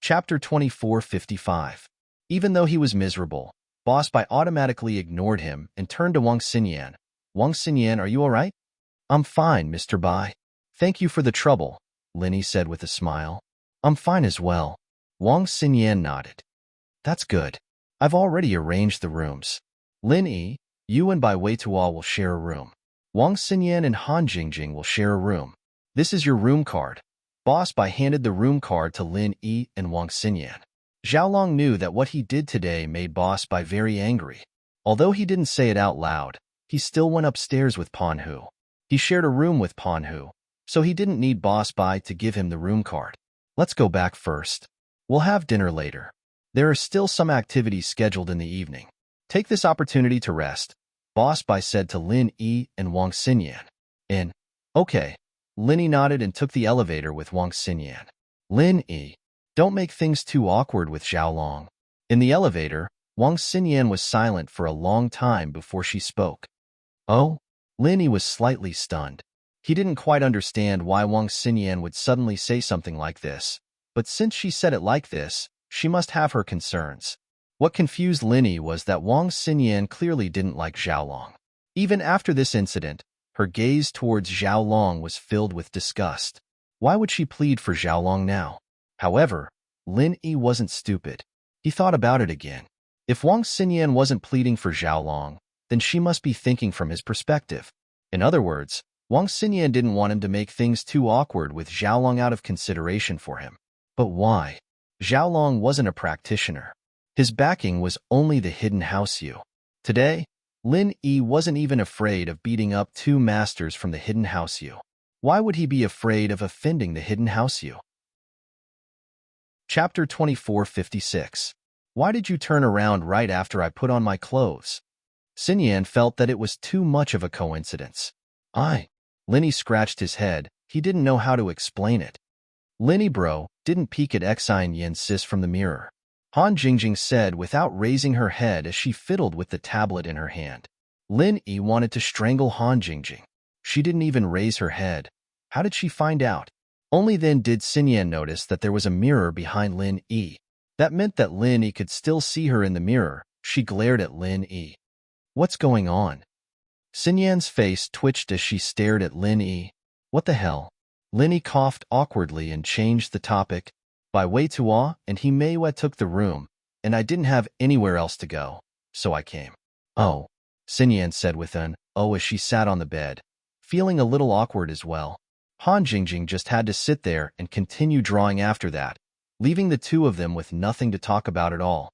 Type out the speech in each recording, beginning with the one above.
Chapter 2455. Even though he was miserable, Boss Bai automatically ignored him and turned to Wang Xinyan. Wang Xinyan, are you all right? I'm fine, Mr. Bai. Thank you for the trouble, Linny said with a smile. I'm fine as well. Wang Xinyan nodded. That's good. I've already arranged the rooms. Lin Yi, you and Bai Weitua will share a room. Wang Xinyan and Han Jingjing will share a room. This is your room card. Boss Bai handed the room card to Lin Yi and Wang Xinyan. Xiaolong knew that what he did today made Boss Bai very angry. Although he didn't say it out loud, he still went upstairs with Pan Hu. He shared a room with Pan Hu, so he didn't need Boss Bai to give him the room card. Let's go back first. We'll have dinner later. There are still some activities scheduled in the evening. Take this opportunity to rest, Boss Bai said to Lin Yi and Wang Xinyan. Okay. Lin Yi nodded and took the elevator with Wang Xinyan. Lin Yi, don't make things too awkward with Xiaolong. In the elevator, Wang Xinyan was silent for a long time before she spoke. Oh? Lin Yi was slightly stunned. He didn't quite understand why Wang Xinyan would suddenly say something like this, but since she said it like this, she must have her concerns. What confused Lin Yi was that Wang Xinyan clearly didn't like Xiaolong. Even after this incident, her gaze towards Xiaolong was filled with disgust. Why would she plead for Xiaolong now? However, Lin Yi wasn't stupid. He thought about it again. If Wang Xinyan wasn't pleading for Xiaolong, then she must be thinking from his perspective. In other words, Wang Xinyan didn't want him to make things too awkward with Xiaolong out of consideration for him. But why? Xiaolong wasn't a practitioner. His backing was only the hidden house Yu. Today, Lin Yi wasn't even afraid of beating up two masters from the hidden house Yu. Why would he be afraid of offending the hidden house Yu? Chapter 2456. Why did you turn around right after I put on my clothes? Xinyan felt that it was too much of a coincidence. Lin Yi scratched his head. He didn't know how to explain it. Lin Yi bro, didn't peek at Xin Yin sis from the mirror. Han Jingjing said without raising her head as she fiddled with the tablet in her hand. Lin Yi wanted to strangle Han Jingjing. She didn't even raise her head. How did she find out? Only then did Xinyan notice that there was a mirror behind Lin Yi. That meant that Lin Yi could still see her in the mirror. She glared at Lin Yi. What's going on? Xinyan's face twitched as she stared at Lin Yi. What the hell? Lin Yi coughed awkwardly and changed the topic. Bai Weitua and He Meiwei took the room, and I didn't have anywhere else to go, so I came. Oh, Xinyan said with an oh as she sat on the bed, feeling a little awkward as well. Han Jingjing just had to sit there and continue drawing after that, leaving the two of them with nothing to talk about at all.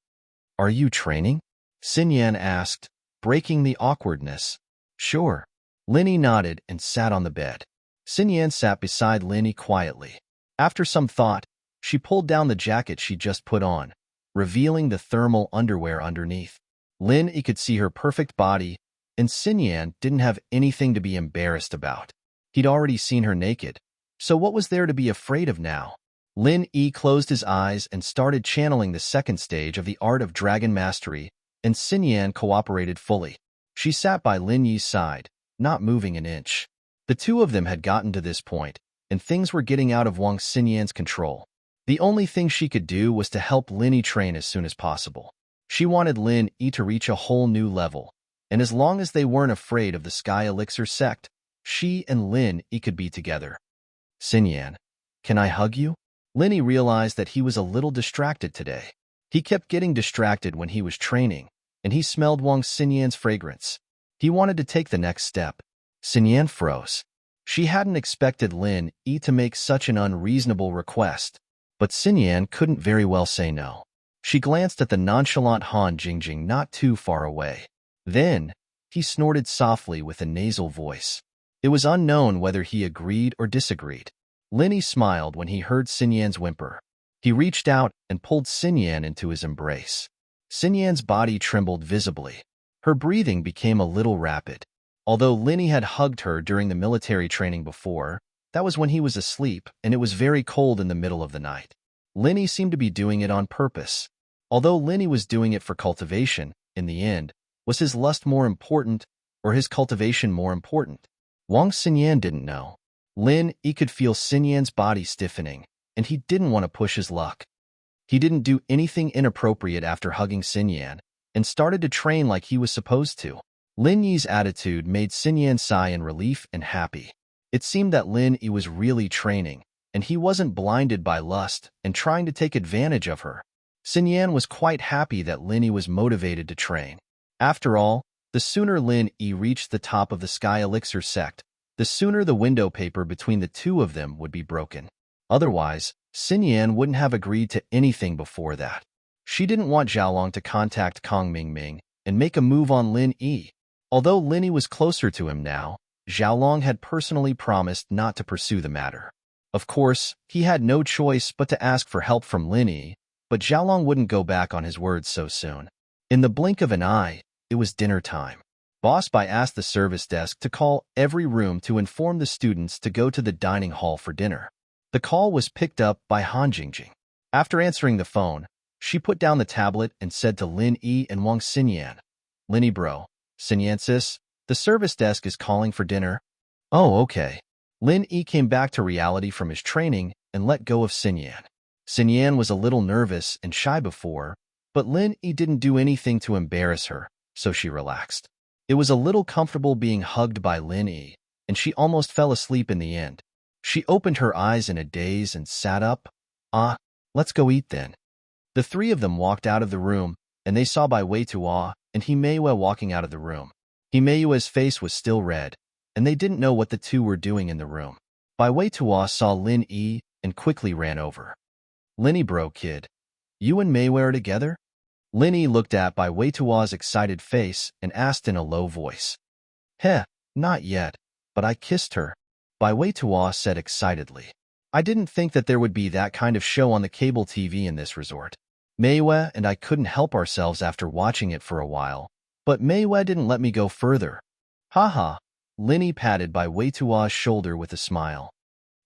Are you training? Xinyan asked, breaking the awkwardness. Sure. Lin Yi nodded and sat on the bed. Xinyan sat beside Lin Yi quietly. After some thought, she pulled down the jacket she just put on, revealing the thermal underwear underneath. Lin Yi could see her perfect body, and Xinyan didn't have anything to be embarrassed about. He'd already seen her naked, so what was there to be afraid of now? Lin Yi closed his eyes and started channeling the second stage of the art of dragon mastery, and Xinyan cooperated fully. She sat by Lin Yi's side, not moving an inch. The two of them had gotten to this point, and things were getting out of Wang Xinyan's control. The only thing she could do was to help Lin Yi train as soon as possible. She wanted Lin Yi to reach a whole new level, and as long as they weren't afraid of the Sky Elixir sect, she and Lin Yi could be together. Xinyan, can I hug you? Lin Yi realized that he was a little distracted today. He kept getting distracted when he was training, and he smelled Wang Xinyan's fragrance. He wanted to take the next step. Xinyan froze. She hadn't expected Lin Yi to make such an unreasonable request, but Xinyan couldn't very well say no. She glanced at the nonchalant Han Jingjing not too far away. Then, he snorted softly with a nasal voice. It was unknown whether he agreed or disagreed. Lin Yi smiled when he heard Xinyan's whimper. He reached out and pulled Xinyan into his embrace. Xinyan's body trembled visibly. Her breathing became a little rapid. Although Lin Yi had hugged her during the military training before, that was when he was asleep and it was very cold in the middle of the night. Lin Yi seemed to be doing it on purpose. Although Lin Yi was doing it for cultivation, in the end, was his lust more important or his cultivation more important? Wang Xinyan didn't know. Lin Yi could feel Xinyan's body stiffening, and he didn't want to push his luck. He didn't do anything inappropriate after hugging Xinyan, and started to train like he was supposed to. Lin Yi's attitude made Xinyan sigh in relief and happy. It seemed that Lin Yi was really training, and he wasn't blinded by lust and trying to take advantage of her. Xinyan was quite happy that Lin Yi was motivated to train. After all, the sooner Lin Yi reached the top of the Sky Elixir sect, the sooner the window paper between the two of them would be broken. Otherwise, Xinyan wouldn't have agreed to anything before that. She didn't want Xiaolong to contact Kong Mingming and make a move on Lin Yi. Although Lin Yi was closer to him now, Xiaolong had personally promised not to pursue the matter. Of course, he had no choice but to ask for help from Lin Yi, but Xiaolong wouldn't go back on his words so soon. In the blink of an eye, it was dinner time. Boss Bai asked the service desk to call every room to inform the students to go to the dining hall for dinner. The call was picked up by Han Jingjing. After answering the phone, she put down the tablet and said to Lin Yi and Wang Xinyan, "Lin Yi bro, Xinyan sis, the service desk is calling for dinner." "Oh, okay." Lin Yi came back to reality from his training and let go of Xinyan. Xinyan was a little nervous and shy before, but Lin Yi didn't do anything to embarrass her, so she relaxed. It was a little comfortable being hugged by Lin Yi, and she almost fell asleep in the end. She opened her eyes in a daze and sat up. Let's go eat then." The three of them walked out of the room, and they saw Bai Weitua and Himeiwa walking out of the room. Himeiwa's face was still red, and they didn't know what the two were doing in the room. Bai Weitua saw Lin Yi and quickly ran over. "Lin Yi bro kid, you and Meiwa are together?" Lin Yi looked at Bai Weitua's excited face and asked in a low voice. "Heh, not yet, but I kissed her," Bai Weitua said excitedly. "I didn't think that there would be that kind of show on the cable TV in this resort. Meiwa and I couldn't help ourselves after watching it for a while, but Meiwa didn't let me go further." "Haha," Lin Yi patted Bai Weitua's shoulder with a smile.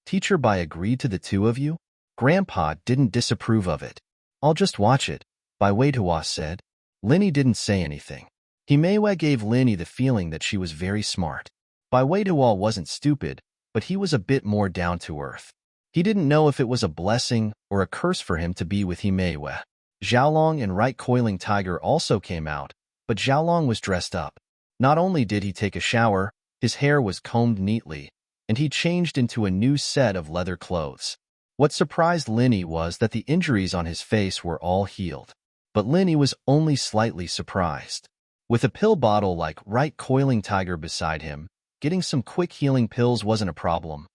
"Teacher Bai agreed to the two of you?" Grandpa didn't disapprove of it. "I'll just watch it," Bai Weitua said. Lin Yi didn't say anything. Himeiwa gave Lin Yi the feeling that she was very smart. Bai Weitua wasn't stupid, but he was a bit more down to earth. He didn't know if it was a blessing or a curse for him to be with Himeiwa. Xiaolong and Right Coiling Tiger also came out, but Xiaolong was dressed up. Not only did he take a shower, his hair was combed neatly, and he changed into a new set of leather clothes. What surprised Lin Yi was that the injuries on his face were all healed. But Lin Yi was only slightly surprised. With a pill bottle like Right Coiling Tiger beside him, getting some quick healing pills wasn't a problem.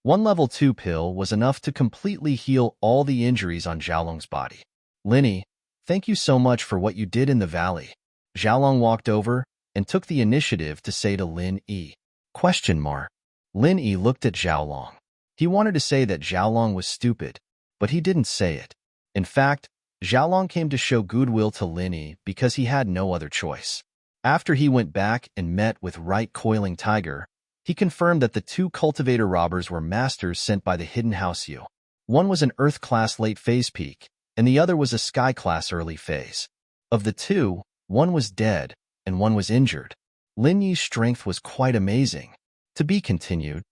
One level 2 pill was enough to completely heal all the injuries on Xiaolong's body. "Lin Yi, thank you so much for what you did in the valley." Xiaolong walked over and took the initiative to say to Lin Yi. Lin Yi looked at Xiaolong. He wanted to say that Xiaolong was stupid, but he didn't say it. In fact, Xiaolong came to show goodwill to Lin Yi because he had no other choice. After he went back and met with Right Coiling Tiger, he confirmed that the two cultivator robbers were masters sent by the Hidden House Yu. One was an Earth-class late-phase peak, and the other was a Sky-class early phase. Of the two, one was dead, and one was injured. Lin Yi's strength was quite amazing. To be continued.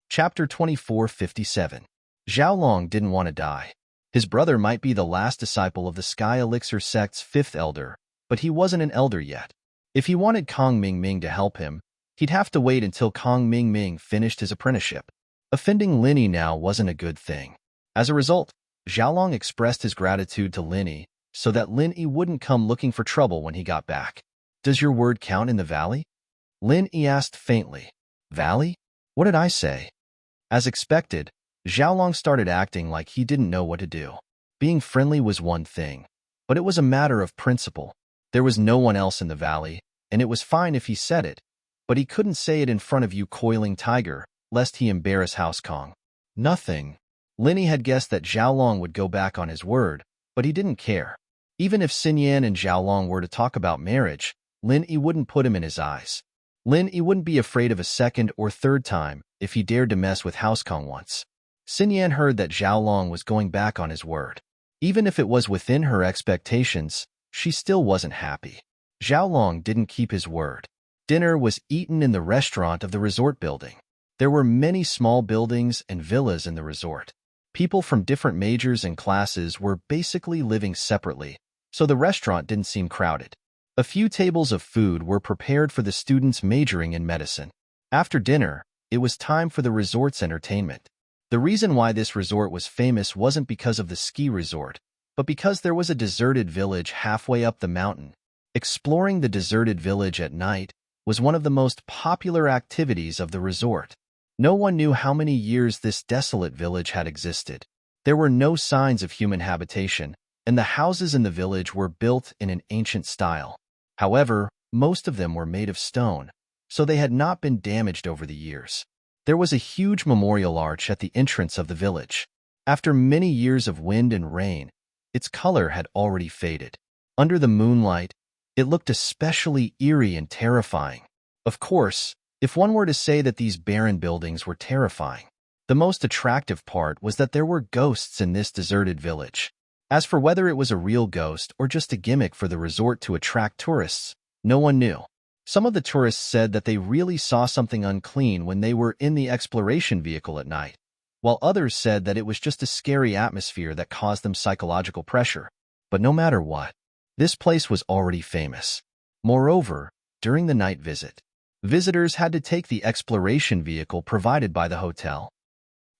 Chapter 2457. Xiaolong didn't want to die. His brother might be the last disciple of the Sky Elixir sect's 5th elder, but he wasn't an elder yet. If he wanted Kong Mingming to help him, he'd have to wait until Kong Mingming finished his apprenticeship. Offending Lin Yi now wasn't a good thing. As a result, Xiaolong expressed his gratitude to Lin Yi so that Lin Yi wouldn't come looking for trouble when he got back. "Does your word count in the valley?" Lin Yi asked faintly. "Valley? What did I say?" As expected, Xiaolong started acting like he didn't know what to do. Being friendly was one thing, but it was a matter of principle. There was no one else in the valley, and it was fine if he said it, but he couldn't say it in front of you Coiling Tiger, lest he embarrass House Kong. Nothing. Lin Yi had guessed that Xiaolong would go back on his word, but he didn't care. Even if Xinyan and Xiaolong were to talk about marriage, Lin Yi wouldn't put him in his eyes. Lin Yi wouldn't be afraid of a second or third time if he dared to mess with House Kong once. Xinyan heard that Xiaolong was going back on his word. Even if it was within her expectations, she still wasn't happy. Xiaolong didn't keep his word. Dinner was eaten in the restaurant of the resort building. There were many small buildings and villas in the resort. People from different majors and classes were basically living separately, so the restaurant didn't seem crowded. A few tables of food were prepared for the students majoring in medicine. After dinner, it was time for the resort's entertainment. The reason why this resort was famous wasn't because of the ski resort, but because there was a deserted village halfway up the mountain. Exploring the deserted village at night was one of the most popular activities of the resort. No one knew how many years this desolate village had existed. There were no signs of human habitation, and the houses in the village were built in an ancient style. However, most of them were made of stone, so they had not been damaged over the years. There was a huge memorial arch at the entrance of the village. After many years of wind and rain, its color had already faded. Under the moonlight, it looked especially eerie and terrifying. Of course, if one were to say that these barren buildings were terrifying, the most attractive part was that there were ghosts in this deserted village. As for whether it was a real ghost or just a gimmick for the resort to attract tourists, no one knew. Some of the tourists said that they really saw something unclean when they were in the exploration vehicle at night, while others said that it was just a scary atmosphere that caused them psychological pressure. But no matter what, this place was already famous. Moreover, during the night visit, visitors had to take the exploration vehicle provided by the hotel.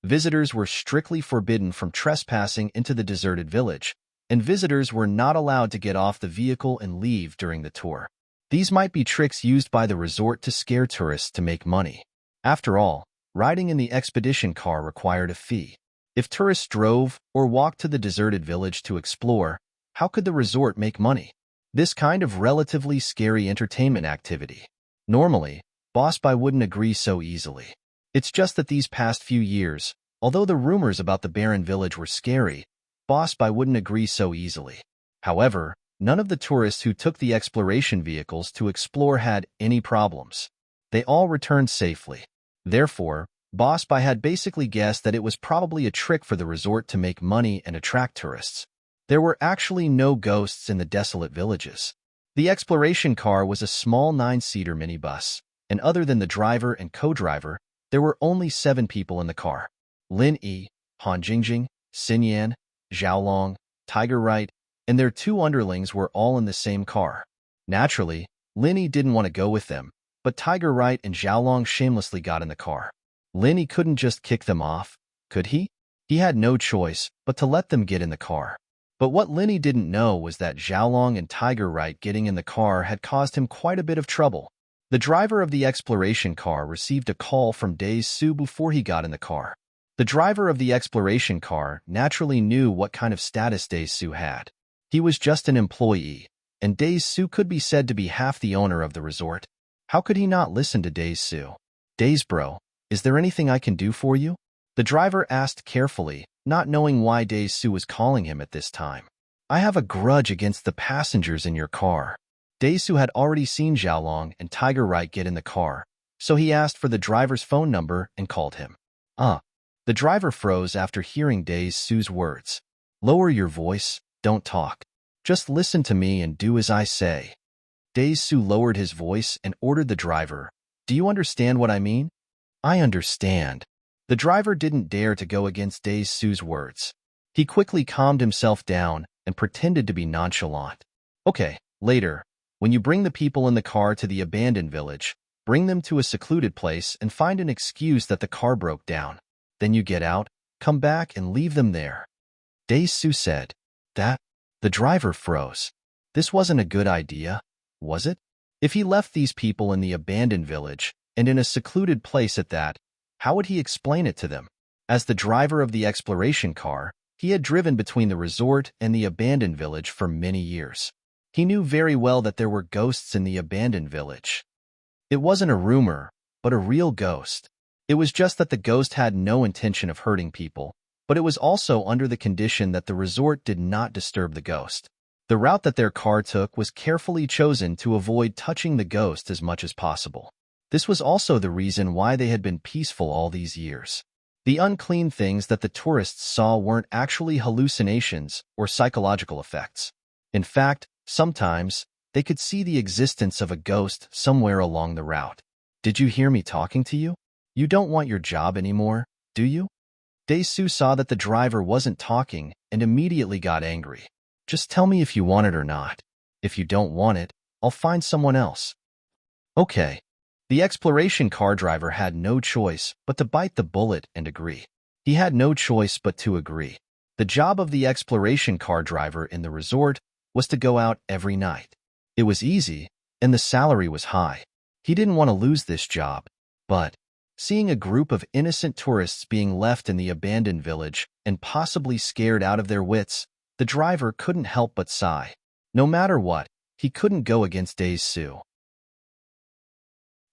Visitors were strictly forbidden from trespassing into the deserted village, and visitors were not allowed to get off the vehicle and leave during the tour. These might be tricks used by the resort to scare tourists to make money. After all, riding in the expedition car required a fee. If tourists drove or walked to the deserted village to explore, how could the resort make money? This kind of relatively scary entertainment activity. Normally, Boss Bai wouldn't agree so easily. It's just that these past few years, although the rumors about the barren village were scary, Boss Bai wouldn't agree so easily. However, none of the tourists who took the exploration vehicles to explore had any problems. They all returned safely. Therefore, Boss Bai had basically guessed that it was probably a trick for the resort to make money and attract tourists. There were actually no ghosts in the desolate villages. The exploration car was a small 9-seater minibus, and other than the driver and co-driver, there were only 7 people in the car. Lin Yi, Han Jingjing, Xin Yan, Xiaolong, Tiger Right, and their 2 underlings were all in the same car. Naturally, Lin Yi didn't want to go with them, but Tiger Right and Xiaolong shamelessly got in the car. Lin Yi couldn't just kick them off, could he? He had no choice but to let them get in the car. But what Lin Yi didn't know was that Xiaolong and Tiger Right getting in the car had caused him quite a bit of trouble. The driver of the exploration car received a call from Days Su before he got in the car. The driver of the exploration car naturally knew what kind of status Days Su had. He was just an employee, and Days Su could be said to be half the owner of the resort. How could he not listen to Days Su? Days bro, is there anything I can do for you? The driver asked carefully, not knowing why Days Su was calling him at this time. I have a grudge against the passengers in your car. Days Su had already seen Xiaolong and Tiger Right get in the car, so he asked for the driver's phone number and called him. The driver froze after hearing Days Su's words. Lower your voice, don't talk. Just listen to me and do as I say. Days Su lowered his voice and ordered the driver. Do you understand what I mean? I understand. The driver didn't dare to go against Days Su's words. He quickly calmed himself down and pretended to be nonchalant. Okay, later, when you bring the people in the car to the abandoned village, bring them to a secluded place and find an excuse that the car broke down. Then you get out, come back and leave them there. Days Su said. That? The driver froze. This wasn't a good idea, was it? If he left these people in the abandoned village, and in a secluded place at that, how would he explain it to them? As the driver of the exploration car, he had driven between the resort and the abandoned village for many years. He knew very well that there were ghosts in the abandoned village. It wasn't a rumor, but a real ghost. It was just that the ghost had no intention of hurting people, but it was also under the condition that the resort did not disturb the ghost. The route that their car took was carefully chosen to avoid touching the ghost as much as possible. This was also the reason why they had been peaceful all these years. The unclean things that the tourists saw weren't actually hallucinations or psychological effects. In fact, sometimes, they could see the existence of a ghost somewhere along the route. Did you hear me talking to you? You don't want your job anymore, do you? Su saw that the driver wasn't talking and immediately got angry. Just tell me if you want it or not. If you don't want it, I'll find someone else. Okay. The exploration car driver had no choice but to bite the bullet and agree. He had no choice but to agree. The job of the exploration car driver in the resort was to go out every night. It was easy, and the salary was high. He didn't want to lose this job, but seeing a group of innocent tourists being left in the abandoned village and possibly scared out of their wits, the driver couldn't help but sigh. No matter what, he couldn't go against Su.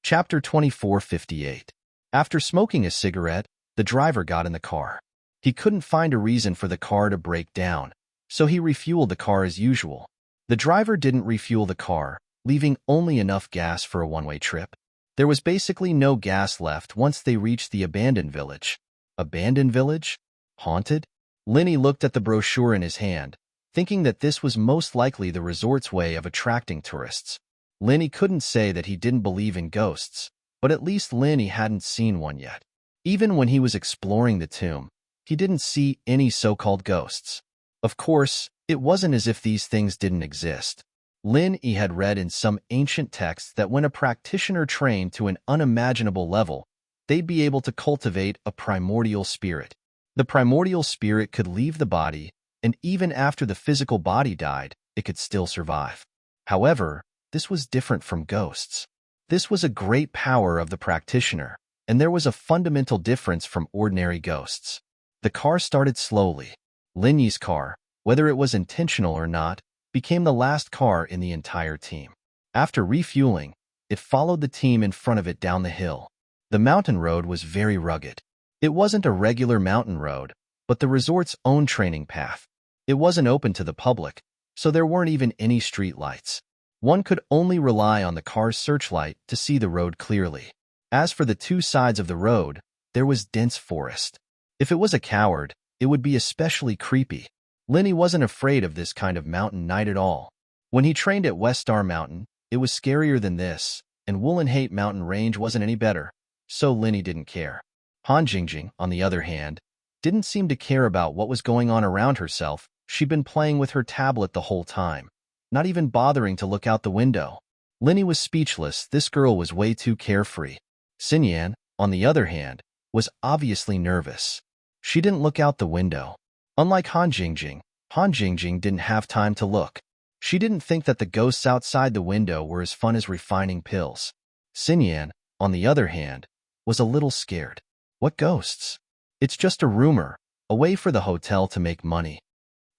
Chapter 2458. After smoking a cigarette, the driver got in the car. He couldn't find a reason for the car to break down, so he refueled the car as usual. The driver didn't refuel the car, leaving only enough gas for a one-way trip. There was basically no gas left once they reached the abandoned village. Abandoned village? Haunted? Lenny looked at the brochure in his hand, thinking that this was most likely the resort's way of attracting tourists. Lenny couldn't say that he didn't believe in ghosts, but at least Lenny hadn't seen one yet. Even when he was exploring the tomb, he didn't see any so-called ghosts. Of course, it wasn't as if these things didn't exist. Lenny had read in some ancient texts that when a practitioner trained to an unimaginable level, they'd be able to cultivate a primordial spirit. The primordial spirit could leave the body, and even after the physical body died, it could still survive. However, this was different from ghosts. This was a great power of the practitioner, and there was a fundamental difference from ordinary ghosts. The car started slowly. Lenny's car, whether it was intentional or not, became the last car in the entire team. After refueling, it followed the team in front of it down the hill. The mountain road was very rugged. It wasn't a regular mountain road, but the resort's own training path. It wasn't open to the public, so there weren't even any street lights. One could only rely on the car's searchlight to see the road clearly. As for the two sides of the road, there was dense forest. If it was a coward, it would be especially creepy. Lenny wasn't afraid of this kind of mountain night at all. When he trained at West Star Mountain, it was scarier than this, and Woolenhate Mountain Range wasn't any better, so Lenny didn't care. Han Jingjing, on the other hand, didn't seem to care about what was going on around herself. She'd been playing with her tablet the whole time, not even bothering to look out the window. Lenny was speechless. This girl was way too carefree. Xinyan, on the other hand, was obviously nervous. She didn't look out the window. Unlike Han Jingjing didn't have time to look. She didn't think that the ghosts outside the window were as fun as refining pills. Xinyan, on the other hand, was a little scared. What ghosts? It's just a rumor, a way for the hotel to make money.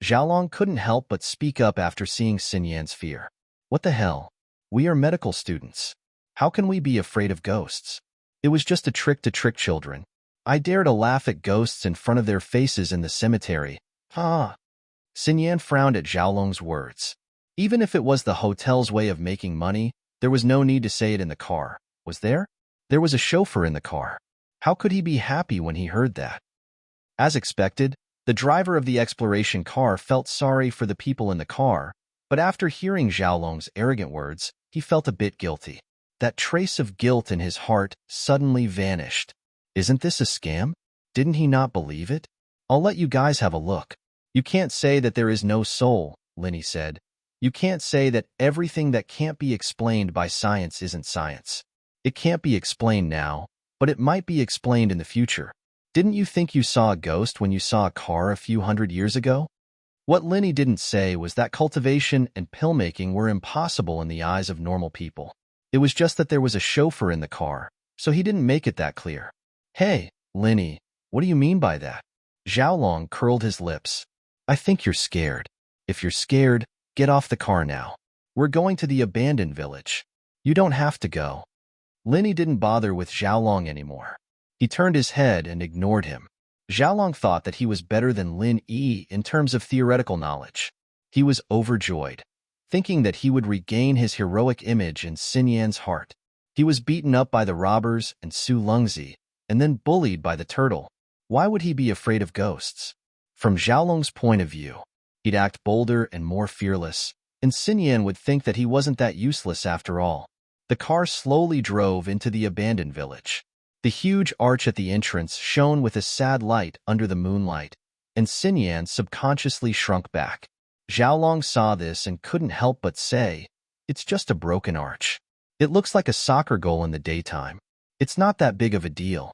Xiaolong couldn't help but speak up after seeing Xinyan's fear. What the hell? We are medical students. How can we be afraid of ghosts? It was just a trick to trick children. I dare to laugh at ghosts in front of their faces in the cemetery. Ha! Xinyan frowned at Xiaolong's words. Even if it was the hotel's way of making money, there was no need to say it in the car, was there? There was a chauffeur in the car. How could he be happy when he heard that? As expected, the driver of the exploration car felt sorry for the people in the car, but after hearing Xiaolong's arrogant words, he felt a bit guilty. That trace of guilt in his heart suddenly vanished. Isn't this a scam? Didn't he not believe it? I'll let you guys have a look. You can't say that there is no soul, Lenny said. You can't say that everything that can't be explained by science isn't science. It can't be explained now, but it might be explained in the future. Didn't you think you saw a ghost when you saw a car a few hundred years ago? What Lenny didn't say was that cultivation and pill-making were impossible in the eyes of normal people. It was just that there was a chauffeur in the car, so he didn't make it that clear. Hey, Lenny, what do you mean by that? Xiaolong curled his lips. I think you're scared. If you're scared, get off the car now. We're going to the abandoned village. You don't have to go. Lenny didn't bother with Xiaolong anymore. He turned his head and ignored him. Xiaolong thought that he was better than Lin Yi in terms of theoretical knowledge. He was overjoyed, thinking that he would regain his heroic image in Xinyan's heart. He was beaten up by the robbers and Su Lungzi, and then bullied by the turtle. Why would he be afraid of ghosts? From Xiaolong's point of view, he'd act bolder and more fearless, and Xinyan would think that he wasn't that useless after all. The car slowly drove into the abandoned village. The huge arch at the entrance shone with a sad light under the moonlight, and Xinyan subconsciously shrunk back. Xiaolong saw this and couldn't help but say, "It's just a broken arch. It looks like a soccer goal in the daytime. It's not that big of a deal."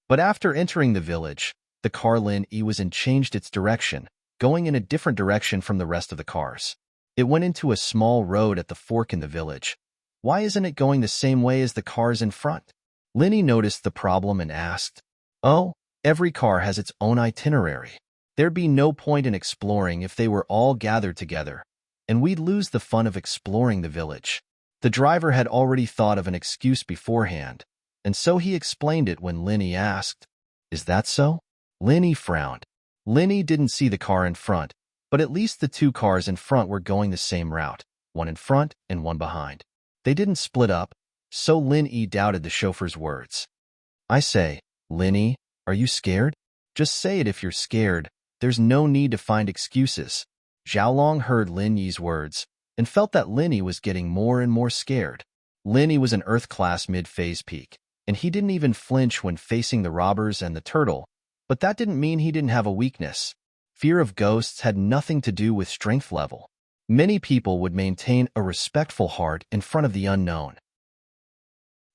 But after entering the village, the car Lin Yi was in changed its direction, going in a different direction from the rest of the cars. It went into a small road at the fork in the village. Why isn't it going the same way as the cars in front? Linny noticed the problem and asked, "Oh, every car has its own itinerary. There'd be no point in exploring if they were all gathered together, and we'd lose the fun of exploring the village." The driver had already thought of an excuse beforehand, and so he explained it when Linny asked, "Is that so?" Linny frowned. Linny didn't see the car in front, but at least the two cars in front were going the same route, one in front and one behind. They didn't split up, so Lin Yi doubted the chauffeur's words. "I say, Linny, are you scared? Just say it if you're scared. There's no need to find excuses." Xiaolong heard Lin Yi's words and felt that Linny was getting more and more scared. Linny was an Earth-class mid-phase peak, and he didn't even flinch when facing the robbers and the turtle, but that didn't mean he didn't have a weakness. Fear of ghosts had nothing to do with strength level. Many people would maintain a respectful heart in front of the unknown.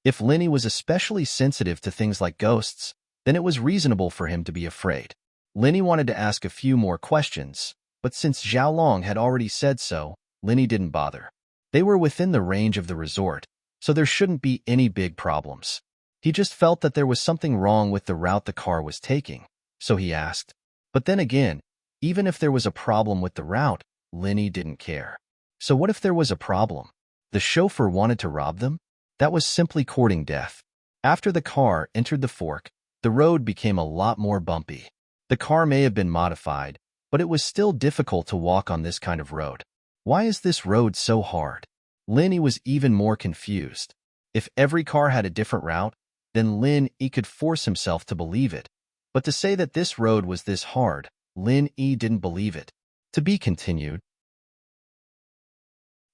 If Linny was especially sensitive to things like ghosts, then it was reasonable for him to be afraid. Linny wanted to ask a few more questions, but since Xiaolong had already said so, Linny didn't bother. They were within the range of the resort, so there shouldn't be any big problems. He just felt that there was something wrong with the route the car was taking, so he asked. But then again, even if there was a problem with the route, Linny didn't care. So what if there was a problem? The chauffeur wanted to rob them? That was simply courting death. After the car entered the fork, the road became a lot more bumpy. The car may have been modified, but it was still difficult to walk on this kind of road. Why is this road so hard? Linny was even more confused. If every car had a different route, then Lin Yi could force himself to believe it. But to say that this road was this hard, Lin Yi didn't believe it. To be continued.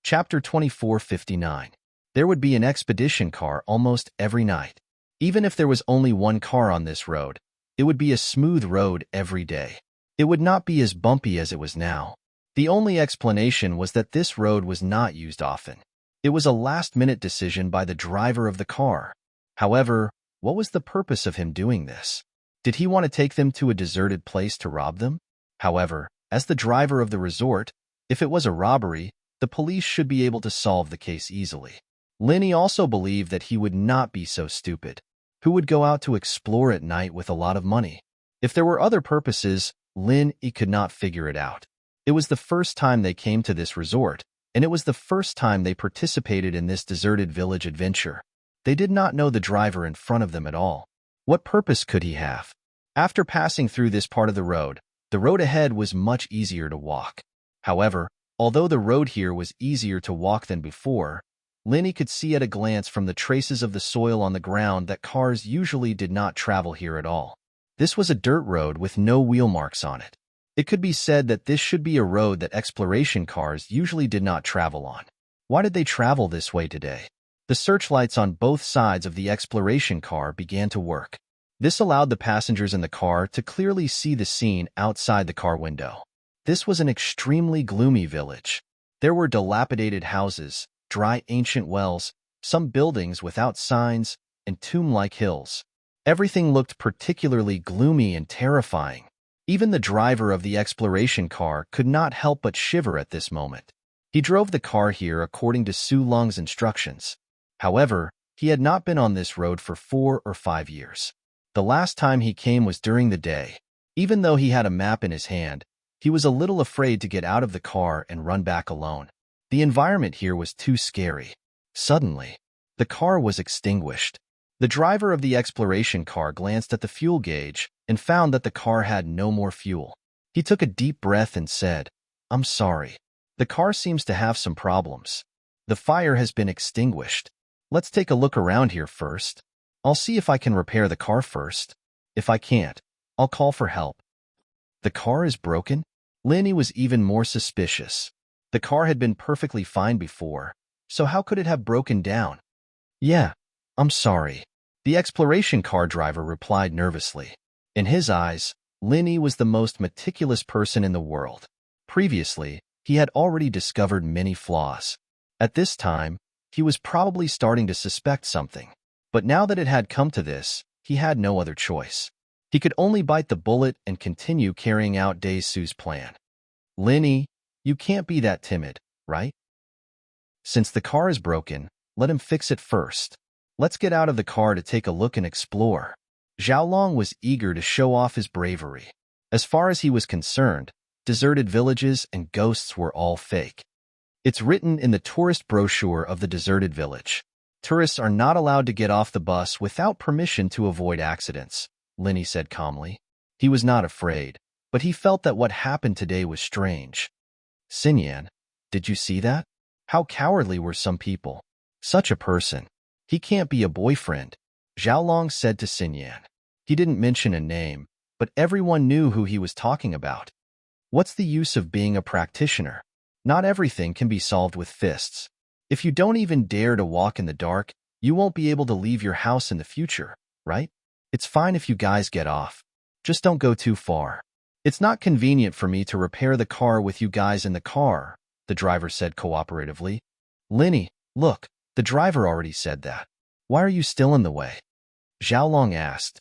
Chapter 2459. There would be an expedition car almost every night. Even if there was only one car on this road, it would be a smooth road every day. It would not be as bumpy as it was now. The only explanation was that this road was not used often. It was a last-minute decision by the driver of the car. However, what was the purpose of him doing this? Did he want to take them to a deserted place to rob them? However, as the driver of the resort, if it was a robbery, the police should be able to solve the case easily. Linny also believed that he would not be so stupid. Who would go out to explore at night with a lot of money? If there were other purposes, Lin Yi could not figure it out. It was the first time they came to this resort, and it was the first time they participated in this deserted village adventure. They did not know the driver in front of them at all. What purpose could he have? After passing through this part of the road ahead was much easier to walk. However, although the road here was easier to walk than before, Linny could see at a glance from the traces of the soil on the ground that cars usually did not travel here at all. This was a dirt road with no wheel marks on it. It could be said that this should be a road that exploration cars usually did not travel on. Why did they travel this way today? The searchlights on both sides of the exploration car began to work. This allowed the passengers in the car to clearly see the scene outside the car window. This was an extremely gloomy village. There were dilapidated houses, dry ancient wells, some buildings without signs, and tomb-like hills. Everything looked particularly gloomy and terrifying. Even the driver of the exploration car could not help but shiver at this moment. He drove the car here according to Su Lung's instructions. However, he had not been on this road for 4 or 5 years. The last time he came was during the day. Even though he had a map in his hand, he was a little afraid to get out of the car and run back alone. The environment here was too scary. Suddenly, the car was extinguished. The driver of the exploration car glanced at the fuel gauge and found that the car had no more fuel. He took a deep breath and said, "I'm sorry. The car seems to have some problems. The fire has been extinguished. Let's take a look around here first. I'll see if I can repair the car first. If I can't, I'll call for help." The car is broken? Linny was even more suspicious. The car had been perfectly fine before, so how could it have broken down? "Yeah, I'm sorry. The exploration car driver replied nervously. In his eyes, Linny was the most meticulous person in the world. Previously, he had already discovered many flaws. At this time, he was probably starting to suspect something. But now that it had come to this, he had no other choice. He could only bite the bullet and continue carrying out Dae-soo's plan. Linny, you can't be that timid, right? Since the car is broken, let him fix it first. Let's get out of the car to take a look and explore. Xiaolong was eager to show off his bravery. As far as he was concerned, deserted villages and ghosts were all fake. It's written in the tourist brochure of the deserted village. Tourists are not allowed to get off the bus without permission to avoid accidents, Linny said calmly. He was not afraid, but he felt that what happened today was strange. Xinyan, did you see that? How cowardly were some people. Such a person. He can't be a boyfriend, Xiaolong said to Xinyan. He didn't mention a name, but everyone knew who he was talking about. What's the use of being a practitioner? Not everything can be solved with fists. If you don't even dare to walk in the dark, you won't be able to leave your house in the future, right? It's fine if you guys get off. Just don't go too far. It's not convenient for me to repair the car with you guys in the car, the driver said cooperatively. Linny, look, the driver already said that. Why are you still in the way? Xiaolong asked.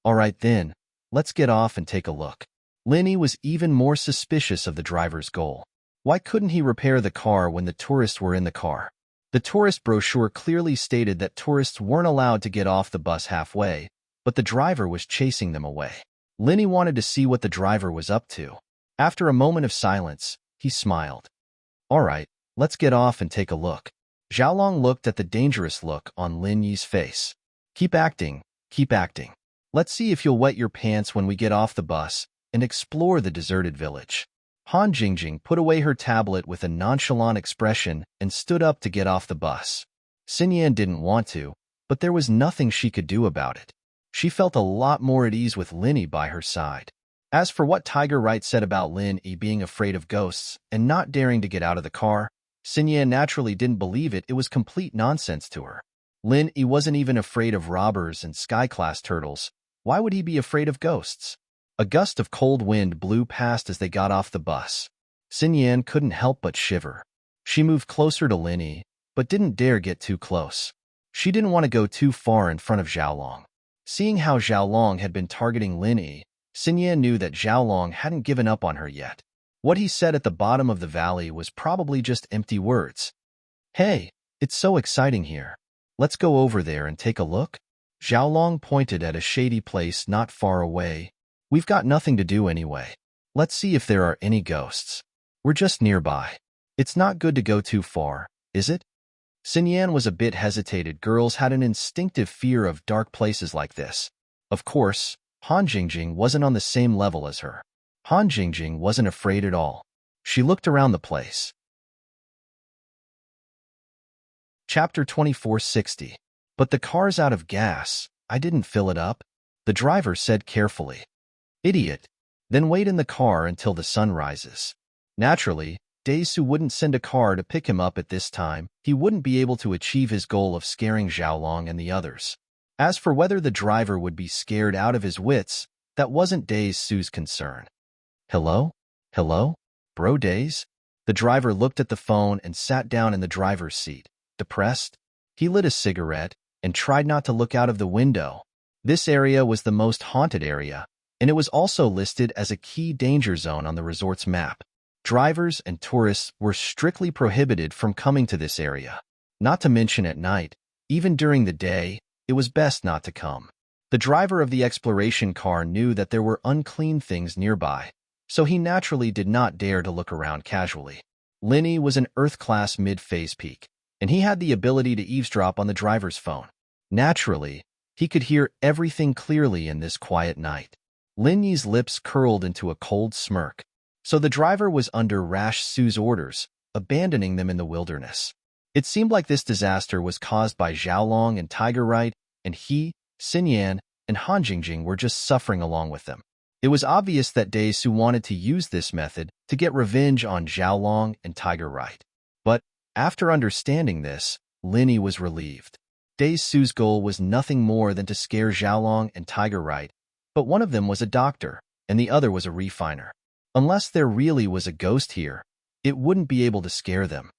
All right then, let's get off and take a look. Linny was even more suspicious of the driver's goal. Why couldn't he repair the car when the tourists were in the car? The tourist brochure clearly stated that tourists weren't allowed to get off the bus halfway, but the driver was chasing them away. Linny wanted to see what the driver was up to. After a moment of silence, he smiled. All right, let's get off and take a look. Xiaolong looked at the dangerous look on Lin Yi's face. Keep acting, keep acting. Let's see if you'll wet your pants when we get off the bus and explore the deserted village. Han Jingjing put away her tablet with a nonchalant expression and stood up to get off the bus. Xinyan didn't want to, but there was nothing she could do about it. She felt a lot more at ease with Linny by her side. As for what Tiger Right said about Lin Yi being afraid of ghosts and not daring to get out of the car, Xinyan naturally didn't believe it. It was complete nonsense to her. Lin Yi wasn't even afraid of robbers and sky-class turtles. Why would he be afraid of ghosts? A gust of cold wind blew past as they got off the bus. Xinyan couldn't help but shiver. She moved closer to Lin Yi, but didn't dare get too close. She didn't want to go too far in front of Xiaolong. Seeing how Xiaolong had been targeting Lin Yi, Xinyan knew that Xiaolong hadn't given up on her yet. What he said at the bottom of the valley was probably just empty words. Hey, it's so exciting here. Let's go over there and take a look. Xiaolong pointed at a shady place not far away. We've got nothing to do anyway. Let's see if there are any ghosts. We're just nearby. It's not good to go too far, is it? Xinyan was a bit hesitated. Girls had an instinctive fear of dark places like this. Of course, Han Jingjing wasn't on the same level as her. Han Jingjing wasn't afraid at all. She looked around the place. Chapter 2460. But the car's out of gas. I didn't fill it up, the driver said carefully. Idiot. Then wait in the car until the sun rises. Naturally, Dae-soo wouldn't send a car to pick him up at this time. He wouldn't be able to achieve his goal of scaring Xiaolong and the others. As for whether the driver would be scared out of his wits, that wasn't Dae-soo's concern. Hello? Hello? Bro Days? The driver looked at the phone and sat down in the driver's seat. Depressed? He lit a cigarette and tried not to look out of the window. This area was the most haunted area, and it was also listed as a key danger zone on the resort's map. Drivers and tourists were strictly prohibited from coming to this area. Not to mention at night, even during the day, it was best not to come. The driver of the exploration car knew that there were unclean things nearby, so he naturally did not dare to look around casually. Linny was an Earth-class mid-phase peak, and he had the ability to eavesdrop on the driver's phone. Naturally, he could hear everything clearly in this quiet night. Linny's lips curled into a cold smirk. So the driver was under Rash Su's orders, abandoning them in the wilderness. It seemed like this disaster was caused by Xiaolong and Tiger Right, and he, Xinyan, and Han Jingjing were just suffering along with them. It was obvious that Dae-soo wanted to use this method to get revenge on Xiaolong and Tiger Right. But, after understanding this, Linny was relieved. Day Su's goal was nothing more than to scare Xiaolong and Tiger Right, but one of them was a doctor, and the other was a refiner. Unless there really was a ghost here, it wouldn't be able to scare them.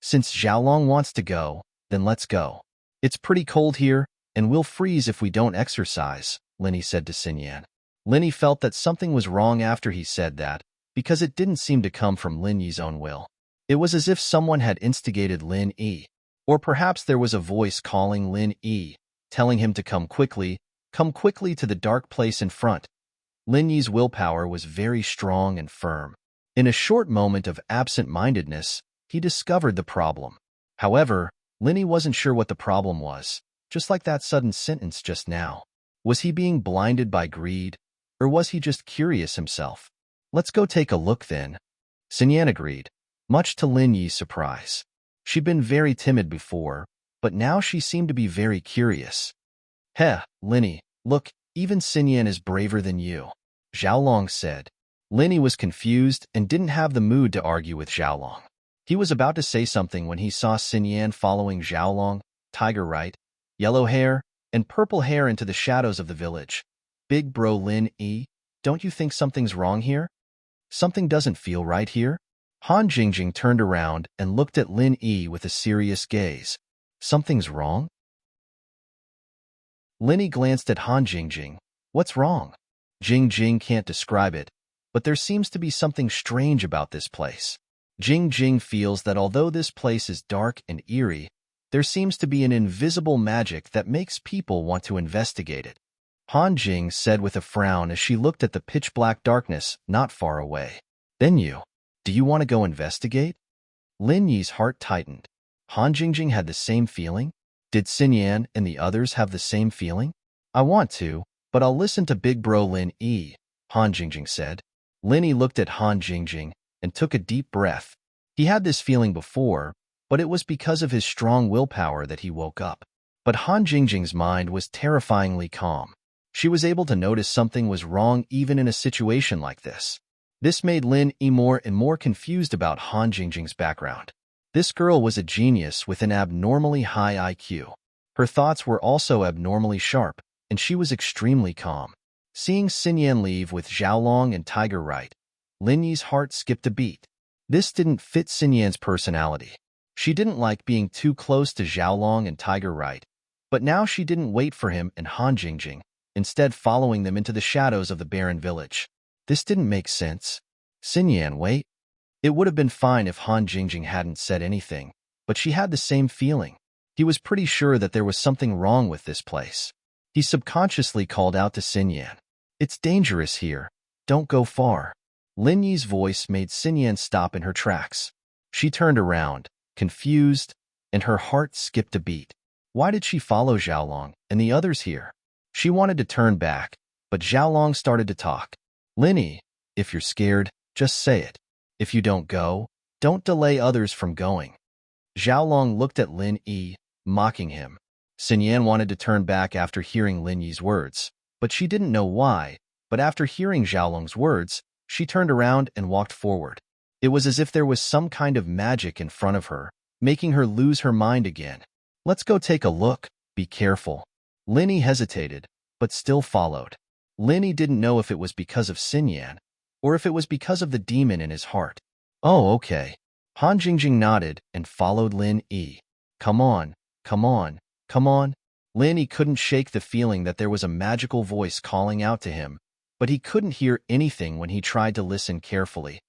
Since Xiaolong wants to go, then let's go. It's pretty cold here, and we'll freeze if we don't exercise, Linny said to Xinyan. Linny felt that something was wrong after he said that, because it didn't seem to come from Lin Yi's own will. It was as if someone had instigated Lin Yi. Or perhaps there was a voice calling Lin Yi, telling him to come quickly to the dark place in front. Lin Yi's willpower was very strong and firm. In a short moment of absent-mindedness, he discovered the problem. However, Lin Yi wasn't sure what the problem was, just like that sudden sentence just now. Was he being blinded by greed, or was he just curious himself? Let's go take a look then. Xinyan agreed, much to Lin Yi's surprise. She'd been very timid before, but now she seemed to be very curious. Heh, Linny, look, even Xinyan is braver than you, Xiaolong said. Linny was confused and didn't have the mood to argue with Xiaolong. He was about to say something when he saw Xinyan following Xiaolong, Tiger Right, Yellow Hair, and Purple Hair into the shadows of the village. Big bro Lin Yi, don't you think something's wrong here? Something doesn't feel right here? Han Jingjing turned around and looked at Lin Yi with a serious gaze. Something's wrong? Lin Yi glanced at Han Jingjing. What's wrong? Jingjing can't describe it, but there seems to be something strange about this place. Jingjing feels that although this place is dark and eerie, there seems to be an invisible magic that makes people want to investigate it. Han Jing said with a frown as she looked at the pitch-black darkness not far away. Then do you want to go investigate? Lin Yi's heart tightened. Han Jingjing had the same feeling? Did Xinyan and the others have the same feeling? I want to, but I'll listen to Big Bro Lin Yi, Han Jingjing said. Lin Yi looked at Han Jingjing and took a deep breath. He had this feeling before, but it was because of his strong willpower that he woke up. But Han Jingjing's mind was terrifyingly calm. She was able to notice something was wrong even in a situation like this. This made Lin Yi more and more confused about Han Jingjing's background. This girl was a genius with an abnormally high IQ. Her thoughts were also abnormally sharp, and she was extremely calm. Seeing Xinyan leave with Xiaolong and Tiger Right, Lin Yi's heart skipped a beat. This didn't fit Xinyan's personality. She didn't like being too close to Xiaolong and Tiger Right, but now she didn't wait for him and Han Jingjing, instead following them into the shadows of the barren village. This didn't make sense. Xinyan, wait. It would have been fine if Han Jingjing hadn't said anything, but she had the same feeling. He was pretty sure that there was something wrong with this place. He subconsciously called out to Xinyan. It's dangerous here. Don't go far. Lin Yi's voice made Xinyan stop in her tracks. She turned around, confused, and her heart skipped a beat. Why did she follow Xiaolong and the others here? She wanted to turn back, but Xiaolong started to talk. Lin Yi, if you're scared, just say it. If you don't go, don't delay others from going. Xiaolong looked at Lin Yi, mocking him. Xinyan wanted to turn back after hearing Lin Yi's words, but she didn't know why. But after hearing Xiaolong's words, she turned around and walked forward. It was as if there was some kind of magic in front of her, making her lose her mind again. Let's go take a look. Be careful. Lin Yi hesitated, but still followed. Lin Yi didn't know if it was because of Xinyan, or if it was because of the demon in his heart. Oh, okay. Han Jingjing nodded and followed Lin Yi. Come on, come on, come on. Lin Yi couldn't shake the feeling that there was a magical voice calling out to him, but he couldn't hear anything when he tried to listen carefully.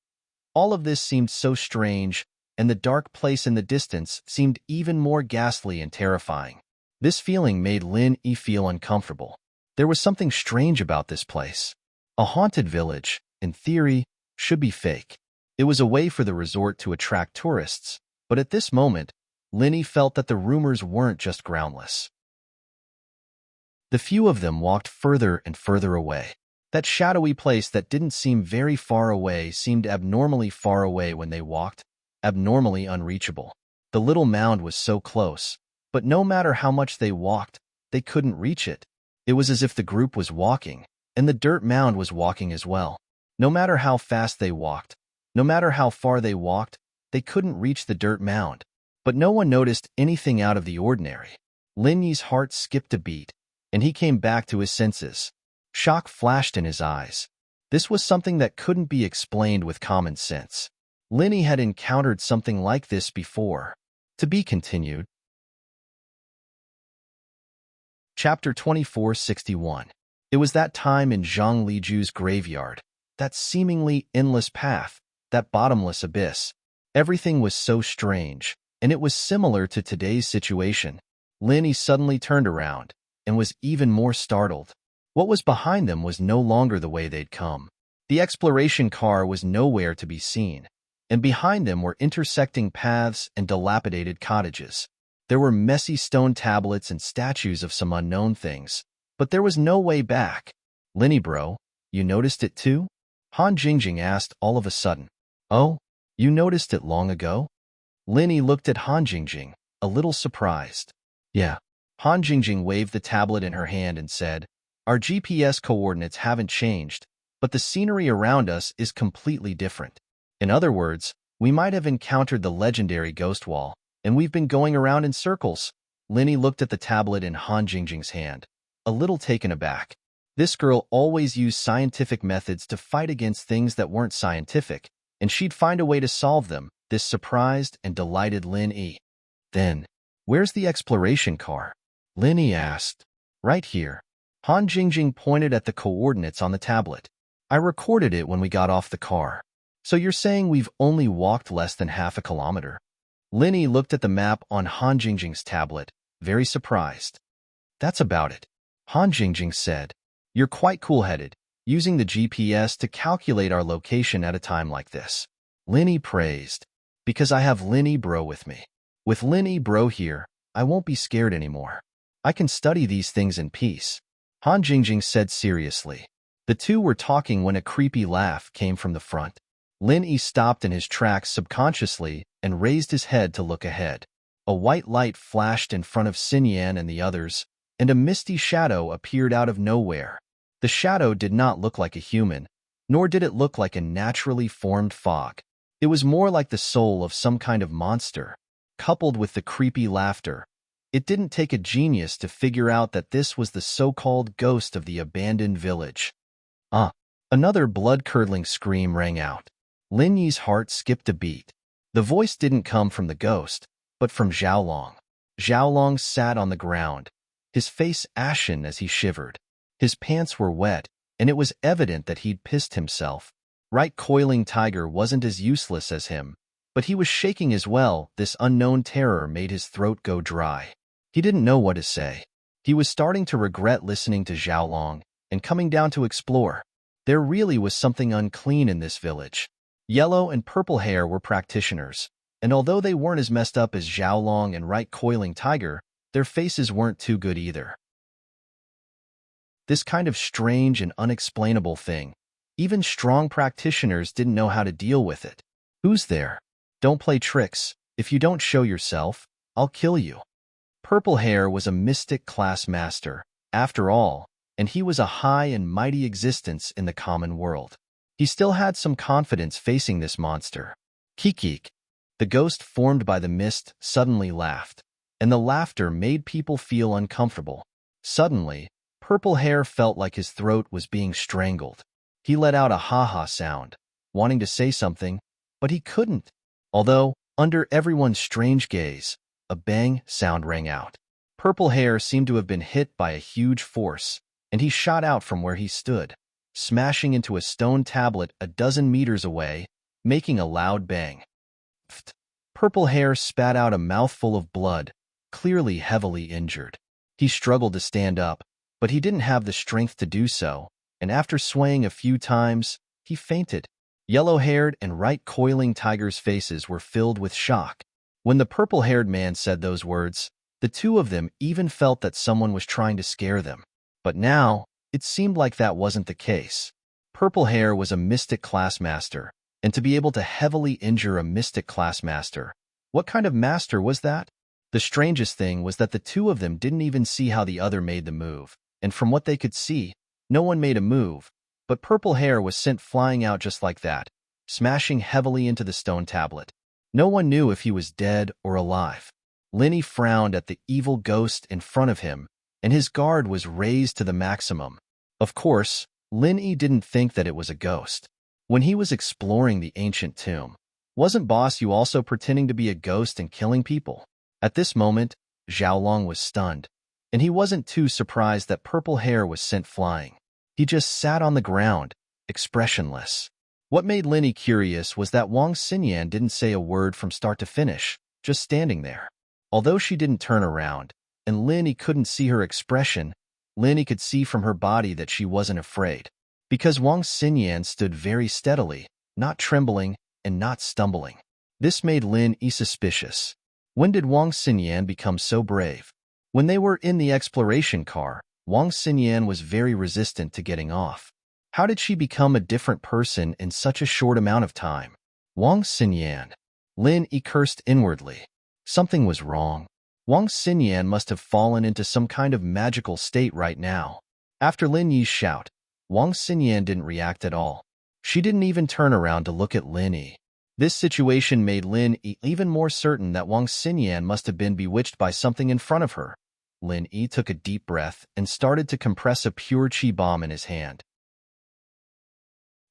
All of this seemed so strange, and the dark place in the distance seemed even more ghastly and terrifying. This feeling made Lin Yi feel uncomfortable. There was something strange about this place. A haunted village, in theory, should be fake. It was a way for the resort to attract tourists, but at this moment, Lin Yi felt that the rumors weren't just groundless. The few of them walked further and further away. That shadowy place that didn't seem very far away seemed abnormally far away when they walked, abnormally unreachable. The little mound was so close, but no matter how much they walked, they couldn't reach it. It was as if the group was walking, and the dirt mound was walking as well. No matter how fast they walked, no matter how far they walked, they couldn't reach the dirt mound. But no one noticed anything out of the ordinary. Lin Yi's heart skipped a beat, and he came back to his senses. Shock flashed in his eyes. This was something that couldn't be explained with common sense. Lin Yi had encountered something like this before. To be continued. Chapter 2461. It was that time in Zhang Liju's graveyard, that seemingly endless path, that bottomless abyss. Everything was so strange, and it was similar to today's situation. Lin Yi suddenly turned around, and was even more startled. What was behind them was no longer the way they'd come. The exploration car was nowhere to be seen, and behind them were intersecting paths and dilapidated cottages. There were messy stone tablets and statues of some unknown things, but there was no way back. Lin Yi bro, you noticed it too? Han Jingjing asked all of a sudden. Oh, you noticed it long ago? Lin Yi looked at Han Jingjing, a little surprised. Yeah. Han Jingjing waved the tablet in her hand and said, our GPS coordinates haven't changed, but the scenery around us is completely different. In other words, we might have encountered the legendary ghost wall, and we've been going around in circles. Lin Yi looked at the tablet in Han Jingjing's hand, a little taken aback. This girl always used scientific methods to fight against things that weren't scientific, and she'd find a way to solve them. This surprised and delighted Lin Yi. Then, where's the exploration car? Lin Yi asked. Right here. Han Jingjing pointed at the coordinates on the tablet. I recorded it when we got off the car. So you're saying we've only walked less than half a kilometer? Lin Yi looked at the map on Han Jingjing's tablet, very surprised. That's about it. Han Jingjing said. You're quite cool-headed, using the GPS to calculate our location at a time like this. Lin Yi praised. Because I have Lin Yi bro with me. With Lin Yi bro here, I won't be scared anymore. I can study these things in peace. Han Jingjing said seriously. The two were talking when a creepy laugh came from the front. Lin Yi stopped in his tracks subconsciously and raised his head to look ahead. A white light flashed in front of Xin Yan and the others, and a misty shadow appeared out of nowhere. The shadow did not look like a human, nor did it look like a naturally formed fog. It was more like the soul of some kind of monster, coupled with the creepy laughter. It didn't take a genius to figure out that this was the so-called ghost of the abandoned village. Another blood-curdling scream rang out. Lin Yi's heart skipped a beat. The voice didn't come from the ghost, but from Xiaolong. Xiaolong sat on the ground, his face ashen as he shivered. His pants were wet, and it was evident that he'd pissed himself. Right coiling tiger wasn't as useless as him, but he was shaking as well. This unknown terror made his throat go dry. He didn't know what to say. He was starting to regret listening to Xiaolong and coming down to explore. There really was something unclean in this village. Yellow and purple hair were practitioners, and although they weren't as messed up as Xiaolong and Right Coiling Tiger, their faces weren't too good either. This kind of strange and unexplainable thing, even strong practitioners didn't know how to deal with it. Who's there? Don't play tricks. If you don't show yourself, I'll kill you. Purple Hair was a mystic class master, after all, and he was a high and mighty existence in the common world. He still had some confidence facing this monster. Kikik. The ghost formed by the mist suddenly laughed, and the laughter made people feel uncomfortable. Suddenly, Purple Hair felt like his throat was being strangled. He let out a ha-ha sound, wanting to say something, but he couldn't. Although, under everyone's strange gaze, a bang sound rang out. Purple Hair seemed to have been hit by a huge force, and he shot out from where he stood, smashing into a stone tablet a dozen meters away, making a loud bang. Pfft. Purple Hair spat out a mouthful of blood, clearly heavily injured. He struggled to stand up, but he didn't have the strength to do so, and after swaying a few times, he fainted. Yellow-haired and Right Coiling Tiger's faces were filled with shock. When the purple-haired man said those words, the two of them even felt that someone was trying to scare them. But now, it seemed like that wasn't the case. Purple Hair was a mystic class master, and to be able to heavily injure a mystic class master, what kind of master was that? The strangest thing was that the two of them didn't even see how the other made the move, and from what they could see, no one made a move, but Purple Hair was sent flying out just like that, smashing heavily into the stone tablet. No one knew if he was dead or alive. Lin Yi frowned at the evil ghost in front of him, and his guard was raised to the maximum. Of course, Lin Yi didn't think that it was a ghost. When he was exploring the ancient tomb, wasn't Boss Yu also pretending to be a ghost and killing people? At this moment, Xiaolong was stunned, and he wasn't too surprised that purple hair was sent flying. He just sat on the ground, expressionless. What made Lin Yi curious was that Wang Xinyan didn't say a word from start to finish, just standing there. Although she didn't turn around, and Lin Yi couldn't see her expression, Lin Yi could see from her body that she wasn't afraid. Because Wang Xinyan stood very steadily, not trembling and not stumbling. This made Lin Yi suspicious. When did Wang Xinyan become so brave? When they were in the exploration car, Wang Xinyan was very resistant to getting off. How did she become a different person in such a short amount of time? Wang Xinyan. Lin Yi cursed inwardly. Something was wrong. Wang Xinyan must have fallen into some kind of magical state right now. After Lin Yi's shout, Wang Xinyan didn't react at all. She didn't even turn around to look at Lin Yi. This situation made Lin Yi even more certain that Wang Xinyan must have been bewitched by something in front of her. Lin Yi took a deep breath and started to compress a pure qi bomb in his hand.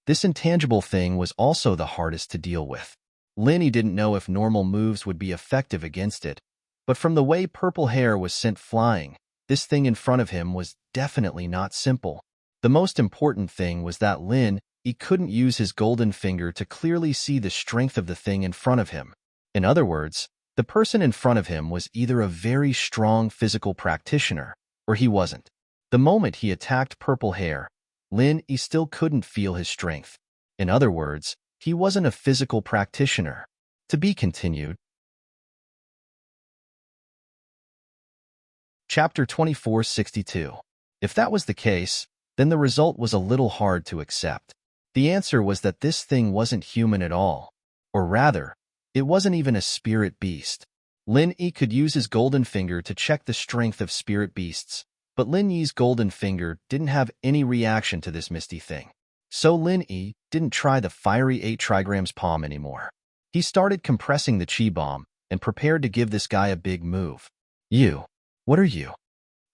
This intangible thing was also the hardest to deal with. Lin Yi didn't know if normal moves would be effective against it, but from the way purple hair was sent flying, this thing in front of him was definitely not simple. The most important thing was that Lin Yi couldn't use his golden finger to clearly see the strength of the thing in front of him. In other words, the person in front of him was either a very strong physical practitioner, or he wasn't. The moment he attacked purple hair, Lin Yi still couldn't feel his strength. In other words, he wasn't a physical practitioner. To be continued. Chapter 2462. If that was the case, then the result was a little hard to accept. The answer was that this thing wasn't human at all. Or rather, it wasn't even a spirit beast. Lin Yi could use his golden finger to check the strength of spirit beasts, but Lin Yi's golden finger didn't have any reaction to this misty thing. So Lin Yi didn't try the fiery 8 trigrams palm anymore. He started compressing the qi bomb and prepared to give this guy a big move. You. What are you?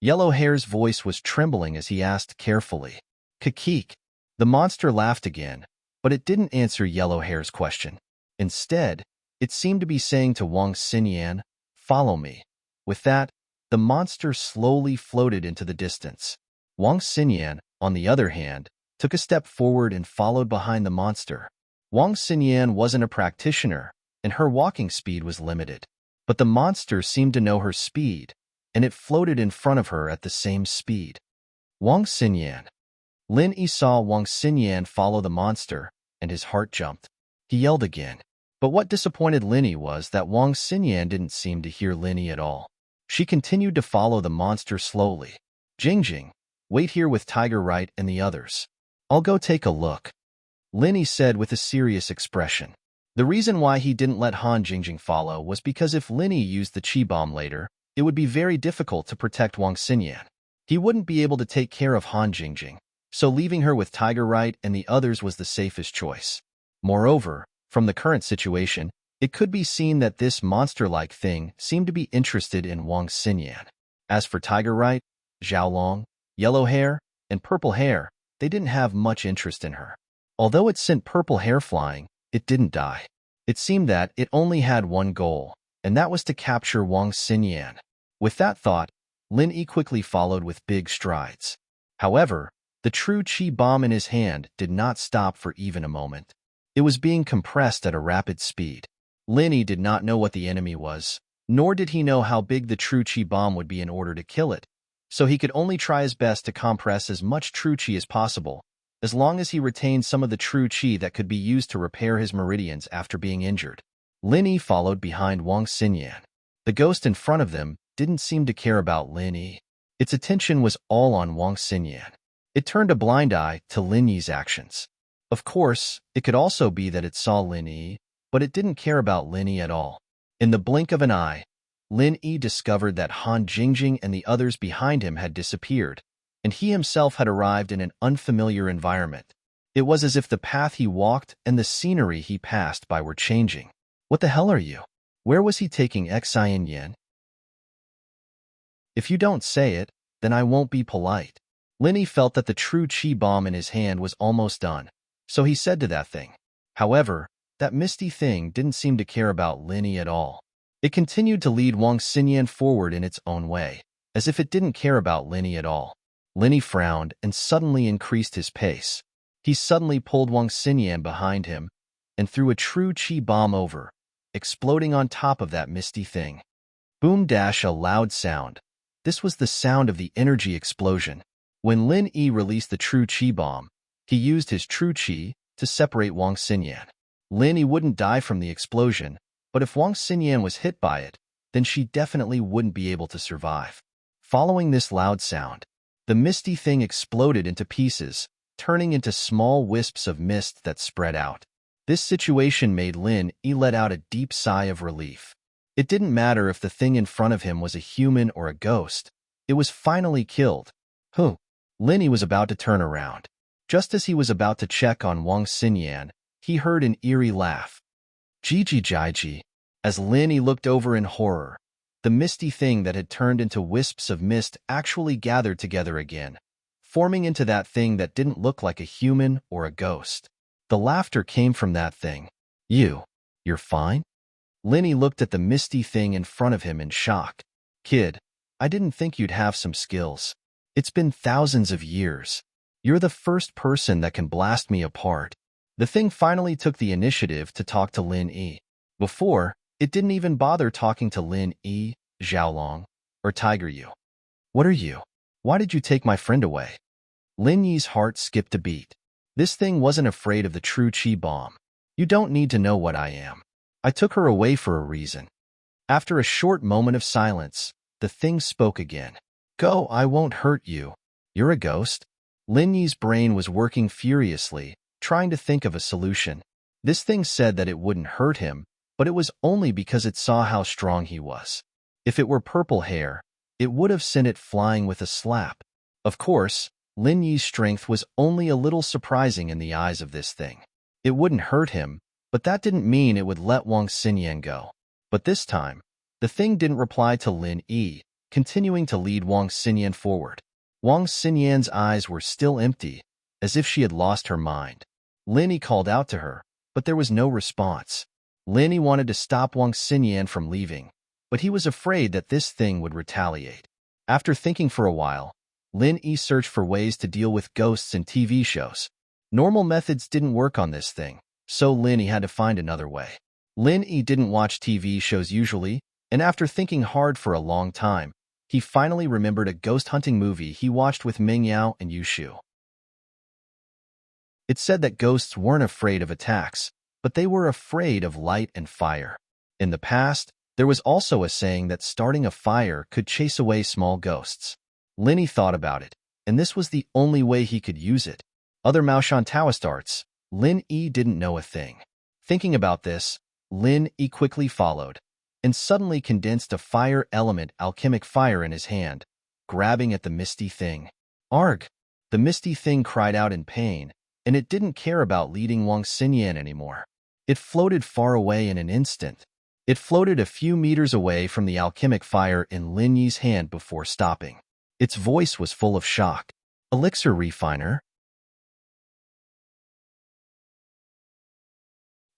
Yellow Hair's voice was trembling as he asked carefully. Kakik. The monster laughed again, but it didn't answer Yellow Hair's question. Instead, it seemed to be saying to Wang Xinyan, "Follow me." With that, the monster slowly floated into the distance. Wang Xinyan, on the other hand, took a step forward and followed behind the monster. Wang Xinyan wasn't a practitioner, and her walking speed was limited. But the monster seemed to know her speed, and it floated in front of her at the same speed. Wang Xinyan. Lin Yi saw Wang Xinyan follow the monster, and his heart jumped. He yelled again. But what disappointed Lin Yi was that Wang Xinyan didn't seem to hear Lin Yi at all. She continued to follow the monster slowly. Jingjing, wait here with Tiger Right and the others. I'll go take a look, Lin Yi said with a serious expression. The reason why he didn't let Han Jingjing follow was because if Lin Yi used the qi bomb later, it would be very difficult to protect Wang Xinyan. He wouldn't be able to take care of Han Jingjing, so leaving her with Tiger Right and the others was the safest choice. Moreover, from the current situation, it could be seen that this monster-like thing seemed to be interested in Wang Xinyan. As for Tiger Right, Xiaolong, Yellow Hair, and Purple Hair, they didn't have much interest in her. Although it sent Purple Hair flying, it didn't die. It seemed that it only had one goal, and that was to capture Wang Xinyan. With that thought, Lin Yi quickly followed with big strides. However, the true qi bomb in his hand did not stop for even a moment. It was being compressed at a rapid speed. Lin Yi did not know what the enemy was, nor did he know how big the true qi bomb would be in order to kill it, so he could only try his best to compress as much true qi as possible, as long as he retained some of the true qi that could be used to repair his meridians after being injured. Lin Yi followed behind Wang Xinyan. The ghost in front of them didn't seem to care about Lin Yi. Its attention was all on Wang Xinyan. It turned a blind eye to Lin Yi's actions. Of course, it could also be that it saw Lin Yi, but it didn't care about Lin Yi at all. In the blink of an eye, Lin Yi discovered that Han Jingjing and the others behind him had disappeared, and he himself had arrived in an unfamiliar environment. It was as if the path he walked and the scenery he passed by were changing. What the hell are you? Where was he taking Xian Yin? If you don't say it, then I won't be polite. Linny felt that the true chi bomb in his hand was almost done, so he said to that thing. However, that misty thing didn't seem to care about Linny at all. It continued to lead Wang Xinyan forward in its own way, as if it didn't care about Linny at all. Linny frowned and suddenly increased his pace. He suddenly pulled Wang Xinyan behind him and threw a true chi bomb over, exploding on top of that misty thing. Boom dash, a loud sound. This was the sound of the energy explosion. When Lin Yi released the true chi bomb, he used his true chi to separate Wang Xinyan. Lin Yi wouldn't die from the explosion, but if Wang Xinyan was hit by it, then she definitely wouldn't be able to survive. Following this loud sound, the misty thing exploded into pieces, turning into small wisps of mist that spread out. This situation made Lin Yi let out a deep sigh of relief. It didn't matter if the thing in front of him was a human or a ghost. It was finally killed. Huh. Lin Yi was about to turn around. Just as he was about to check on Wang Xinyan, he heard an eerie laugh. Jiji Jiji. As Lin Yi looked over in horror, the misty thing that had turned into wisps of mist actually gathered together again, forming into that thing that didn't look like a human or a ghost. The laughter came from that thing. You're fine? Lin Yi looked at the misty thing in front of him in shock. Kid, I didn't think you'd have some skills. It's been thousands of years. You're the first person that can blast me apart. The thing finally took the initiative to talk to Lin Yi. Before, it didn't even bother talking to Lin Yi, Xiaolong, or Tiger Yu. What are you? Why did you take my friend away? Lin Yi's heart skipped a beat. This thing wasn't afraid of the true chi bomb. You don't need to know what I am. I took her away for a reason. After a short moment of silence, the thing spoke again. Go, I won't hurt you. You're a ghost? Lin Yi's brain was working furiously, trying to think of a solution. This thing said that it wouldn't hurt him, but it was only because it saw how strong he was. If it were purple hair, it would have sent it flying with a slap. Of course, Lin Yi's strength was only a little surprising in the eyes of this thing. It wouldn't hurt him, but that didn't mean it would let Wang Xinyan go. But this time, the thing didn't reply to Lin Yi, continuing to lead Wang Xinyan forward. Wang Xinyan's eyes were still empty, as if she had lost her mind. Lin Yi called out to her, but there was no response. Lin Yi wanted to stop Wang Xinyan from leaving, but he was afraid that this thing would retaliate. After thinking for a while, Lin Yi searched for ways to deal with ghosts in TV shows. Normal methods didn't work on this thing, so Lin Yi had to find another way. Lin Yi didn't watch TV shows usually, and after thinking hard for a long time, he finally remembered a ghost hunting movie he watched with Ming Yao and Yu Shu. It said that ghosts weren't afraid of attacks, but they were afraid of light and fire. In the past, there was also a saying that starting a fire could chase away small ghosts. Lin Yi thought about it, and this was the only way he could use it. Other Maoshan Taoist arts, Lin Yi didn't know a thing. Thinking about this, Lin Yi quickly followed, and suddenly condensed a fire element alchemic fire in his hand, grabbing at the misty thing. Arg! The misty thing cried out in pain, and it didn't care about leading Wang Xinyan anymore. It floated far away in an instant. It floated a few meters away from the alchemic fire in Lin Yi's hand before stopping. Its voice was full of shock. Elixir refiner?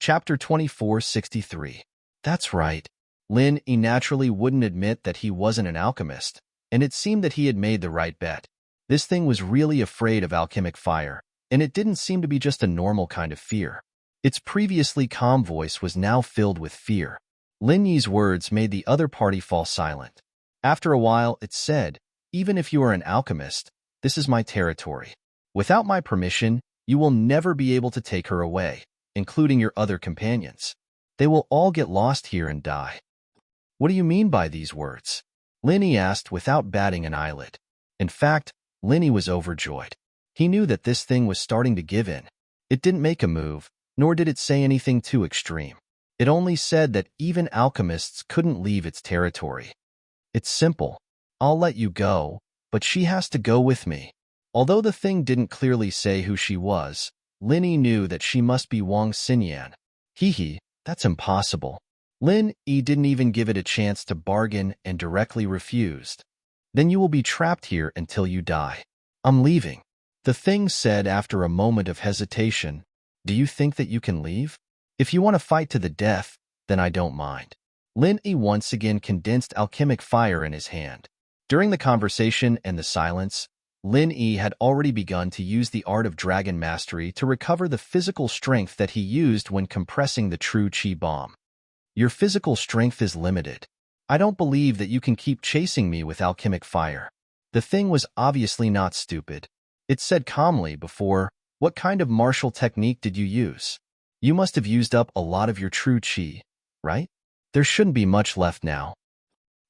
Chapter 2463. That's right. Lin Yi naturally wouldn't admit that he wasn't an alchemist, and it seemed that he had made the right bet. This thing was really afraid of alchemic fire, and it didn't seem to be just a normal kind of fear. Its previously calm voice was now filled with fear. Lin Yi's words made the other party fall silent. After a while, it said, "Even if you are an alchemist, this is my territory. Without my permission, you will never be able to take her away, including your other companions. They will all get lost here and die." What do you mean by these words? Lin Yi asked without batting an eyelid. In fact, Lin Yi was overjoyed. He knew that this thing was starting to give in. It didn't make a move, nor did it say anything too extreme. It only said that even alchemists couldn't leave its territory. It's simple. I'll let you go, but she has to go with me. Although the thing didn't clearly say who she was, Lin Yi knew that she must be Wang Xinyan. Hee, that's impossible. Lin Yi didn't even give it a chance to bargain and directly refused. Then you will be trapped here until you die. I'm leaving. The thing said after a moment of hesitation. Do you think that you can leave? If you want to fight to the death, then I don't mind. Lin Yi once again condensed alchemic fire in his hand. During the conversation and the silence, Lin Yi had already begun to use the art of dragon mastery to recover the physical strength that he used when compressing the true Qi bomb. Your physical strength is limited. I don't believe that you can keep chasing me with alchemic fire. The thing was obviously not stupid. It said calmly before, what kind of martial technique did you use? You must have used up a lot of your true Qi, right? There shouldn't be much left now.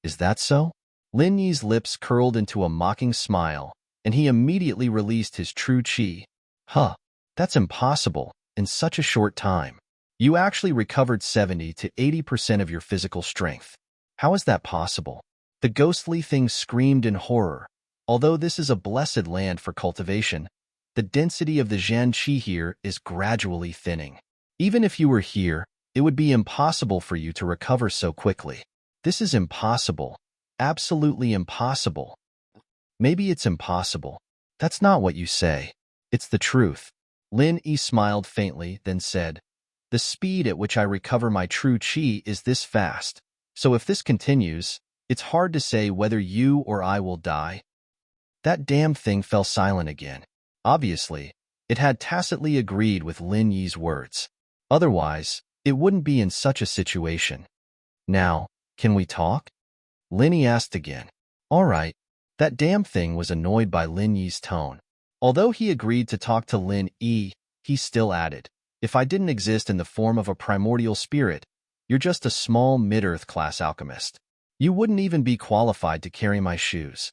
Is that so? Lin Yi's lips curled into a mocking smile, and he immediately released his true Qi. Huh, that's impossible, in such a short time. You actually recovered 70 to 80% of your physical strength. How is that possible? The ghostly thing screamed in horror. Although this is a blessed land for cultivation, the density of the Zhan Qi here is gradually thinning. Even if you were here, it would be impossible for you to recover so quickly. This is impossible. Absolutely impossible. Maybe it's impossible. That's not what you say. It's the truth. Lin Yi smiled faintly, then said, the speed at which I recover my true Qi is this fast. So if this continues, it's hard to say whether you or I will die. That damn thing fell silent again. Obviously, it had tacitly agreed with Lin Yi's words. Otherwise, it wouldn't be in such a situation. Now, can we talk? Lin Yi asked again. All right. That damn thing was annoyed by Lin Yi's tone. Although he agreed to talk to Lin Yi, he still added, if I didn't exist in the form of a primordial spirit, you're just a small mid-earth class alchemist. You wouldn't even be qualified to carry my shoes.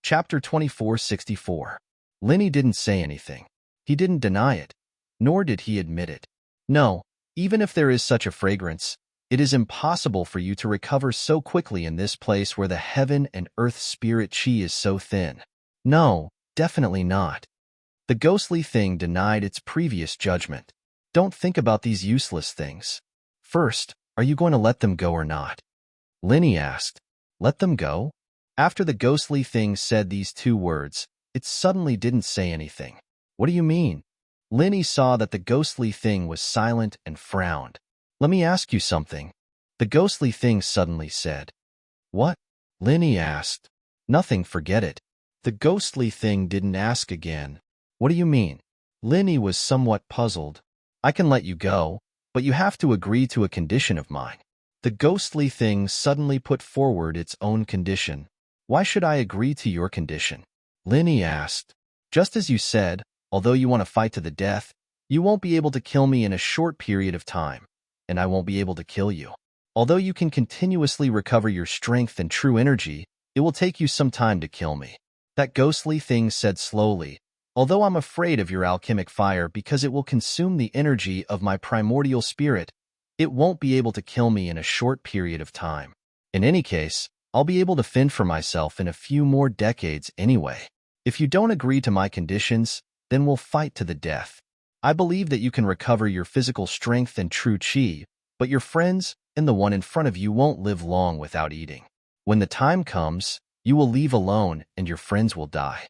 Chapter 2464. Lin Yi didn't say anything. He didn't deny it, nor did he admit it. No, even if there is such a fragrance, it is impossible for you to recover so quickly in this place where the heaven and earth spirit Qi is so thin. No, definitely not. The ghostly thing denied its previous judgment. Don't think about these useless things. First, are you going to let them go or not? Lin Yi asked. Let them go? After the ghostly thing said these two words, it suddenly didn't say anything. What do you mean? Lin Yi saw that the ghostly thing was silent and frowned. Let me ask you something. The ghostly thing suddenly said. What? Lin Yi asked. Nothing, forget it. The ghostly thing didn't ask again. What do you mean? Lin Yi was somewhat puzzled. I can let you go, but you have to agree to a condition of mine. The ghostly thing suddenly put forward its own condition. Why should I agree to your condition? Lin Yi asked. Just as you said, although you want to fight to the death, you won't be able to kill me in a short period of time, and I won't be able to kill you. Although you can continuously recover your strength and true energy, it will take you some time to kill me. That ghostly thing said slowly, although I'm afraid of your alchemic fire because it will consume the energy of my primordial spirit, it won't be able to kill me in a short period of time. In any case, I'll be able to fend for myself in a few more decades anyway. If you don't agree to my conditions, then we'll fight to the death. I believe that you can recover your physical strength and true Qi, but your friends and the one in front of you won't live long without eating. When the time comes, you will leave alone and your friends will die.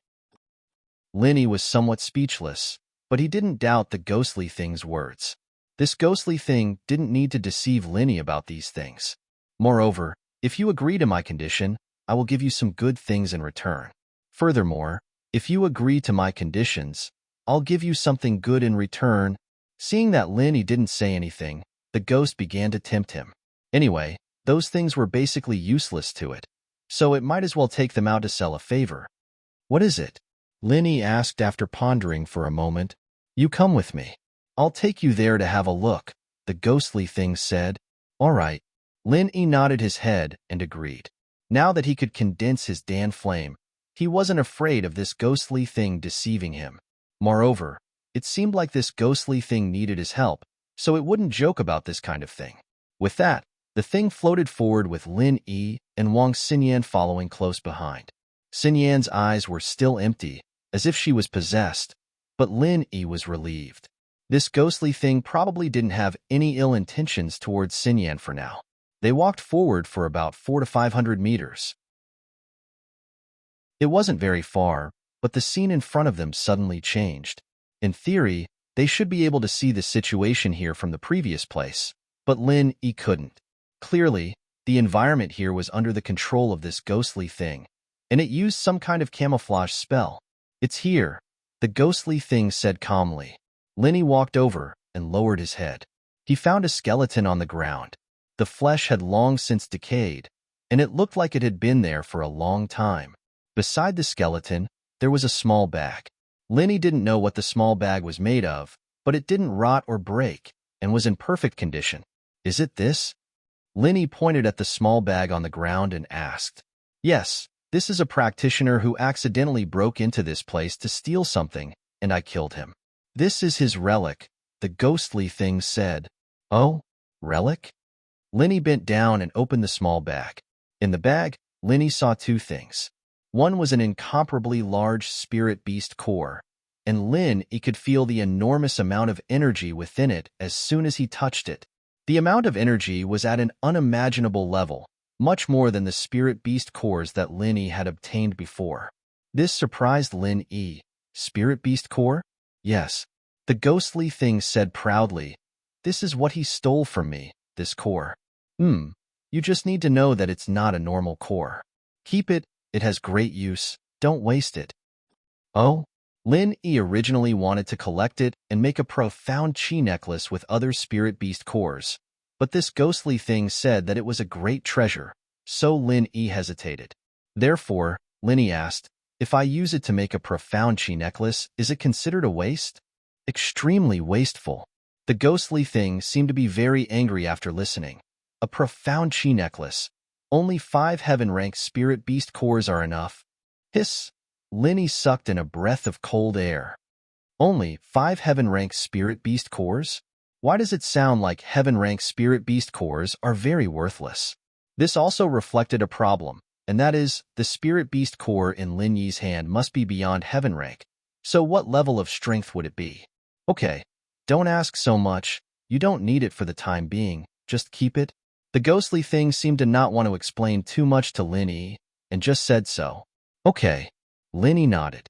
Lin Yi was somewhat speechless, but he didn't doubt the ghostly thing's words. This ghostly thing didn't need to deceive Lin Yi about these things. Moreover, if you agree to my condition, I will give you some good things in return. Furthermore, if you agree to my conditions, I'll give you something good in return. Seeing that Lin Yi didn't say anything, the ghost began to tempt him. Anyway, those things were basically useless to it, so it might as well take them out to sell a favor. What is it? Lin Yi asked after pondering for a moment. You come with me. I'll take you there to have a look, the ghostly thing said. All right. Lin Yi nodded his head and agreed. Now that he could condense his Dan flame, he wasn't afraid of this ghostly thing deceiving him. Moreover, it seemed like this ghostly thing needed his help, so it wouldn't joke about this kind of thing. With that, the thing floated forward with Lin Yi and Wang Xinyan following close behind. Xinyan's eyes were still empty, as if she was possessed, but Lin Yi was relieved. This ghostly thing probably didn't have any ill intentions towards Xinyan for now. They walked forward for about 400 to 500 meters. It wasn't very far, but the scene in front of them suddenly changed. In theory, they should be able to see the situation here from the previous place, but Lin Yi couldn't. Clearly, the environment here was under the control of this ghostly thing, and it used some kind of camouflage spell. "It's here," the ghostly thing said calmly. Lin Yi walked over and lowered his head. He found a skeleton on the ground. The flesh had long since decayed, and it looked like it had been there for a long time. Beside the skeleton, there was a small bag. Lin Yi didn't know what the small bag was made of, but it didn't rot or break and was in perfect condition. "Is it this?" Lin Yi pointed at the small bag on the ground and asked. "Yes, this is a practitioner who accidentally broke into this place to steal something, and I killed him. This is his relic," the ghostly thing said. "Oh, relic?" Lin Yi bent down and opened the small bag. In the bag, Lin Yi saw two things. One was an incomparably large spirit beast core, and Lin Yi could feel the enormous amount of energy within it as soon as he touched it. The amount of energy was at an unimaginable level, much more than the spirit beast cores that Lin Yi had obtained before. This surprised Lin Yi. "Spirit beast core?" "Yes," the ghostly thing said proudly. "This is what he stole from me, this core." You just need to know that it's not a normal core. Keep it. It has great use. Don't waste it." "Oh?" Lin Yi originally wanted to collect it and make a profound chi necklace with other spirit beast cores, but this ghostly thing said that it was a great treasure, so Lin Yi hesitated. Therefore, Lin Yi asked, "If I use it to make a profound chi necklace, is it considered a waste?" "Extremely wasteful." The ghostly thing seemed to be very angry after listening. "A profound chi necklace. Only 5 heaven-rank spirit beast cores are enough." Hiss! Lin Yi sucked in a breath of cold air. "Only 5 heaven-rank spirit beast cores? Why does it sound like heaven-rank spirit beast cores are very worthless?" This also reflected a problem, and that is, the spirit beast core in Lin Yi's hand must be beyond heaven rank. So what level of strength would it be? "Okay, don't ask so much. You don't need it for the time being. Just keep it." The ghostly thing seemed to not want to explain too much to Lin Yi, and just said so. "Okay." Lin Yi nodded.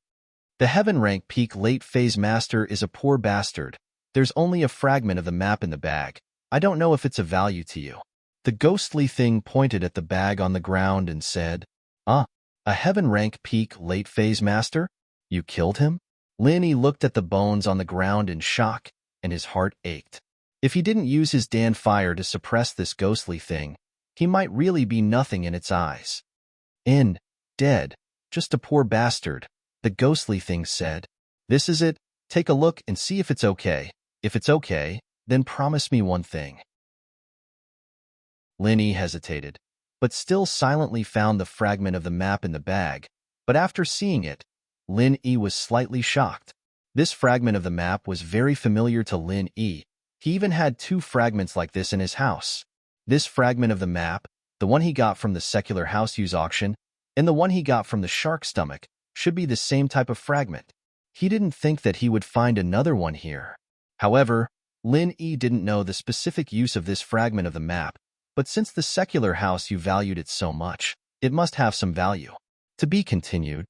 "The heaven rank peak late phase master is a poor bastard. There's only a fragment of the map in the bag. I don't know if it's of value to you." The ghostly thing pointed at the bag on the ground and said, "Ah, a heaven rank peak late phase master? You killed him?" Lin Yi looked at the bones on the ground in shock, and his heart ached. If he didn't use his Dan fire to suppress this ghostly thing, he might really be nothing in its eyes. Dead. Just a poor bastard," the ghostly thing said. "This is it. Take a look and see if it's okay. If it's okay, then promise me one thing." Lin Yi hesitated, but still silently found the fragment of the map in the bag. But after seeing it, Lin Yi was slightly shocked. This fragment of the map was very familiar to Lin Yi. He even had 2 fragments like this in his house. This fragment of the map, the one he got from the secular house use auction, and the one he got from the shark stomach, should be the same type of fragment. He didn't think that he would find another one here. However, Lin Yi didn't know the specific use of this fragment of the map, but since the secular house you valued it so much, it must have some value. To be continued.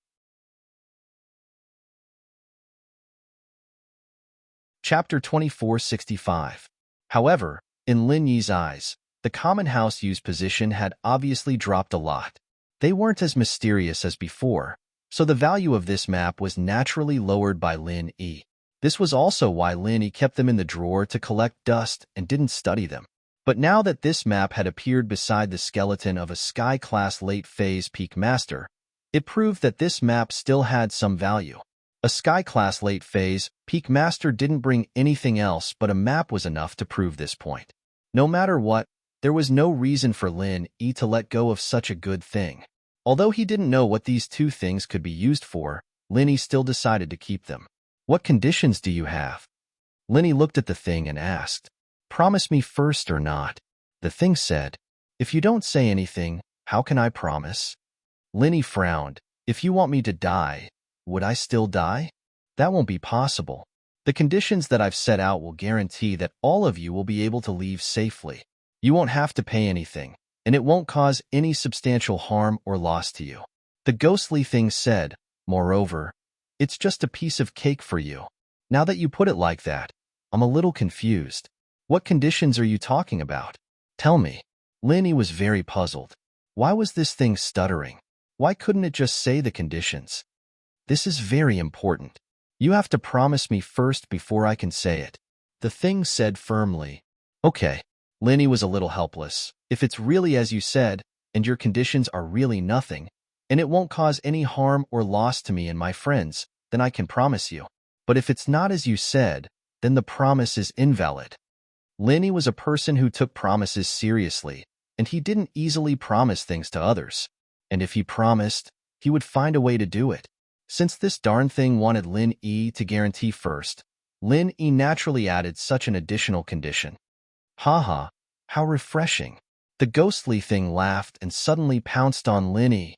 Chapter 2465. However, in Lin Yi's eyes, the common house use position had obviously dropped a lot. They weren't as mysterious as before, so the value of this map was naturally lowered by Lin Yi. This was also why Lin Yi kept them in the drawer to collect dust and didn't study them. But now that this map had appeared beside the skeleton of a Sky-class late-phase Peak Master, it proved that this map still had some value. A Sky-class late-phase Peak Master didn't bring anything else, but a map was enough to prove this point. No matter what, there was no reason for Lin Yi to let go of such a good thing. Although he didn't know what these 2 things could be used for, Lin Yi still decided to keep them. "What conditions do you have?" Lin Yi looked at the thing and asked. "Promise me first or not." The thing said, "If you don't say anything, how can I promise?" Lin Yi frowned. "If you want me to die, would I still die? That won't be possible. The conditions that I've set out will guarantee that all of you will be able to leave safely." You won't have to pay anything, and it won't cause any substantial harm or loss to you. The ghostly thing said, moreover, it's just a piece of cake for you. Now that you put it like that, I'm a little confused. What conditions are you talking about? Tell me. Linny was very puzzled. Why was this thing stuttering? Why couldn't it just say the conditions? This is very important. You have to promise me first before I can say it. The thing said firmly. Okay. Linny was a little helpless. If it's really as you said, and your conditions are really nothing, and it won't cause any harm or loss to me and my friends, then I can promise you. But if it's not as you said, then the promise is invalid. Linny was a person who took promises seriously, and he didn't easily promise things to others. And if he promised, he would find a way to do it. Since this darn thing wanted Lin E to guarantee first, Lin E naturally added such an additional condition. Haha, how refreshing. The ghostly thing laughed and suddenly pounced on Lin E.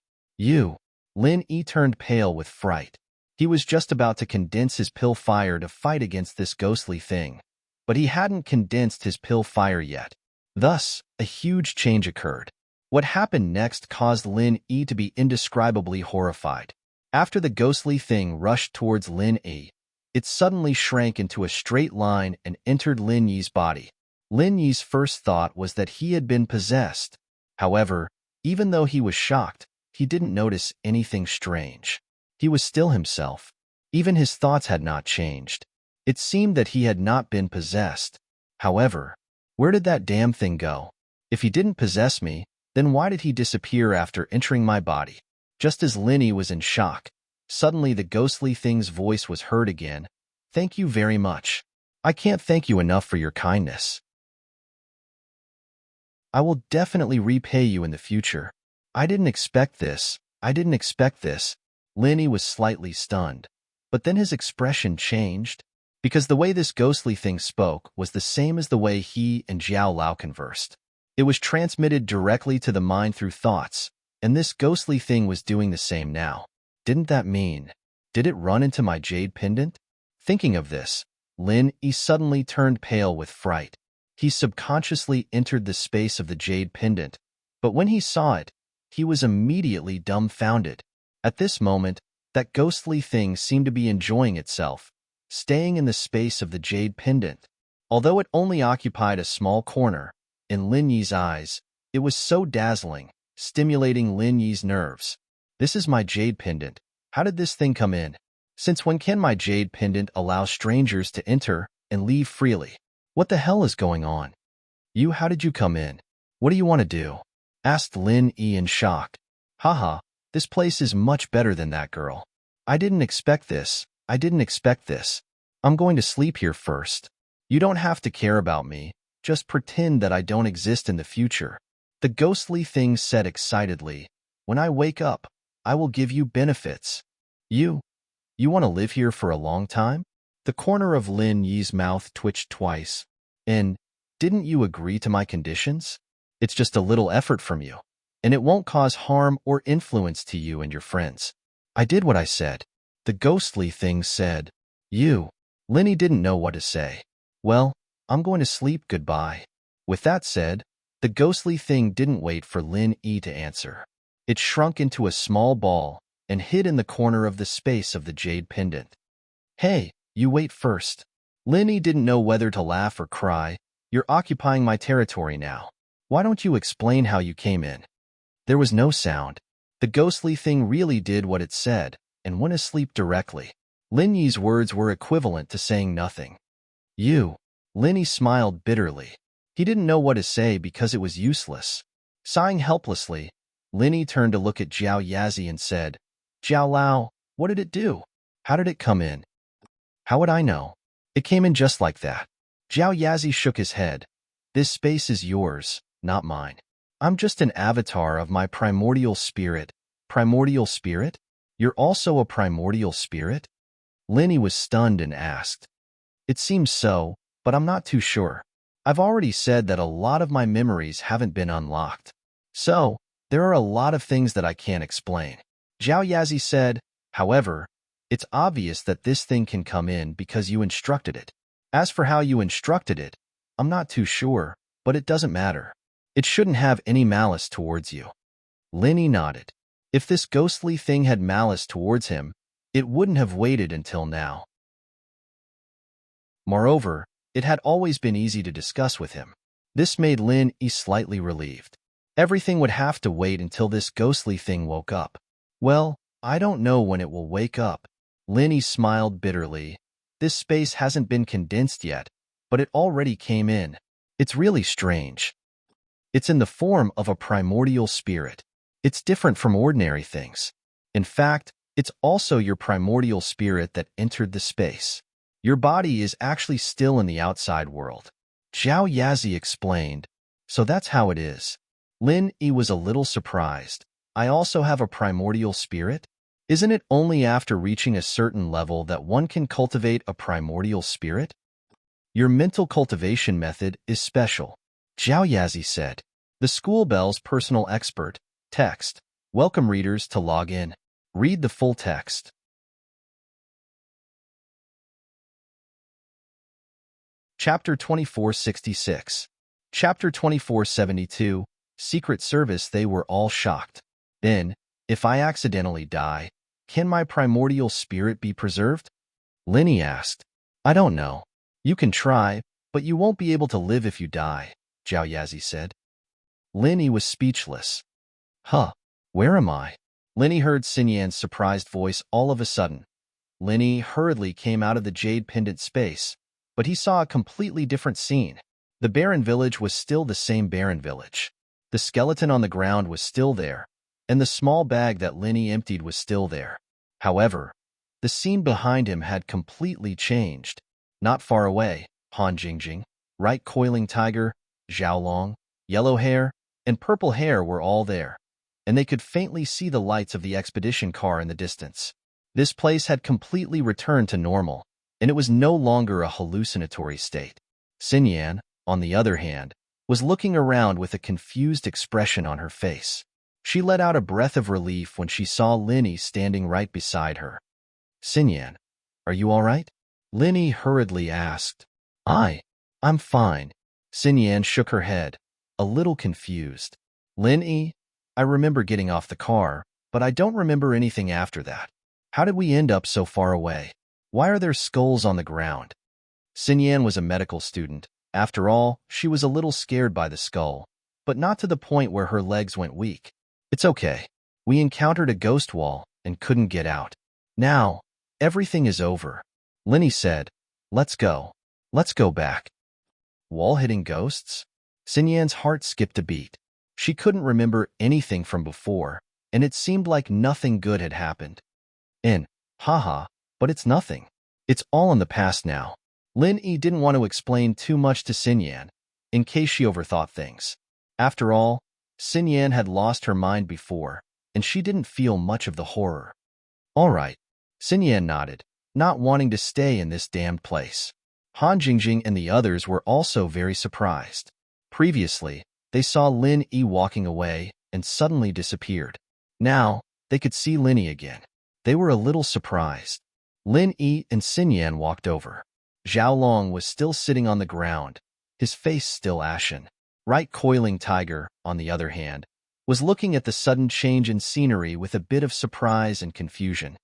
Lin E turned pale with fright. He was just about to condense his pill fire to fight against this ghostly thing, but he hadn't condensed his pill fire yet. Thus, a huge change occurred. What happened next caused Lin E to be indescribably horrified. After the ghostly thing rushed towards Lin E, it suddenly shrank into a straight line and entered Lin Yi's body. Lin Yi's first thought was that he had been possessed. However, even though he was shocked, he didn't notice anything strange. He was still himself. Even his thoughts had not changed. It seemed that he had not been possessed. However, where did that damn thing go? If he didn't possess me, then why did he disappear after entering my body? Just as Linny was in shock, suddenly the ghostly thing's voice was heard again. Thank you very much. I can't thank you enough for your kindness. I will definitely repay you in the future. I didn't expect this. Linny was slightly stunned, but then his expression changed, because the way this ghostly thing spoke was the same as the way he and Jiao Lao conversed. It was transmitted directly to the mind through thoughts, and this ghostly thing was doing the same now. Did it run into my jade pendant? Thinking of this, Lin Yi suddenly turned pale with fright. He subconsciously entered the space of the jade pendant, but when he saw it, he was immediately dumbfounded. At this moment, that ghostly thing seemed to be enjoying itself, staying in the space of the jade pendant. Although it only occupied a small corner, in Lin Yi's eyes, it was so dazzling, stimulating Lin Yi's nerves. This is my jade pendant. How did this thing come in? Since when can my jade pendant allow strangers to enter and leave freely? What the hell is going on? How did you come in? What do you want to do? Asked Lin Yi in shock. Haha, this place is much better than that girl. I didn't expect this. I'm going to sleep here first. You don't have to care about me. Just pretend that I don't exist in the future. The ghostly thing said excitedly. When I wake up, I will give you benefits. You want to live here for a long time? The corner of Lin Yi's mouth twitched twice. And didn't you agree to my conditions? It's just a little effort from you, and it won't cause harm or influence to you and your friends. I did what I said. The ghostly thing said. Linny didn't know what to say. Well, I'm going to sleep, goodbye. With that said, the ghostly thing didn't wait for Lin Yi to answer. It shrunk into a small ball and hid in the corner of the space of the jade pendant. Hey, you wait first. Lin Yi didn't know whether to laugh or cry. You're occupying my territory now. Why don't you explain how you came in? There was no sound. The ghostly thing really did what it said and went asleep directly. Lin Yi's words were equivalent to saying nothing. Lin Yi smiled bitterly. He didn't know what to say because it was useless. Sighing helplessly, Lin Yi turned to look at Jiao Yazi and said, Jiao Lao, what did it do? How did it come in? How would I know? It came in just like that. Jiao Yazi shook his head. This space is yours, not mine. I'm just an avatar of my primordial spirit. Primordial spirit? You're also a primordial spirit? Linny was stunned and asked. It seems so, but I'm not too sure. I've already said that a lot of my memories haven't been unlocked. So, there are a lot of things that I can't explain. Jiao Yazi said, however, it's obvious that this thing can come in because you instructed it. As for how you instructed it, I'm not too sure, but it doesn't matter. It shouldn't have any malice towards you. Linny nodded. If this ghostly thing had malice towards him, it wouldn't have waited until now. Moreover, it had always been easy to discuss with him. This made Linny slightly relieved. Everything would have to wait until this ghostly thing woke up. Well, I don't know when it will wake up. Linny smiled bitterly. This space hasn't been condensed yet, but it already came in. It's really strange. It's in the form of a primordial spirit. It's different from ordinary things. In fact, it's also your primordial spirit that entered the space. Your body is actually still in the outside world. Zhao Yazi explained. So that's how it is. Lin Yi was a little surprised. I also have a primordial spirit? Isn't it only after reaching a certain level that one can cultivate a primordial spirit? Your mental cultivation method is special, Zhao Yazi said. The school bell's personal expert, text. Welcome readers to log in. Read the full text. Chapter 2466. Chapter 2472. Secret Service. They were all shocked. Then, if I accidentally die, can my primordial spirit be preserved? Linny asked. I don't know. You can try, but you won't be able to live if you die, Zhao Yazi said. Linny was speechless. Huh, where am I? Linny heard Xinyan's surprised voice all of a sudden. Linny hurriedly came out of the jade pendant space, but he saw a completely different scene. The barren village was still the same barren village. The skeleton on the ground was still there, and the small bag that Linny emptied was still there. However, the scene behind him had completely changed. Not far away, Han Jingjing, right coiling tiger, Zhao Long, yellow hair, and purple hair were all there, and they could faintly see the lights of the expedition car in the distance. This place had completely returned to normal, and it was no longer a hallucinatory state. Xinyan, on the other hand, was looking around with a confused expression on her face. She let out a breath of relief when she saw Linny standing right beside her. Xinyan, are you all right? Linny hurriedly asked. I'm fine. Xinyan shook her head, a little confused. Linny, I remember getting off the car, but I don't remember anything after that. How did we end up so far away? Why are there skulls on the ground? Xinyan was a medical student. After all, she was a little scared by the skull, but not to the point where her legs went weak. It's okay. We encountered a ghost wall and couldn't get out. Now, everything is over. Linny said, let's go. Let's go back. Wall-hitting ghosts? Xinyan's heart skipped a beat. She couldn't remember anything from before, and it seemed like nothing good had happened. Haha, but it's nothing. It's all in the past now. Lin Yi didn't want to explain too much to Xinyan, in case she overthought things. After all, Xinyan had lost her mind before, and she didn't feel much of the horror. All right, Xinyan nodded, not wanting to stay in this damned place. Han Jingjing and the others were also very surprised. Previously, they saw Lin Yi walking away and suddenly disappeared. Now, they could see Lin Yi again. They were a little surprised. Lin Yi and Xinyan walked over. Zhao Long was still sitting on the ground, his face still ashen. Right coiling tiger, on the other hand, was looking at the sudden change in scenery with a bit of surprise and confusion.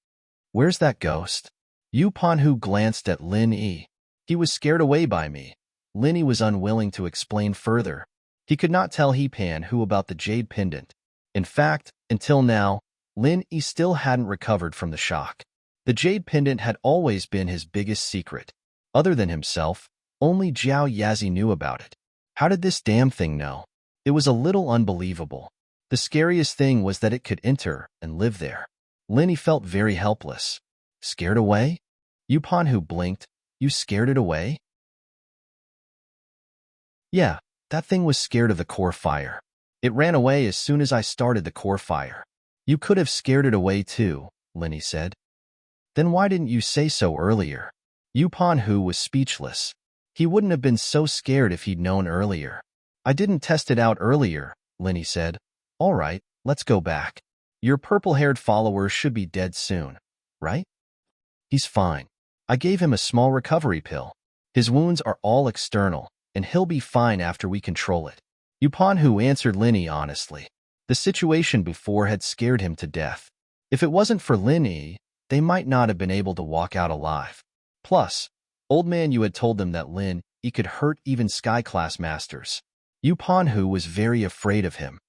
Where's that ghost? Yu Panhu glanced at Lin Yi. He was scared away by me. Lin Yi was unwilling to explain further. He could not tell He Panhu about the jade pendant. In fact, until now, Lin Yi still hadn't recovered from the shock. The jade pendant had always been his biggest secret. Other than himself, only Zhao Yazi knew about it. How did this damn thing know? It was a little unbelievable. The scariest thing was that it could enter and live there. Lin Yi felt very helpless. Scared away? Yu Panhu blinked. You scared it away? Yeah, that thing was scared of the core fire. It ran away as soon as I started the core fire. You could have scared it away too, Lin Yi said. Then why didn't you say so earlier? Yu Panhu was speechless. He wouldn't have been so scared if he'd known earlier. I didn't test it out earlier, Lin Yi said. All right, let's go back. Your purple-haired follower should be dead soon, right? He's fine. I gave him a small recovery pill. His wounds are all external, and he'll be fine after we control it. Yupanhu answered Linny honestly. The situation before had scared him to death. If it wasn't for Linny, they might not have been able to walk out alive. Plus, Old Man Yu had told them that Lin Yi could hurt even Sky-class masters. Yupanhu was very afraid of him.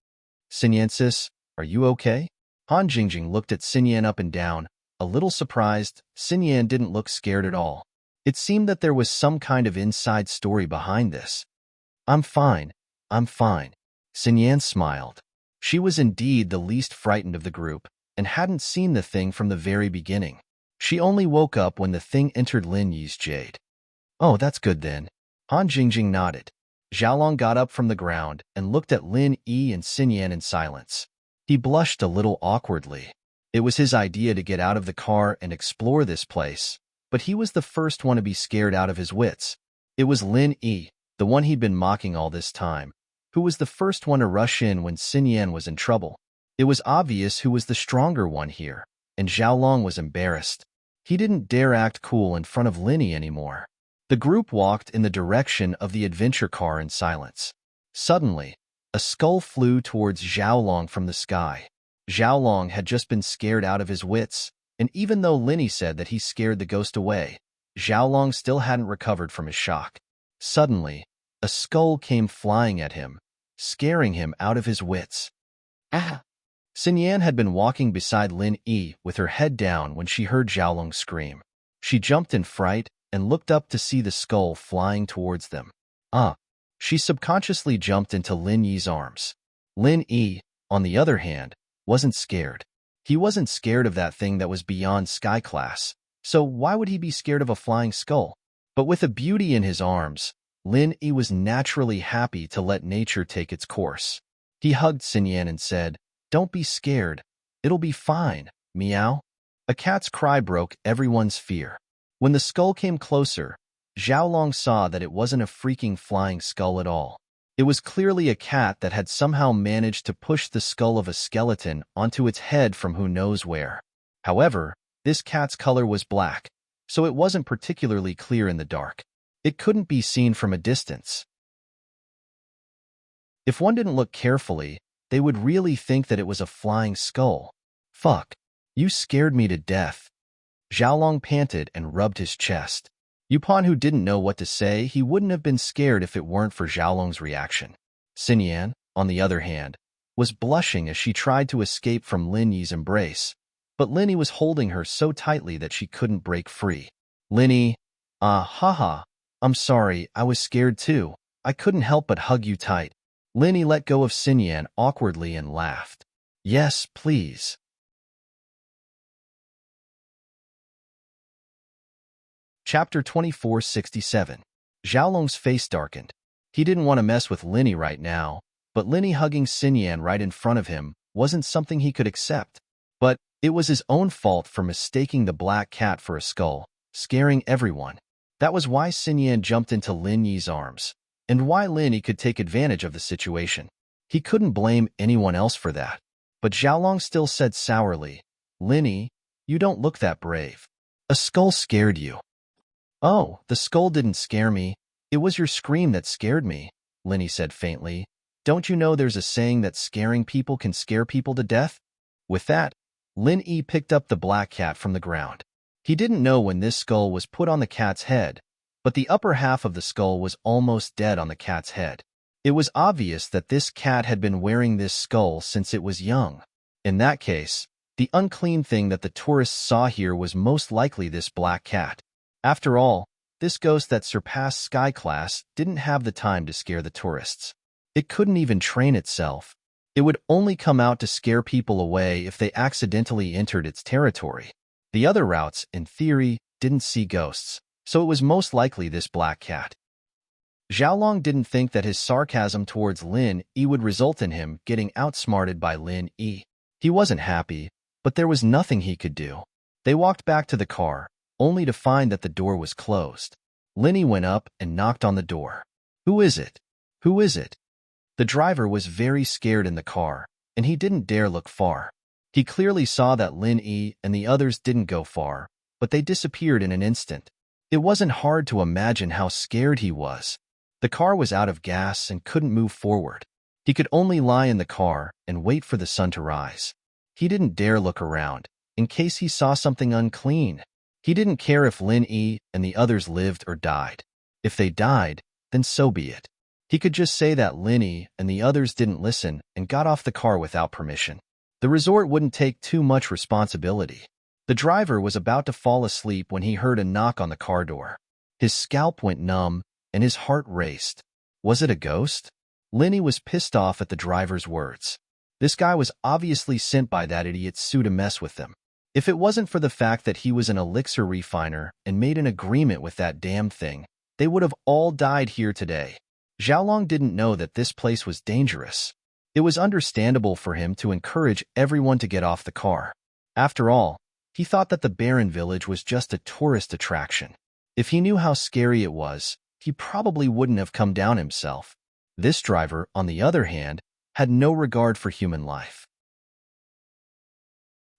Xinyan sis, are you okay? Han Jingjing looked at Xinyan up and down, a little surprised. Xinyan didn't look scared at all. It seemed that there was some kind of inside story behind this. I'm fine. Xinyan smiled. She was indeed the least frightened of the group, and hadn't seen the thing from the very beginning. She only woke up when the thing entered Lin Yi's jade. Oh, that's good then. Han Jingjing nodded. Xiaolong got up from the ground and looked at Lin Yi and Xinyan in silence. He blushed a little awkwardly. It was his idea to get out of the car and explore this place, but he was the first one to be scared out of his wits. It was Lin Yi, the one he'd been mocking all this time, who was the first one to rush in when Xinyan was in trouble. It was obvious who was the stronger one here, and Xiaolong was embarrassed. He didn't dare act cool in front of Linny anymore. The group walked in the direction of the adventure car in silence. Suddenly, a skull flew towards Xiaolong from the sky. Xiaolong had just been scared out of his wits, and even though Linny said that he scared the ghost away, Xiaolong still hadn't recovered from his shock. Suddenly, a skull came flying at him, scaring him out of his wits. Ah! Xinyan had been walking beside Lin Yi with her head down when she heard Xiaolong scream. She jumped in fright and looked up to see the skull flying towards them. She subconsciously jumped into Lin Yi's arms. Lin Yi, on the other hand, wasn't scared. He wasn't scared of that thing that was beyond Sky class, so why would he be scared of a flying skull? But with a beauty in his arms, Lin Yi was naturally happy to let nature take its course. He hugged Xinyan and said, "Don't be scared. It'll be fine, meow." A cat's cry broke everyone's fear. When the skull came closer, Xiaolong saw that it wasn't a freaking flying skull at all. It was clearly a cat that had somehow managed to push the skull of a skeleton onto its head from who knows where. However, this cat's color was black, so it wasn't particularly clear in the dark. It couldn't be seen from a distance. If one didn't look carefully, they would really think that it was a flying skull. Fuck, you scared me to death. Xiaolong panted and rubbed his chest. Yupanhu didn't know what to say. He wouldn't have been scared if it weren't for Xiaolong's reaction. Xinyan, on the other hand, was blushing as she tried to escape from Lin Yi's embrace, but Lin Yi was holding her so tightly that she couldn't break free. Lin Yi, haha, I'm sorry, I was scared too. I couldn't help but hug you tight. Lin Yi let go of Xinyan awkwardly and laughed. Yes, please. Chapter 2467. Xiaolong's face darkened. He didn't want to mess with Lin Yi right now, but Lin Yi hugging Xinyan right in front of him wasn't something he could accept. But it was his own fault for mistaking the black cat for a skull, scaring everyone. That was why Xinyan jumped into Lin Yi's arms, and why Lin Yi could take advantage of the situation. He couldn't blame anyone else for that. But Xiaolong still said sourly, Lin Yi, you don't look that brave. A skull scared you. Oh, the skull didn't scare me. It was your scream that scared me, Lin Yi said faintly. Don't you know there's a saying that scaring people can scare people to death? With that, Lin Yi picked up the black cat from the ground. He didn't know when this skull was put on the cat's head, but the upper half of the skull was almost dead on the cat's head. It was obvious that this cat had been wearing this skull since it was young. In that case, the unclean thing that the tourists saw here was most likely this black cat. After all, this ghost that surpassed Sky class didn't have the time to scare the tourists. It couldn't even train itself. It would only come out to scare people away if they accidentally entered its territory. The other routes, in theory, didn't see ghosts, so it was most likely this black cat. Xiaolong didn't think that his sarcasm towards Lin Yi would result in him getting outsmarted by Lin Yi. He wasn't happy, but there was nothing he could do. They walked back to the car, only to find that the door was closed. Lin Yi went up and knocked on the door. Who is it? Who is it? The driver was very scared in the car, and he didn't dare look far. He clearly saw that Lin Yi and the others didn't go far, but they disappeared in an instant. It wasn't hard to imagine how scared he was. The car was out of gas and couldn't move forward. He could only lie in the car and wait for the sun to rise. He didn't dare look around, in case he saw something unclean. He didn't care if Lin Yi and the others lived or died. If they died, then so be it. He could just say that Lin Yi and the others didn't listen and got off the car without permission. The resort wouldn't take too much responsibility. The driver was about to fall asleep when he heard a knock on the car door. His scalp went numb and his heart raced. Was it a ghost? Lin Yi was pissed off at the driver's words. This guy was obviously sent by that idiot Sue to mess with them. If it wasn't for the fact that he was an elixir refiner and made an agreement with that damn thing, they would have all died here today. Xiaolong didn't know that this place was dangerous. It was understandable for him to encourage everyone to get off the car. After all, he thought that the barren village was just a tourist attraction. If he knew how scary it was, he probably wouldn't have come down himself. This driver, on the other hand, had no regard for human life.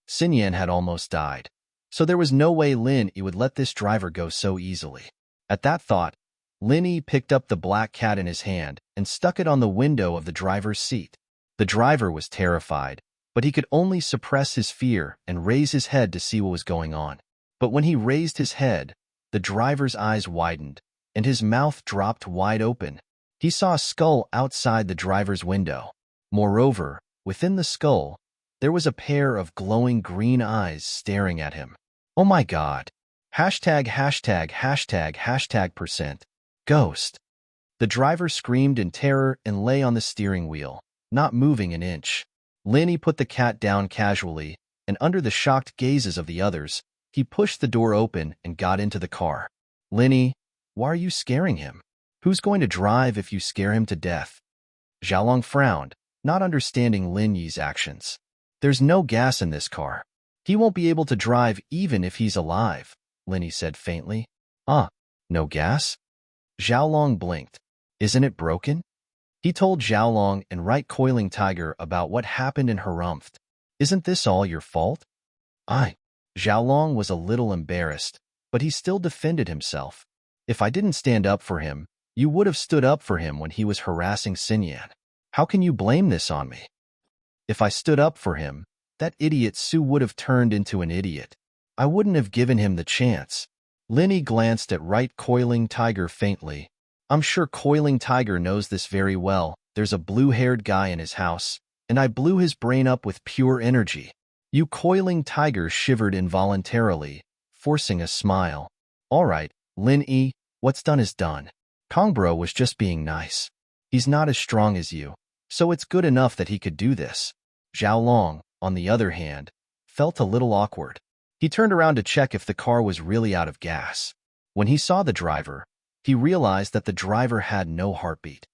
Xinyan had almost died, so there was no way Lin Yi would let this driver go so easily. At that thought, Lin Yi picked up the black cat in his hand and stuck it on the window of the driver's seat. The driver was terrified, but he could only suppress his fear and raise his head to see what was going on. But when he raised his head, the driver's eyes widened, and his mouth dropped wide open. He saw a skull outside the driver's window. Moreover, within the skull, there was a pair of glowing green eyes staring at him. Oh my God! ####% Ghost. The driver screamed in terror and lay on the steering wheel, not moving an inch. Lin Yi put the cat down casually, and under the shocked gazes of the others, he pushed the door open and got into the car. Lin Yi, why are you scaring him? Who's going to drive if you scare him to death? Xiaolong frowned, not understanding Lin Yi's actions. There's no gas in this car. He won't be able to drive even if he's alive, Lin Yi said faintly. No gas? Xiaolong blinked. Isn't it broken? He told Xiaolong and Right Coiling Tiger about what happened in Harumft. Isn't this all your fault? Xiaolong was a little embarrassed, but he still defended himself. If I didn't stand up for him, you would have stood up for him when he was harassing Xinyan. How can you blame this on me? If I stood up for him, that idiot Su would have turned into an idiot. I wouldn't have given him the chance. Lin Yi glanced at Right Coiling Tiger faintly. I'm sure Coiling Tiger knows this very well. There's a blue-haired guy in his house, and I blew his brain up with pure energy. You Coiling Tiger shivered involuntarily, forcing a smile. All right, Lin Yi, what's done is done. Kongbro was just being nice. He's not as strong as you, so it's good enough that he could do this. Xiaolong, on the other hand, felt a little awkward. He turned around to check if the car was really out of gas. When he saw the driver, he realized that the driver had no heartbeat.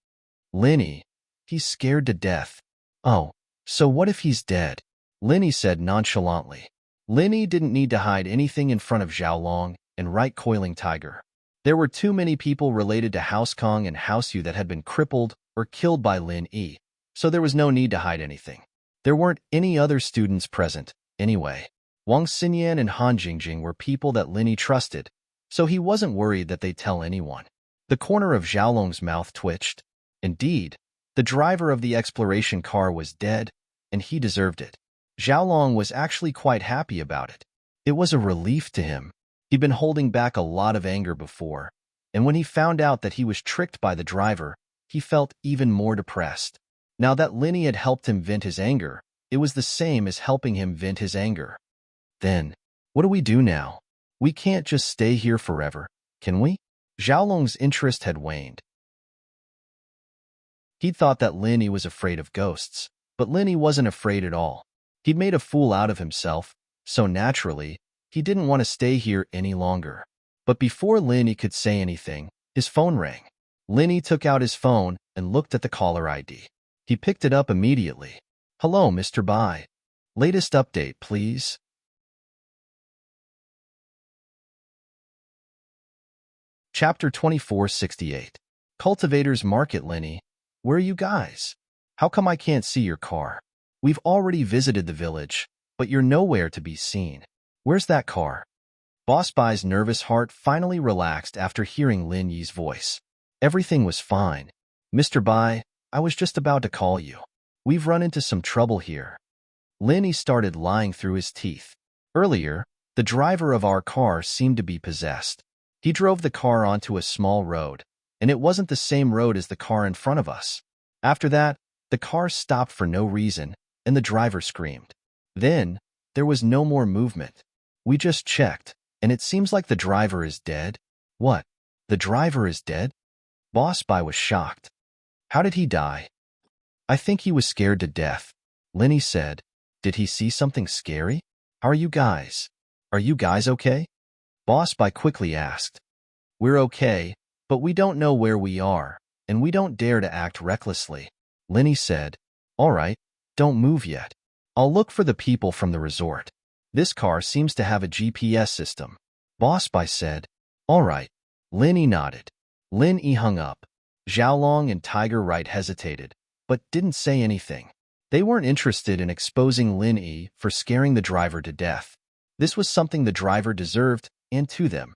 Lin Yi, he's scared to death. Oh, so what if he's dead? Lin Yi said nonchalantly. Lin Yi didn't need to hide anything in front of Xiaolong and Right Coiling Tiger. There were too many people related to House Kong and House Yu that had been crippled or killed by Lin Yi, so there was no need to hide anything. There weren't any other students present, anyway. Wang Xinyan and Han Jingjing were people that Lin Yi trusted, so he wasn't worried that they'd tell anyone. The corner of Xiaolong's mouth twitched. Indeed, the driver of the exploration car was dead, and he deserved it. Xiaolong was actually quite happy about it. It was a relief to him. He'd been holding back a lot of anger before, and when he found out that he was tricked by the driver, he felt even more depressed. Now that Lin Yi had helped him vent his anger, it was the same as helping him vent his anger. Then, what do we do now? We can't just stay here forever, can we? Xiaolong's interest had waned. He'd thought that Lin Yi was afraid of ghosts, but Lin Yi wasn't afraid at all. He'd made a fool out of himself, so naturally, he didn't want to stay here any longer. But before Lin Yi could say anything, his phone rang. Lin Yi took out his phone and looked at the caller ID. He picked it up immediately. Hello, Mr. Bai. Latest update, please. Chapter 2468. Cultivators Market. Lin Yi, where are you guys? How come I can't see your car? We've already visited the village, but you're nowhere to be seen. Where's that car? Boss Bai's nervous heart finally relaxed after hearing Lin Yi's voice. Everything was fine. Mr. Bai, I was just about to call you. We've run into some trouble here. Linny started lying through his teeth. Earlier, the driver of our car seemed to be possessed. He drove the car onto a small road, and it wasn't the same road as the car in front of us. After that, the car stopped for no reason, and the driver screamed. Then, there was no more movement. We just checked, and it seems like the driver is dead. What? The driver is dead? Boss Bai was shocked. How did he die? I think he was scared to death. Linny said. Did he see something scary? How are you guys? Are you guys okay? Boss Bai quickly asked. We're okay, but we don't know where we are, and we don't dare to act recklessly. Linny said. All right, don't move yet. I'll look for the people from the resort. This car seems to have a GPS system. Boss Bai said. All right. Linny nodded. Lin Yi hung up. Xiaolong and Tiger Right hesitated, but didn't say anything. They weren't interested in exposing Lin Yi for scaring the driver to death. This was something the driver deserved, and to them.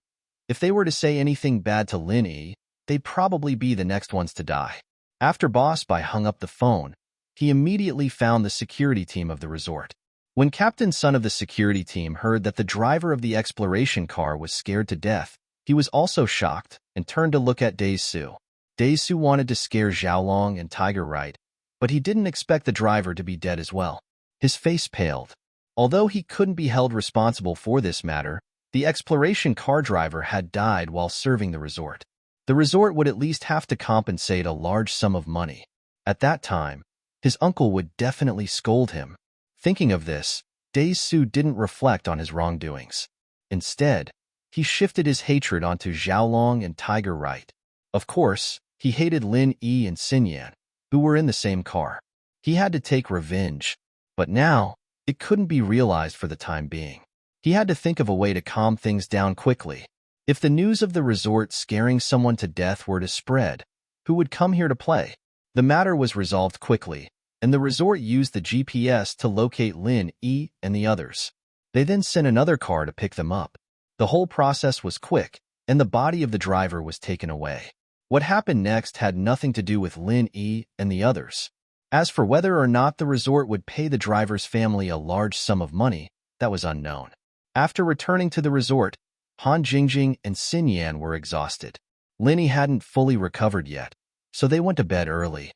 If they were to say anything bad to Lin Yi, they'd probably be the next ones to die. After Boss Bai hung up the phone, he immediately found the security team of the resort. When Captain Sun of the security team heard that the driver of the exploration car was scared to death, he was also shocked and turned to look at Dae Su. Dae Su wanted to scare Xiaolong and Tiger Right, but he didn't expect the driver to be dead as well. His face paled. Although he couldn't be held responsible for this matter, the exploration car driver had died while serving the resort. The resort would at least have to compensate a large sum of money. At that time, his uncle would definitely scold him. Thinking of this, Dae Su didn't reflect on his wrongdoings. Instead, he shifted his hatred onto Xiaolong and Tiger Right. Of course, he hated Lin Yi and Xinyan, who were in the same car. He had to take revenge, but now, it couldn't be realized for the time being. He had to think of a way to calm things down quickly. If the news of the resort scaring someone to death were to spread, who would come here to play? The matter was resolved quickly, and the resort used the GPS to locate Lin Yi and the others. They then sent another car to pick them up. The whole process was quick, and the body of the driver was taken away. What happened next had nothing to do with Lin Yi and the others. As for whether or not the resort would pay the driver's family a large sum of money, that was unknown. After returning to the resort, Han Jingjing and Xinyan were exhausted. Linny hadn't fully recovered yet, so they went to bed early.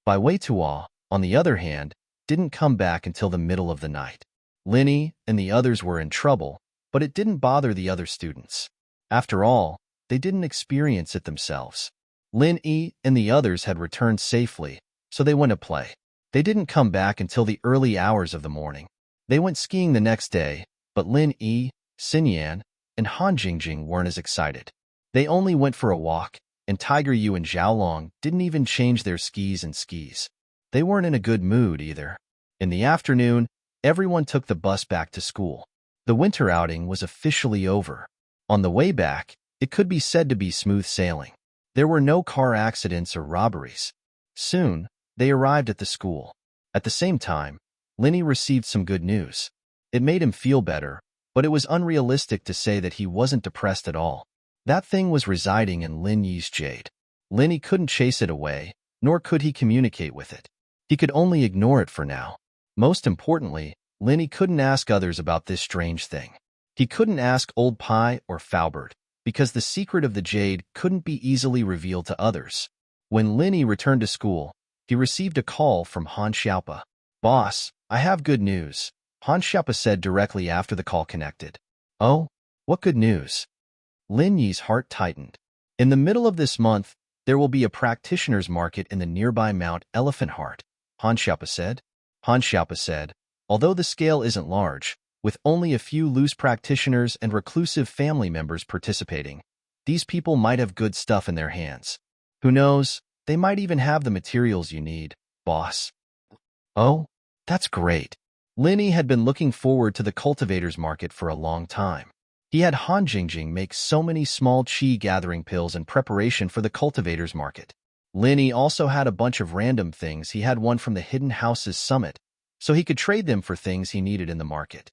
Bai Weitua, on the other hand, didn't come back until the middle of the night. Linny and the others were in trouble, but it didn't bother the other students. After all, they didn't experience it themselves. Lin Yi and the others had returned safely, so they went to play. They didn't come back until the early hours of the morning. They went skiing the next day, but Lin Yi, Xinyan, and Han Jingjing weren't as excited. They only went for a walk, and Tiger Yu and Xiaolong didn't even change their skis and skis. They weren't in a good mood either. In the afternoon, everyone took the bus back to school. The winter outing was officially over. On the way back, it could be said to be smooth sailing. There were no car accidents or robberies. Soon, they arrived at the school. At the same time, Linny received some good news. It made him feel better, but it was unrealistic to say that he wasn't depressed at all. That thing was residing in Lin Yi's jade. Linny couldn't chase it away, nor could he communicate with it. He could only ignore it for now. Most importantly, Linny couldn't ask others about this strange thing. He couldn't ask Old Pai or Faubert, because the secret of the jade couldn't be easily revealed to others. When Linny returned to school, he received a call from Han Xiaopa. Boss, I have good news, Han Xiaopa said directly after the call connected. Oh, what good news? Lin Yi's heart tightened. In the middle of this month, there will be a practitioner's market in the nearby Mount Elephant Heart, Han Xiaopa said. Han Xiaopa said, although the scale isn't large, with only a few loose practitioners and reclusive family members participating, these people might have good stuff in their hands. Who knows, they might even have the materials you need, boss. Oh, that's great. Linny had been looking forward to the cultivator's market for a long time. He had Han Jingjing make so many small qi gathering pills in preparation for the cultivator's market. Linny also had a bunch of random things. He had one from the Hidden Houses Summit, so he could trade them for things he needed in the market.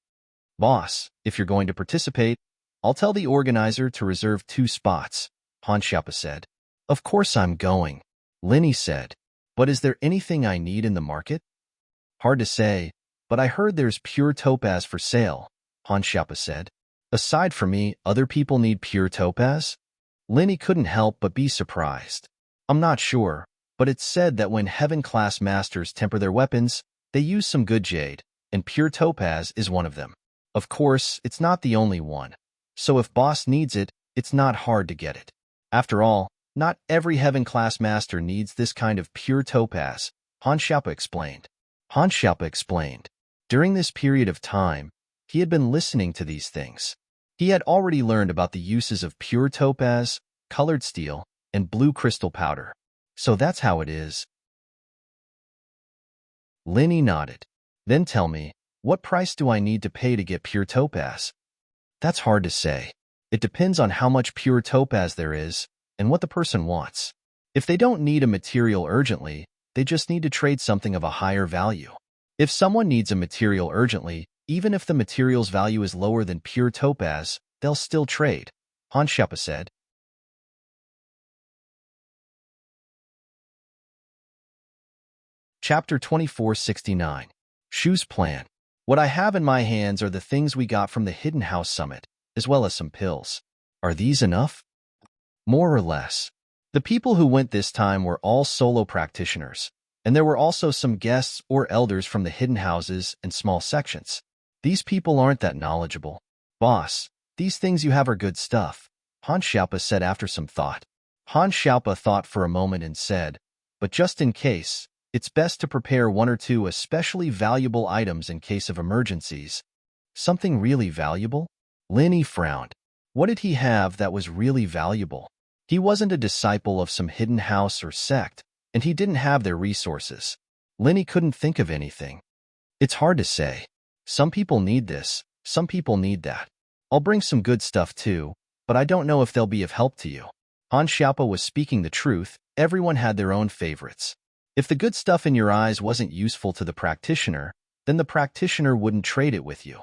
Boss, if you're going to participate, I'll tell the organizer to reserve 2 spots, Han Xiaopa said. Of course I'm going, Linny said. But is there anything I need in the market? Hard to say, but I heard there's pure topaz for sale, Han Xiaopa said. Aside from me, other people need pure topaz? Linny couldn't help but be surprised. I'm not sure, but it's said that when heaven-class masters temper their weapons, they use some good jade, and pure topaz is one of them. Of course, it's not the only one. So if boss needs it, it's not hard to get it. After all, not every heaven-class master needs this kind of pure topaz, Han Xiaopa explained. Han Xiaopa explained. During this period of time, he had been listening to these things. He had already learned about the uses of pure topaz, colored steel, and blue crystal powder. So that's how it is. Linny nodded. Then tell me, what price do I need to pay to get pure topaz? That's hard to say. It depends on how much pure topaz there is and what the person wants. If they don't need a material urgently, they just need to trade something of a higher value. If someone needs a material urgently, even if the material's value is lower than pure topaz, they'll still trade, Han Xiaopa said. Chapter 2469. Shu's Plan. What I have in my hands are the things we got from the Hidden House Summit, as well as some pills. Are these enough? More or less. The people who went this time were all solo practitioners, and there were also some guests or elders from the hidden houses and small sections. These people aren't that knowledgeable. Boss, these things you have are good stuff, Han Xiaopa said after some thought. Han Xiaopa thought for a moment and said, but just in case, it's best to prepare one or two especially valuable items in case of emergencies. Something really valuable? Linny frowned. What did he have that was really valuable? He wasn't a disciple of some hidden house or sect, and he didn't have their resources. Linny couldn't think of anything. It's hard to say. Some people need this, some people need that. I'll bring some good stuff too, but I don't know if they'll be of help to you. Han Xiaopa was speaking the truth. Everyone had their own favorites. If the good stuff in your eyes wasn't useful to the practitioner, then the practitioner wouldn't trade it with you.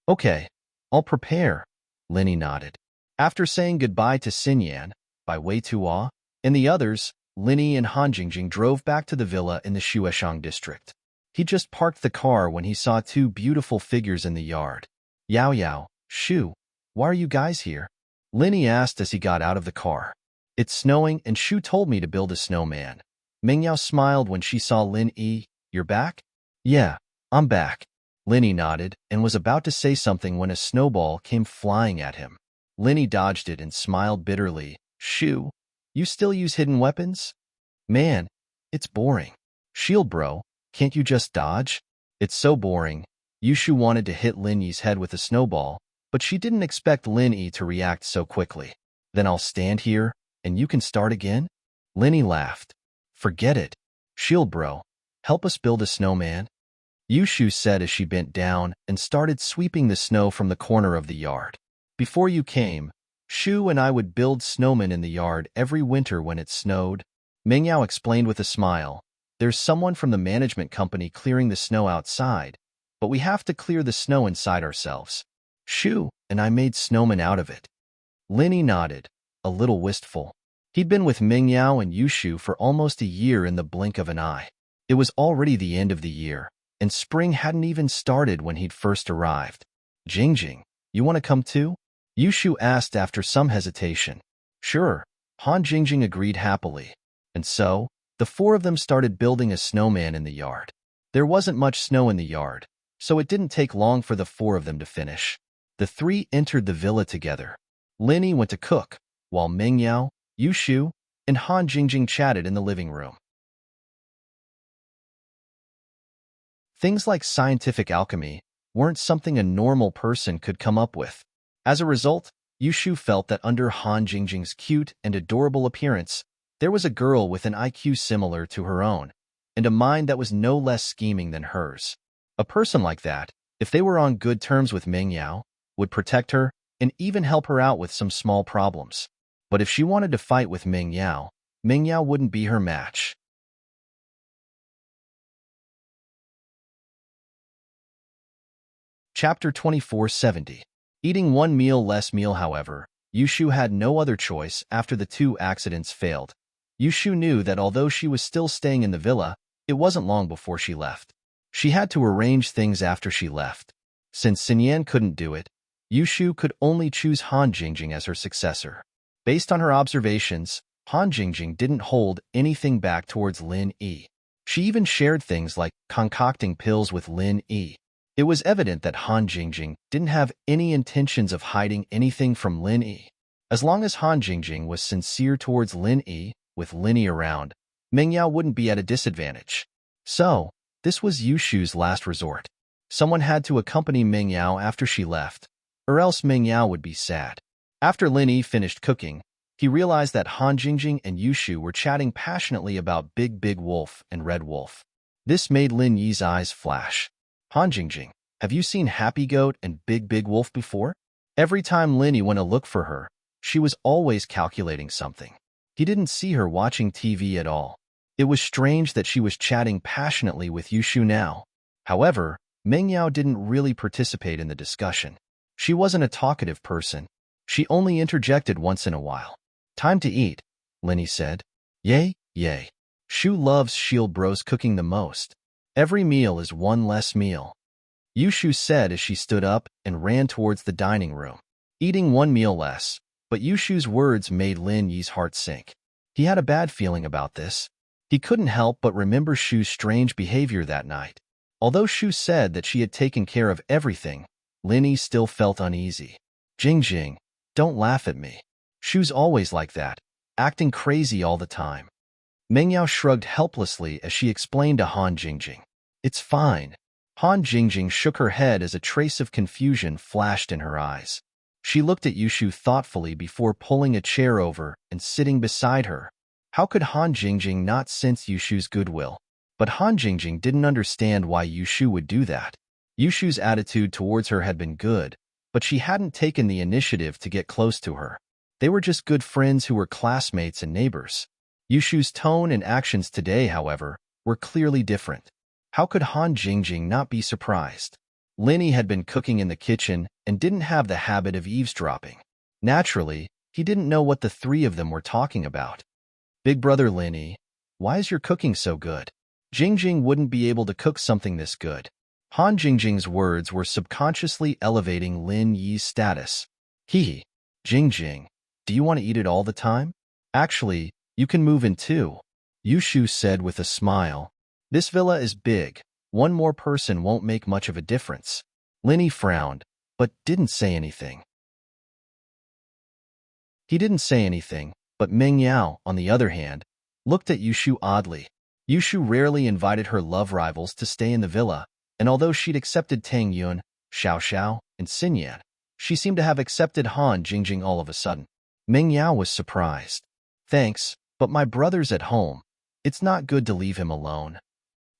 Okay, I'll prepare, Linny nodded. After saying goodbye to Xinyan, by Wei Tuo, and the others, Linny and Han Jingjing drove back to the villa in the Shueshang district. He just parked the car when he saw two beautiful figures in the yard. Yao Yao, Shu, why are you guys here? Linny asked as he got out of the car. It's snowing and Shu told me to build a snowman. Mingyao smiled when she saw Lin Yi. You're back? Yeah, I'm back. Linny nodded and was about to say something when a snowball came flying at him. Linny dodged it and smiled bitterly. Shu, you still use hidden weapons? Man, it's boring. Shield bro, can't you just dodge? It's so boring. Yushu wanted to hit Lin Yi's head with a snowball, but she didn't expect Lin Yi to react so quickly. Then I'll stand here, and you can start again? Linny laughed. Forget it. Shield bro, help us build a snowman. Yushu said as she bent down and started sweeping the snow from the corner of the yard. Before you came, Shu and I would build snowmen in the yard every winter when it snowed. Mingyao explained with a smile. There's someone from the management company clearing the snow outside, but we have to clear the snow inside ourselves. Shu and I made snowmen out of it. Linny nodded, a little wistful. He'd been with Mingyao and Yushu for almost a year in the blink of an eye. It was already the end of the year, and spring hadn't even started when he'd first arrived. Jingjing, you want to come too? Yushu asked after some hesitation. Sure, Han Jingjing agreed happily. And so, the four of them started building a snowman in the yard. There wasn't much snow in the yard, so it didn't take long for the four of them to finish. The three entered the villa together. Linny went to cook, while Mingyao, Yushu, and Han Jingjing chatted in the living room. Things like scientific alchemy weren't something a normal person could come up with. As a result, Yushu felt that under Han Jingjing's cute and adorable appearance, there was a girl with an IQ similar to her own, and a mind that was no less scheming than hers. A person like that, if they were on good terms with Mingyao, would protect her and even help her out with some small problems. But if she wanted to fight with Mingyao, Mingyao wouldn't be her match. Chapter 2470. Eating one meal less meal. However, Yushu had no other choice after the two accidents failed. Yushu knew that although she was still staying in the villa, it wasn't long before she left. She had to arrange things after she left. Since Xinyan couldn't do it, Yushu could only choose Han Jingjing as her successor. Based on her observations, Han Jingjing didn't hold anything back towards Lin Yi. She even shared things like concocting pills with Lin Yi. It was evident that Han Jingjing didn't have any intentions of hiding anything from Lin Yi. As long as Han Jingjing was sincere towards Lin Yi, with Lin Yi around, Meng Yao wouldn't be at a disadvantage. So, this was Yushu's last resort. Someone had to accompany Meng Yao after she left, or else Meng Yao would be sad. After Lin Yi finished cooking, he realized that Han Jingjing and Yushu were chatting passionately about Big Big Wolf and Red Wolf. This made Lin Yi's eyes flash. Han Jingjing, have you seen Happy Goat and Big Big Wolf before? Every time Lin Yi went to look for her, she was always calculating something. He didn't see her watching TV at all. It was strange that she was chatting passionately with Yushu now. However, Meng Yao didn't really participate in the discussion. She wasn't a talkative person. She only interjected once in a while. Time to eat, Lin Yi said. Yay, yay. Shu loves Shield Bros cooking the most. Every meal is one less meal, Yushu said as she stood up and ran towards the dining room. Eating one meal less, but Yushu's words made Lin Yi's heart sink. He had a bad feeling about this. He couldn't help but remember Shu's strange behavior that night. Although Shu said that she had taken care of everything, Lin Yi still felt uneasy. Jingjing, don't laugh at me. Shu's always like that, acting crazy all the time. Meng Yao shrugged helplessly as she explained to Han Jingjing. It's fine. Han Jingjing shook her head as a trace of confusion flashed in her eyes. She looked at Yushu thoughtfully before pulling a chair over and sitting beside her. How could Han Jingjing not sense Yushu's goodwill? But Han Jingjing didn't understand why Yushu would do that. Yushu's attitude towards her had been good, but she hadn't taken the initiative to get close to her. They were just good friends who were classmates and neighbors. Yushu's tone and actions today, however, were clearly different. How could Han Jingjing not be surprised? Lin Yi had been cooking in the kitchen and didn't have the habit of eavesdropping. Naturally, he didn't know what the three of them were talking about. Big brother Lin Yi, why is your cooking so good? Jingjing wouldn't be able to cook something this good. Han Jingjing's words were subconsciously elevating Lin Yi's status. Hee, Jingjing, do you want to eat it all the time? Actually, you can move in too, Yushu said with a smile. This villa is big. One more person won't make much of a difference. Lin Yi frowned, but didn't say anything. He didn't say anything, but Meng Yao, on the other hand, looked at Yushu oddly. Yushu rarely invited her love rivals to stay in the villa, and although she'd accepted Tang Yun, Xiao Xiao, and Xinyan, she seemed to have accepted Han Jingjing all of a sudden. Meng Yao was surprised. Thanks, but my brother's at home. It's not good to leave him alone.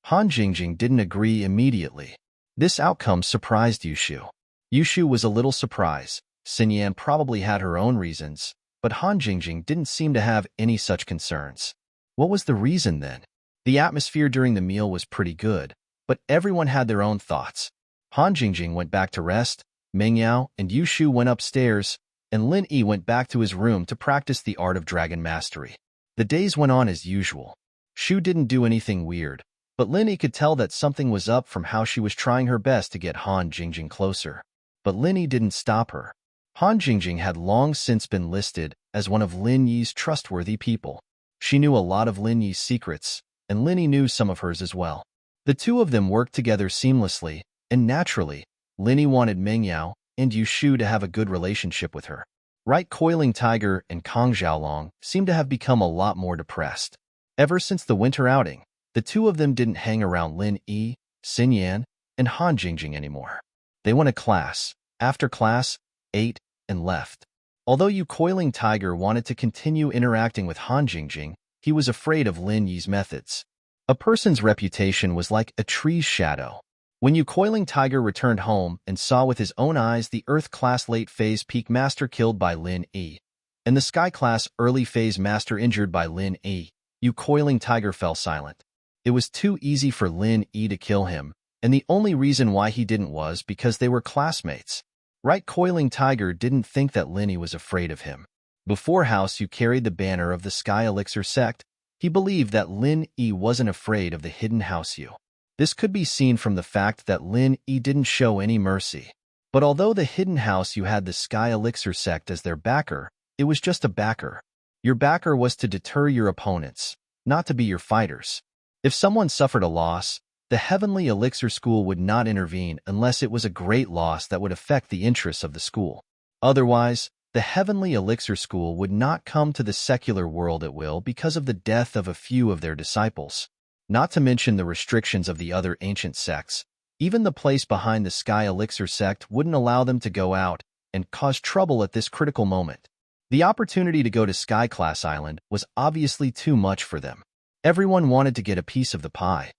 Han Jingjing didn't agree immediately. This outcome surprised Yushu. Yushu was a little surprised. Xinyan probably had her own reasons, but Han Jingjing didn't seem to have any such concerns. What was the reason then? The atmosphere during the meal was pretty good, but everyone had their own thoughts. Han Jingjing went back to rest, Meng Yao and Yushu went upstairs, and Lin Yi went back to his room to practice the art of dragon mastery. The days went on as usual. Shu didn't do anything weird, but Lin Yi could tell that something was up from how she was trying her best to get Han Jingjing closer. But Lin Yi didn't stop her. Han Jingjing had long since been listed as one of Lin Yi's trustworthy people. She knew a lot of Lin Yi's secrets, and Lin Yi knew some of hers as well. The two of them worked together seamlessly, and naturally, Lin Yi wanted Meng Yao and Yushu to have a good relationship with her. Right Coiling Tiger and Kong Xiaolong seemed to have become a lot more depressed. Ever since the winter outing, the two of them didn't hang around Lin Yi, Xinyan, and Han Jingjing anymore. They went to class, after class, ate, and left. Although Yu Coiling Tiger wanted to continue interacting with Han Jingjing, he was afraid of Lin Yi's methods. A person's reputation was like a tree's shadow. When Yu Coiling Tiger returned home and saw with his own eyes the Earth-class late-phase peak master killed by Lin Yi, and the Sky-class early-phase master injured by Lin Yi, Yu Coiling Tiger fell silent. It was too easy for Lin Yi to kill him, and the only reason why he didn't was because they were classmates. Right Coiling Tiger didn't think that Linny was afraid of him. Before House Yu carried the banner of the Sky Elixir sect, he believed that Lin Yi wasn't afraid of the hidden House Yu. This could be seen from the fact that Lin Yi didn't show any mercy. But although the hidden House Yu had the Sky Elixir sect as their backer, it was just a backer. Your backer was to deter your opponents, not to be your fighters. If someone suffered a loss, the Heavenly Elixir School would not intervene unless it was a great loss that would affect the interests of the school. Otherwise, the Heavenly Elixir School would not come to the secular world at will because of the death of a few of their disciples. Not to mention the restrictions of the other ancient sects, even the place behind the Sky Elixir sect wouldn't allow them to go out and cause trouble at this critical moment. The opportunity to go to Sky Class Island was obviously too much for them. Everyone wanted to get a piece of the pie.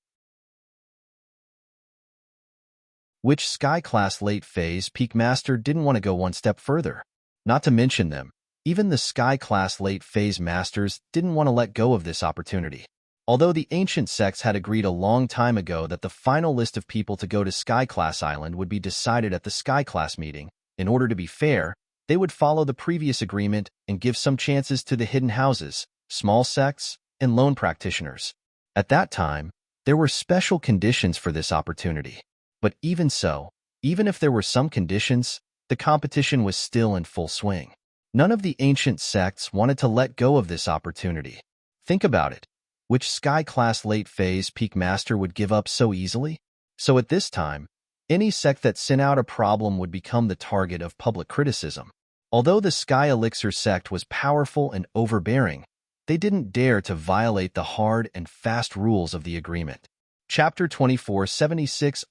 Which Sky Class Late Phase Peak Master didn't want to go one step further? Not to mention them, even the Sky Class Late Phase Masters didn't want to let go of this opportunity. Although the ancient sects had agreed a long time ago that the final list of people to go to Sky Class Island would be decided at the Sky Class meeting, in order to be fair, they would follow the previous agreement and give some chances to the hidden houses, small sects, and lone practitioners. At that time, there were special conditions for this opportunity. But even so, even if there were some conditions, the competition was still in full swing. None of the ancient sects wanted to let go of this opportunity. Think about it. Which Sky Class Late Phase Peak Master would give up so easily? So at this time, any sect that sent out a problem would become the target of public criticism. Although the Sky Elixir sect was powerful and overbearing, they didn't dare to violate the hard and fast rules of the agreement. Chapter 2476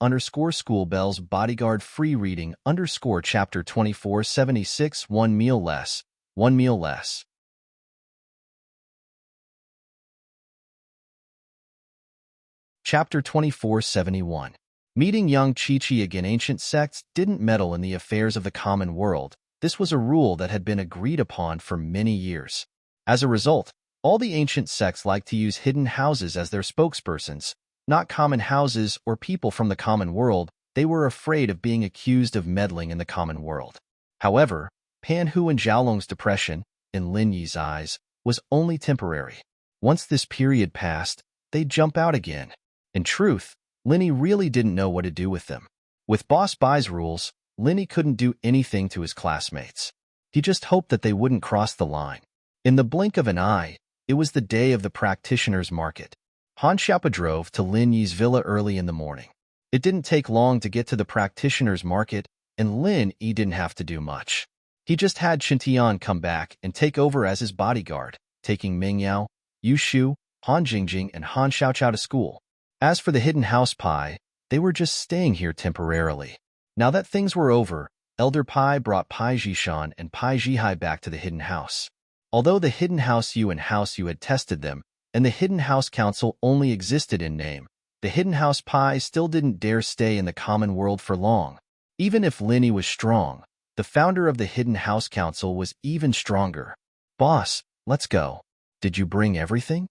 School Bells Bodyguard Free Reading Chapter 2476 1 meal less. Chapter 2471 Meeting young Chi-Chi again. Ancient sects didn't meddle in the affairs of the common world. This was a rule that had been agreed upon for many years. As a result, all the ancient sects liked to use hidden houses as their spokespersons, not common houses or people from the common world. They were afraid of being accused of meddling in the common world. However, Pan Hu and Xiaolong's depression, in Lin Yi's eyes, was only temporary. Once this period passed, they'd jump out again. In truth, Lin Yi really didn't know what to do with them. With Boss Bai's rules, Lin Yi couldn't do anything to his classmates. He just hoped that they wouldn't cross the line. In the blink of an eye, it was the day of the practitioners' market. Han Xiaopa drove to Lin Yi's villa early in the morning. It didn't take long to get to the practitioners' market, and Lin Yi didn't have to do much. He just had Chen Tian come back and take over as his bodyguard, taking Ming Yao, Yu Shu, Han Jingjing, and Han Xiaoqiao to school. As for the hidden house Pai, they were just staying here temporarily. Now that things were over, Elder Pai brought Pai Jishan and Pai Jihai back to the hidden house. Although the hidden house Yu and house Yu had tested them, and the hidden house council only existed in name, the hidden house Pai still didn't dare stay in the common world for long. Even if Lin Yi was strong, the founder of the hidden house council was even stronger. Boss, let's go. Did you bring everything?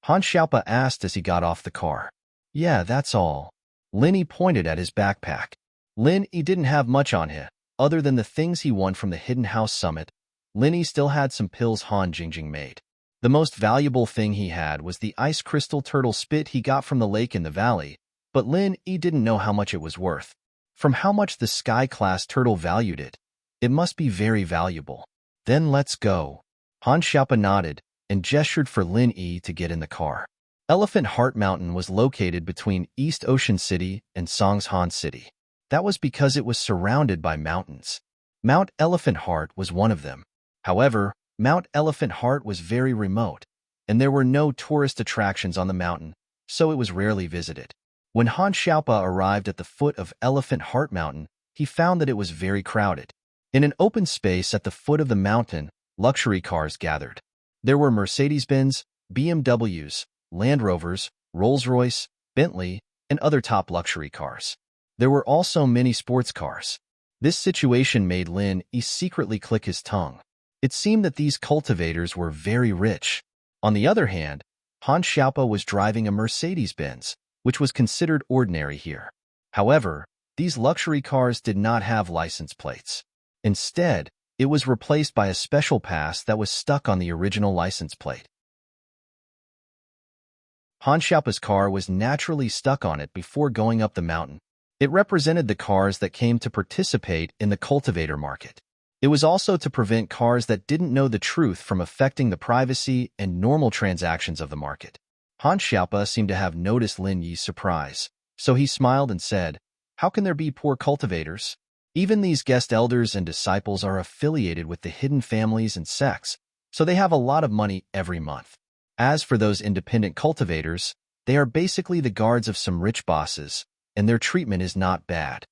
Han Xiaopa asked as he got off the car. Yeah, that's all. Lin Yi pointed at his backpack. Lin Yi didn't have much on him, other than the things he won from the hidden house summit. Lin Yi still had some pills Han Jingjing made. The most valuable thing he had was the ice crystal turtle spit he got from the lake in the valley, but Lin Yi didn't know how much it was worth. From how much the sky-class turtle valued it, it must be very valuable. Then let's go. Han Xiaopa nodded and gestured for Lin Yi to get in the car. Elephant Heart Mountain was located between East Ocean City and Songshan City. That was because it was surrounded by mountains. Mount Elephant Heart was one of them. However, Mount Elephant Heart was very remote, and there were no tourist attractions on the mountain, so it was rarely visited. When Han Xiaopa arrived at the foot of Elephant Heart Mountain, he found that it was very crowded. In an open space at the foot of the mountain, luxury cars gathered. There were Mercedes-Benz, BMWs, Land Rovers, Rolls-Royce, Bentley, and other top luxury cars. There were also many sports cars. This situation made Lin Yi secretly click his tongue. It seemed that these cultivators were very rich. On the other hand, Han Xiaopa was driving a Mercedes-Benz, which was considered ordinary here. However, These luxury cars did not have license plates. Instead, it was replaced by a special pass that was stuck on the original license plate. Han Xiaopa's car was naturally stuck on it before going up the mountain. It represented the cars that came to participate in the cultivator market. It was also to prevent cars that didn't know the truth from affecting the privacy and normal transactions of the market. Han Xiaopa seemed to have noticed Lin Yi's surprise, so he smiled and said, "How can there be poor cultivators? Even these guest elders and disciples are affiliated with the hidden families and sects, so they have a lot of money every month. As for those independent cultivators, they are basically the guards of some rich bosses, and their treatment is not bad."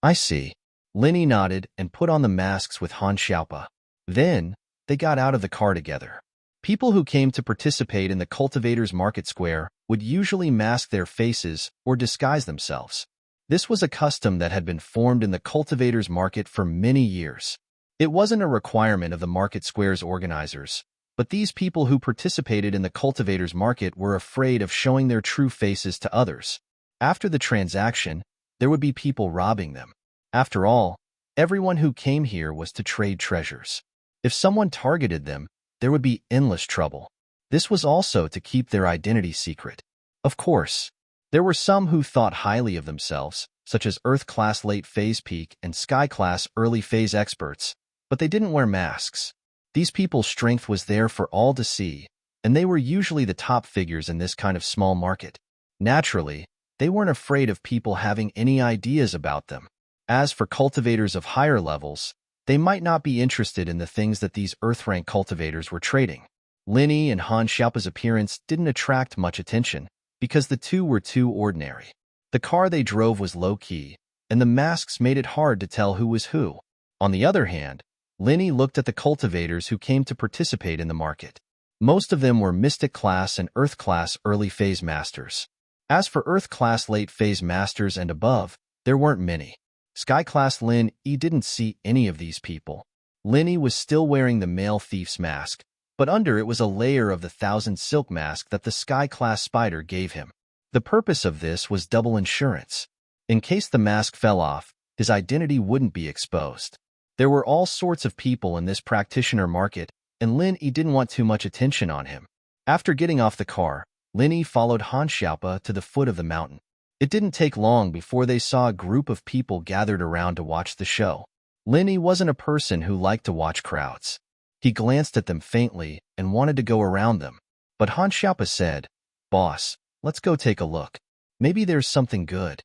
"I see." Lin Yi nodded and put on the masks with Han Xiaopa. Then, they got out of the car together. People who came to participate in the cultivators' market square would usually mask their faces or disguise themselves. This was a custom that had been formed in the cultivators' market for many years. It wasn't a requirement of the market square's organizers, but these people who participated in the cultivators' market were afraid of showing their true faces to others. After the transaction, there would be people robbing them. After all, everyone who came here was to trade treasures. If someone targeted them, there would be endless trouble. This was also to keep their identity secret. Of course, there were some who thought highly of themselves, such as Earth-class late-phase peak and Sky-class early-phase experts, but they didn't wear masks. These people's strength was there for all to see, and they were usually the top figures in this kind of small market. Naturally, they weren't afraid of people having any ideas about them. As for cultivators of higher levels, they might not be interested in the things that these Earth-rank cultivators were trading. Lin Yi and Han Xiaopa's appearance didn't attract much attention, because the two were too ordinary. The car they drove was low-key, and the masks made it hard to tell who was who. On the other hand, Lin Yi looked at the cultivators who came to participate in the market. Most of them were Mystic-class and Earth-class early-phase masters. As for Earth-class late-phase masters and above, there weren't many. Sky-class Lin Yi didn't see any of these people. Lin Yi was still wearing the male thief's mask, but under it was a layer of the 1,000 silk mask that the Sky-class spider gave him. The purpose of this was double insurance. In case the mask fell off, his identity wouldn't be exposed. There were all sorts of people in this practitioner market, and Lin Yi didn't want too much attention on him. After getting off the car, Lin Yi followed Han Xiaopa to the foot of the mountain. It didn't take long before they saw a group of people gathered around to watch the show. Lin Yi wasn't a person who liked to watch crowds. He glanced at them faintly and wanted to go around them. But Han Xiaopa said, "Boss, let's go take a look. Maybe there's something good."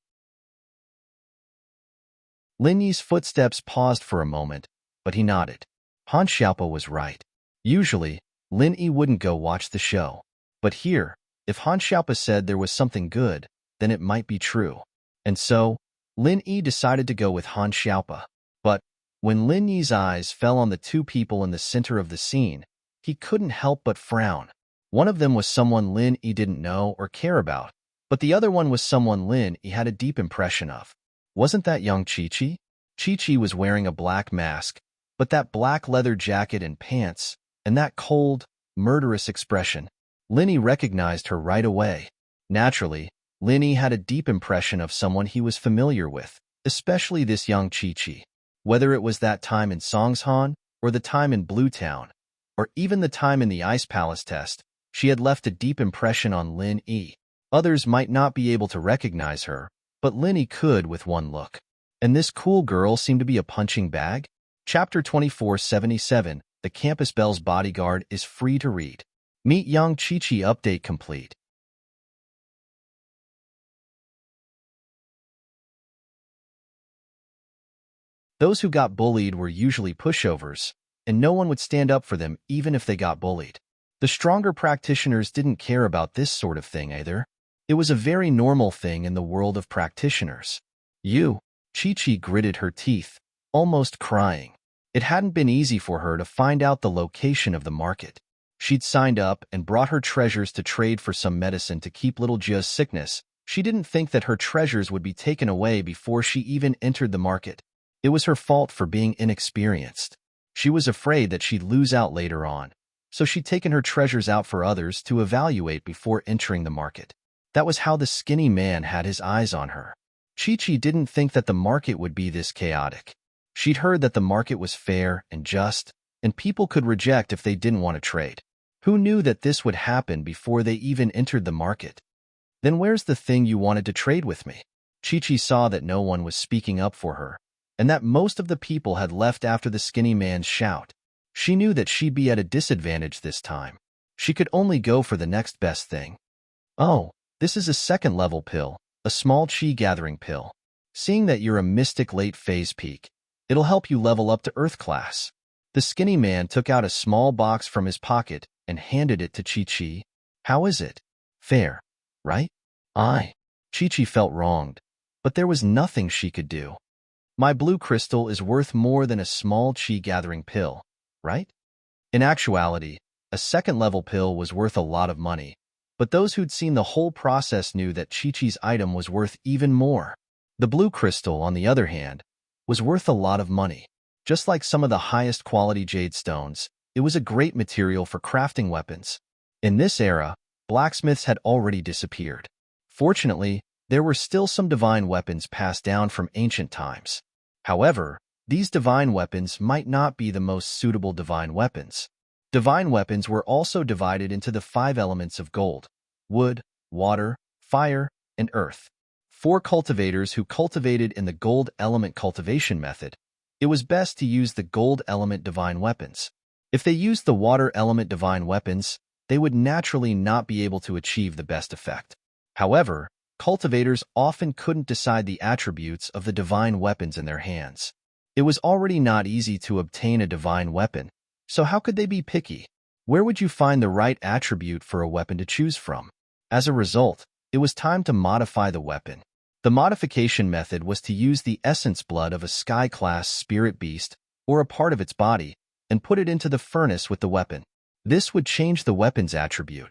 Lin Yi's footsteps paused for a moment, but he nodded. Han Xiaopa was right. Usually, Lin Yi wouldn't go watch the show. But here, if Han Xiaopa said there was something good, then it might be true. And so, Lin Yi decided to go with Han Xiaopa. But when Lin Yi's eyes fell on the two people in the center of the scene, he couldn't help but frown. One of them was someone Lin Yi didn't know or care about, but the other one was someone Lin Yi had a deep impression of. Wasn't that young Chi-Chi? Chi-Chi was wearing a black mask, but that black leather jacket and pants, and that cold, murderous expression. Lin Yi recognized her right away. Naturally, Lin Yi had a deep impression of someone he was familiar with, especially this young Chi-Chi. Whether it was that time in Songshan, or the time in Blue Town, or even the time in the Ice Palace test, she had left a deep impression on Lin Yi. Others might not be able to recognize her, but Lin Yi could with one look. And this cool girl seemed to be a punching bag? Chapter 2477, The Campus Belle's Bodyguard is free to read. Meet young Chi-Chi update complete. Those who got bullied were usually pushovers, and no one would stand up for them even if they got bullied. The stronger practitioners didn't care about this sort of thing either. It was a very normal thing in the world of practitioners. Chi-Chi gritted her teeth, almost crying. It hadn't been easy for her to find out the location of the market. She'd signed up and brought her treasures to trade for some medicine to keep little Jia's sickness. She didn't think that her treasures would be taken away before she even entered the market. It was her fault for being inexperienced. She was afraid that she'd lose out later on, so she'd taken her treasures out for others to evaluate before entering the market. That was how the skinny man had his eyes on her. Chi-Chi didn't think that the market would be this chaotic. She'd heard that the market was fair and just, and people could reject if they didn't want to trade. Who knew that this would happen before they even entered the market? Then where's the thing you wanted to trade with me? Chi-Chi saw that no one was speaking up for her, and that most of the people had left after the skinny man's shout. She knew that she'd be at a disadvantage this time. She could only go for the next best thing. Oh, this is a second-level pill, a small chi-gathering pill. Seeing that you're a mystic late-phase peak, it'll help you level up to Earth class. The skinny man took out a small box from his pocket and handed it to Chi-Chi. How is it? Fair, right? Chi-Chi felt wronged, but there was nothing she could do. My blue crystal is worth more than a small chi-gathering pill, right? In actuality, a second-level pill was worth a lot of money, but those who'd seen the whole process knew that Chi-Chi's item was worth even more. The blue crystal, on the other hand, was worth a lot of money. Just like some of the highest quality jade stones, it was a great material for crafting weapons. In this era, blacksmiths had already disappeared. Fortunately, there were still some divine weapons passed down from ancient times. However, these divine weapons might not be the most suitable divine weapons. Divine weapons were also divided into the 5 elements of gold: wood, water, fire, and earth. For cultivators who cultivated in the gold element cultivation method, it was best to use the gold element divine weapons. If they used the water element divine weapons, they would naturally not be able to achieve the best effect. However, cultivators often couldn't decide the attributes of the divine weapons in their hands. It was already not easy to obtain a divine weapon, so how could they be picky? Where would you find the right attribute for a weapon to choose from? As a result, it was time to modify the weapon. The modification method was to use the essence blood of a sky-class spirit beast or a part of its body and put it into the furnace with the weapon. This would change the weapon's attribute.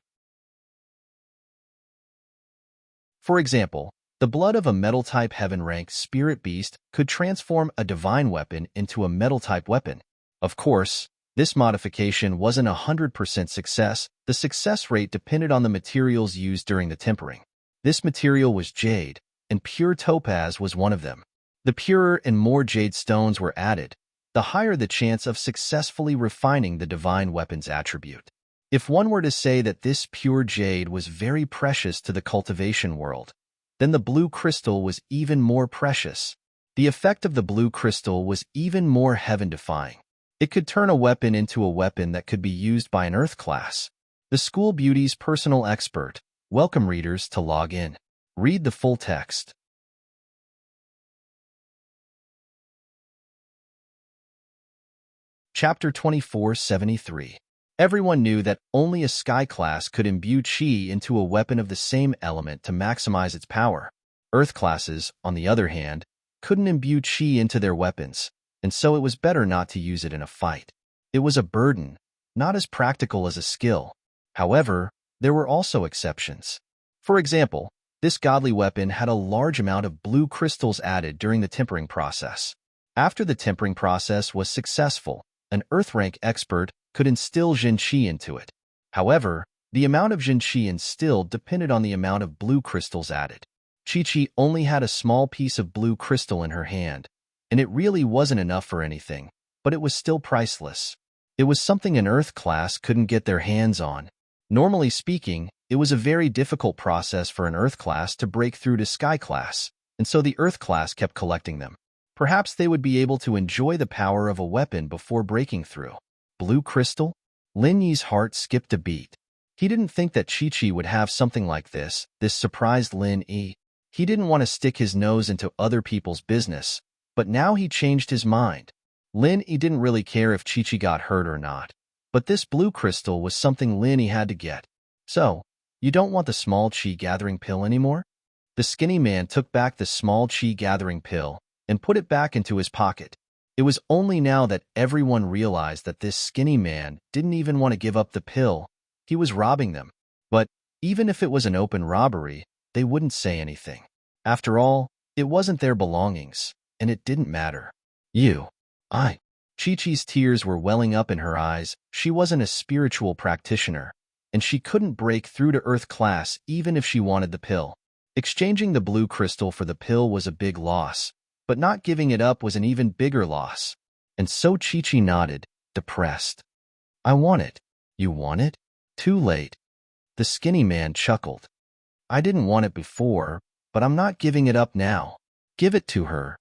For example, the blood of a metal-type heaven-rank spirit beast could transform a divine weapon into a metal-type weapon. Of course, this modification wasn't a 100% success. The success rate depended on the materials used during the tempering. This material was jade, and pure topaz was one of them. The purer and more jade stones were added, the higher the chance of successfully refining the divine weapon's attribute. If one were to say that this pure jade was very precious to the cultivation world, then the blue crystal was even more precious. The effect of the blue crystal was even more heaven-defying. It could turn a weapon into a weapon that could be used by an Earth class. The School Beauty's personal expert. Welcome readers to log in. Read the full text. Chapter 2473. Everyone knew that only a sky class could imbue chi into a weapon of the same element to maximize its power. Earth classes, on the other hand, couldn't imbue chi into their weapons, and so it was better not to use it in a fight. It was a burden, not as practical as a skill. However, there were also exceptions. For example, this godly weapon had a large amount of blue crystals added during the tempering process. After the tempering process was successful, an Earth-rank expert could instill Jin Qi into it. However, the amount of Jin Qi instilled depended on the amount of blue crystals added. Chi-Chi only had a small piece of blue crystal in her hand, and it really wasn't enough for anything, but it was still priceless. It was something an Earth class couldn't get their hands on. Normally speaking, it was a very difficult process for an Earth class to break through to Sky class, and so the Earth class kept collecting them. Perhaps they would be able to enjoy the power of a weapon before breaking through. Blue crystal? Lin Yi's heart skipped a beat. He didn't think that Chi-Chi would have something like this. This surprised Lin Yi. He didn't want to stick his nose into other people's business, but now he changed his mind. Lin Yi didn't really care if Chi-Chi got hurt or not, but this blue crystal was something Lin Yi had to get. So, you don't want the small chi-gathering pill anymore? The skinny man took back the small chi-gathering pill and put it back into his pocket. It was only now that everyone realized that this skinny man didn't even want to give up the pill. He was robbing them. But even if it was an open robbery, they wouldn't say anything. After all, it wasn't their belongings, and it didn't matter. Chi-Chi's tears were welling up in her eyes. She wasn't a spiritual practitioner, and she couldn't break through to Earth class even if she wanted the pill. Exchanging the blue crystal for the pill was a big loss, but not giving it up was an even bigger loss. And so Chi-Chi nodded, depressed. I want it. You want it? Too late. The skinny man chuckled. I didn't want it before, but I'm not giving it up now. Give it to her.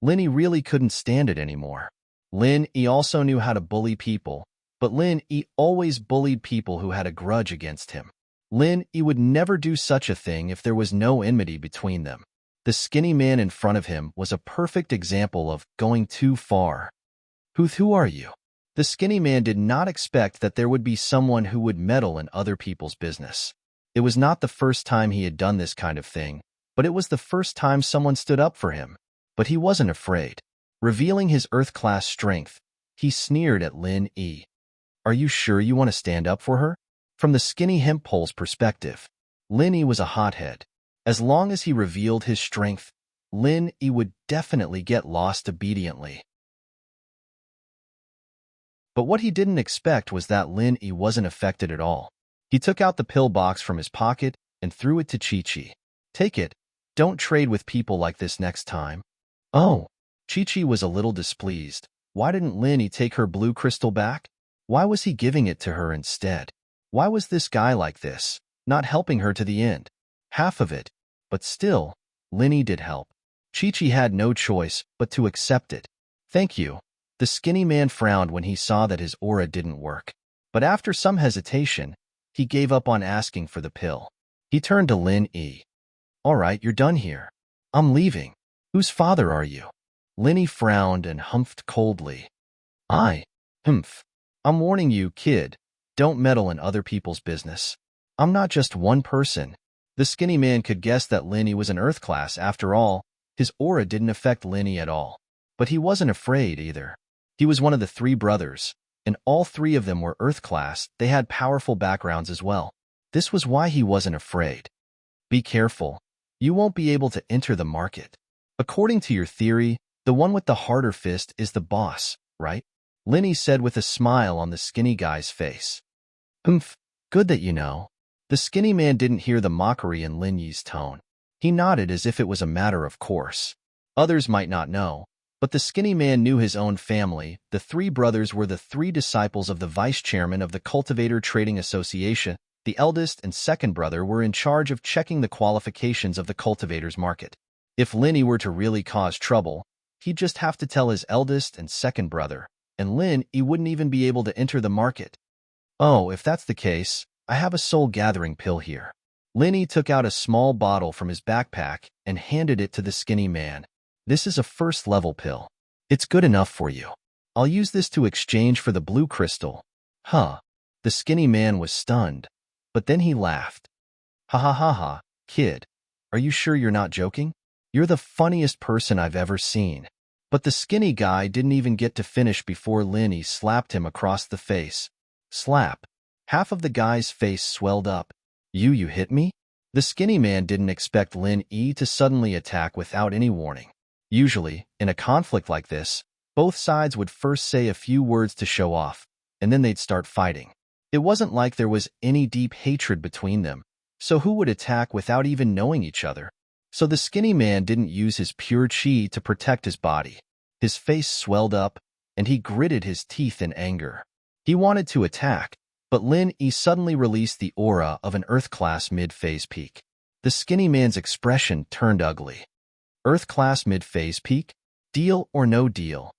Linny really couldn't stand it anymore. Lin E also knew how to bully people, but Lin E always bullied people who had a grudge against him. Lin E would never do such a thing if there was no enmity between them. The skinny man in front of him was a perfect example of going too far. Who are you? The skinny man did not expect that there would be someone who would meddle in other people's business. It was not the first time he had done this kind of thing, but it was the first time someone stood up for him. But he wasn't afraid. Revealing his Earth-class strength, he sneered at Lin E. Are you sure you want to stand up for her? From the skinny hemp pole's perspective, Lin E was a hothead. As long as he revealed his strength, Lin E would definitely get lost obediently. But what he didn't expect was that Lin E wasn't affected at all. He took out the pill box from his pocket and threw it to Chi-Chi. Take it. Don't trade with people like this next time. Oh. Chi-Chi was a little displeased. Why didn't Lin E take her blue crystal back? Why was he giving it to her instead? Why was this guy like this, not helping her to the end? Half of it. But still, Lin E did help. Chi-Chi had no choice but to accept it. Thank you. The skinny man frowned when he saw that his aura didn't work. But after some hesitation, he gave up on asking for the pill. He turned to Lin E. All right, you're done here. I'm leaving. Whose father are you? Lin E frowned and humphed coldly. Humph. I'm warning you, kid. Don't meddle in other people's business. I'm not just one person. The skinny man could guess that Lin E was an Earth class. After all, his aura didn't affect Lin E at all. But he wasn't afraid either. He was one of the 3 brothers, and all 3 of them were Earth class. They had powerful backgrounds as well. This was why he wasn't afraid. Be careful. You won't be able to enter the market. According to your theory, the one with the harder fist is the boss, right? Lin E said with a smile on the skinny guy's face. Good that you know. The skinny man didn't hear the mockery in Lin Yi's tone. He nodded as if it was a matter of course. Others might not know, but the skinny man knew his own family. The 3 brothers were the 3 disciples of the vice chairman of the Cultivator Trading Association. The eldest and second brother were in charge of checking the qualifications of the cultivators market. If Lin E were to really cause trouble, he'd just have to tell his eldest and second brother, and Lin E wouldn't even be able to enter the market. Oh, if that's the case, I have a soul-gathering pill here. Lin E took out a small bottle from his backpack and handed it to the skinny man. This is a first-level pill. It's good enough for you. I'll use this to exchange for the blue crystal. Huh. The skinny man was stunned, but then he laughed. Ha ha ha ha, kid. Are you sure you're not joking? You're the funniest person I've ever seen. But the skinny guy didn't even get to finish before Lin E slapped him across the face. Slap. Half of the guy's face swelled up. You hit me? The skinny man didn't expect Lin E to suddenly attack without any warning. Usually, in a conflict like this, both sides would first say a few words to show off, and then they'd start fighting. It wasn't like there was any deep hatred between them, so who would attack without even knowing each other? So the skinny man didn't use his pure chi to protect his body. His face swelled up, and he gritted his teeth in anger. He wanted to attack, but Lin E suddenly released the aura of an Earth-class mid-phase peak. The skinny man's expression turned ugly. Earth-class mid-phase peak? Deal or no deal?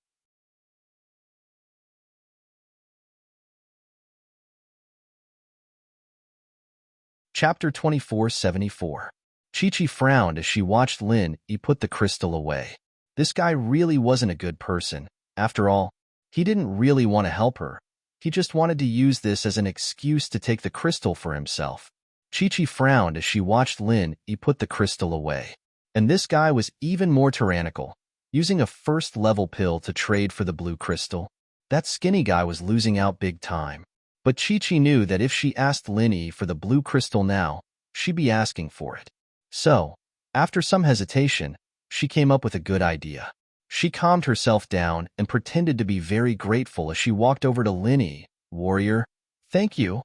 Chapter 2474. Chi-Chi frowned as she watched Lin E put the crystal away. This guy really wasn't a good person. After all, he didn't really want to help her. He just wanted to use this as an excuse to take the crystal for himself. Chi-Chi frowned as she watched Lin E put the crystal away. And this guy was even more tyrannical, using a first-level pill to trade for the blue crystal. That skinny guy was losing out big time. But Chi-Chi knew that if she asked Lin E for the blue crystal now, she'd be asking for it. So, after some hesitation, she came up with a good idea. She calmed herself down and pretended to be very grateful as she walked over to Lin E. Warrior, thank you.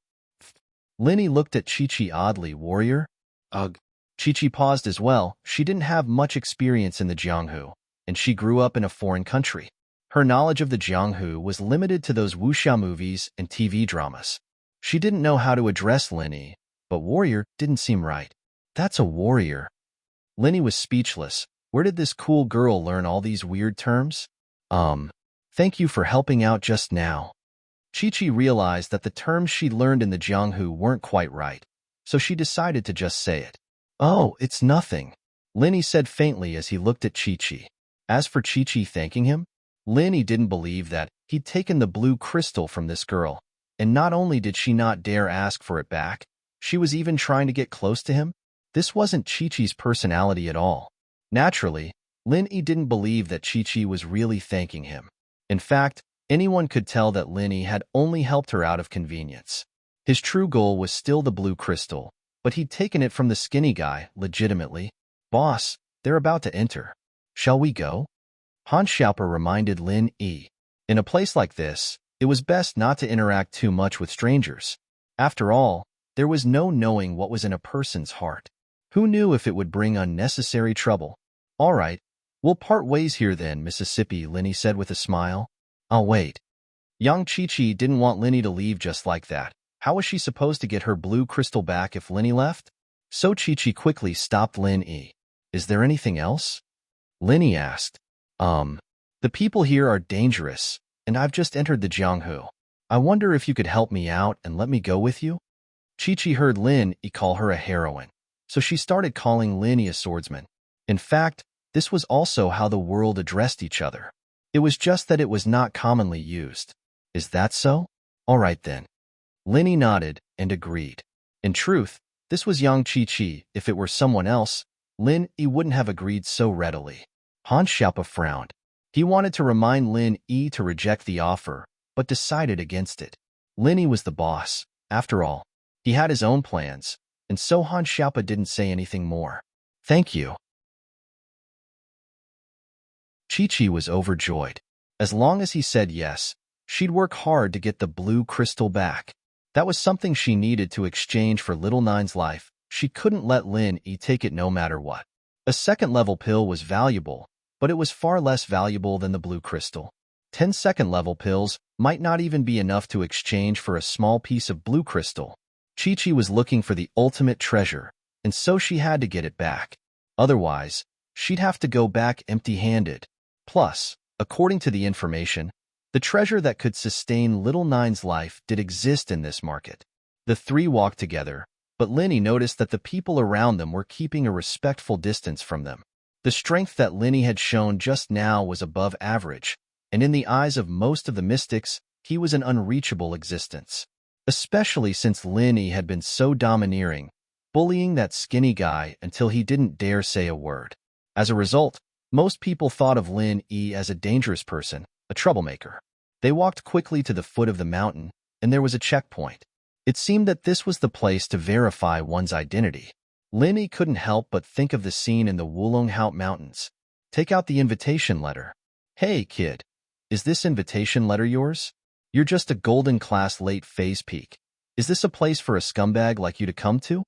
Lin E looked at Chi-Chi oddly. Warrior? Ugh. Chi-Chi paused as well. She didn't have much experience in the Jianghu, and she grew up in a foreign country. Her knowledge of the Jianghu was limited to those wuxia movies and TV dramas. She didn't know how to address Linny, but warrior didn't seem right. That's a warrior. Linny was speechless. Where did this cool girl learn all these weird terms? Thank you for helping out just now. Chi-Chi realized that the terms she'd learned in the Jianghu weren't quite right, so she decided to just say it. Oh, it's nothing, Linny said faintly as he looked at Chi-Chi. As for Chi-Chi thanking him, Linny didn't believe that he'd taken the blue crystal from this girl, and not only did she not dare ask for it back, she was even trying to get close to him. This wasn't Chi-Chi's personality at all. Naturally, Linny didn't believe that Chi-Chi was really thanking him. In fact, anyone could tell that Linny had only helped her out of convenience. His true goal was still the blue crystal, but he'd taken it from the skinny guy, legitimately. Boss, they're about to enter. Shall we go? Han Xiaopa reminded Lin Yi. In a place like this, it was best not to interact too much with strangers. After all, there was no knowing what was in a person's heart. Who knew if it would bring unnecessary trouble? All right, we'll part ways here then, Mississippi, Linny said with a smile. I'll wait. Young Chi-Chi didn't want Linny to leave just like that. How was she supposed to get her blue crystal back if Linny left? So Chi-Chi quickly stopped Lin Yi. Is there anything else? Linny asked. The people here are dangerous, and I've just entered the Jianghu. I wonder if you could help me out and let me go with you? Chi-Chi heard Lin Yi call her a heroine, so she started calling Lin Yi a swordsman. In fact, this was also how the world addressed each other. It was just that it was not commonly used. Is that so? All right then. Lin Yi nodded and agreed. In truth, this was young Chi-Chi. If it were someone else, Lin Yi wouldn't have agreed so readily. Han Xiaopa frowned. He wanted to remind Lin Yi to reject the offer, but decided against it. Lin Yi was the boss. After all, he had his own plans, and so Han Xiaopa didn't say anything more. Thank you. Chi-Chi was overjoyed. As long as he said yes, she'd work hard to get the blue crystal back. That was something she needed to exchange for Little Nine's life. She couldn't let Lin Yi take it no matter what. A second-level pill was valuable, but it was far less valuable than the blue crystal. 10 second-level pills might not even be enough to exchange for a small piece of blue crystal. Chi-Chi was looking for the ultimate treasure, and so she had to get it back. Otherwise, she'd have to go back empty-handed. Plus, according to the information, the treasure that could sustain Little Nine's life did exist in this market. The three walked together, but Linny noticed that the people around them were keeping a respectful distance from them. The strength that Linny had shown just now was above average, and in the eyes of most of the mystics, he was an unreachable existence. Especially since Linny had been so domineering, bullying that skinny guy until he didn't dare say a word. As a result, most people thought of Lin Yi as a dangerous person, a troublemaker. They walked quickly to the foot of the mountain, and there was a checkpoint. It seemed that this was the place to verify one's identity. Lin Yi couldn't help but think of the scene in the Wulonghout Mountains. Take out the invitation letter. Hey, kid, is this invitation letter yours? You're just a golden class late phase peak. Is this a place for a scumbag like you to come to?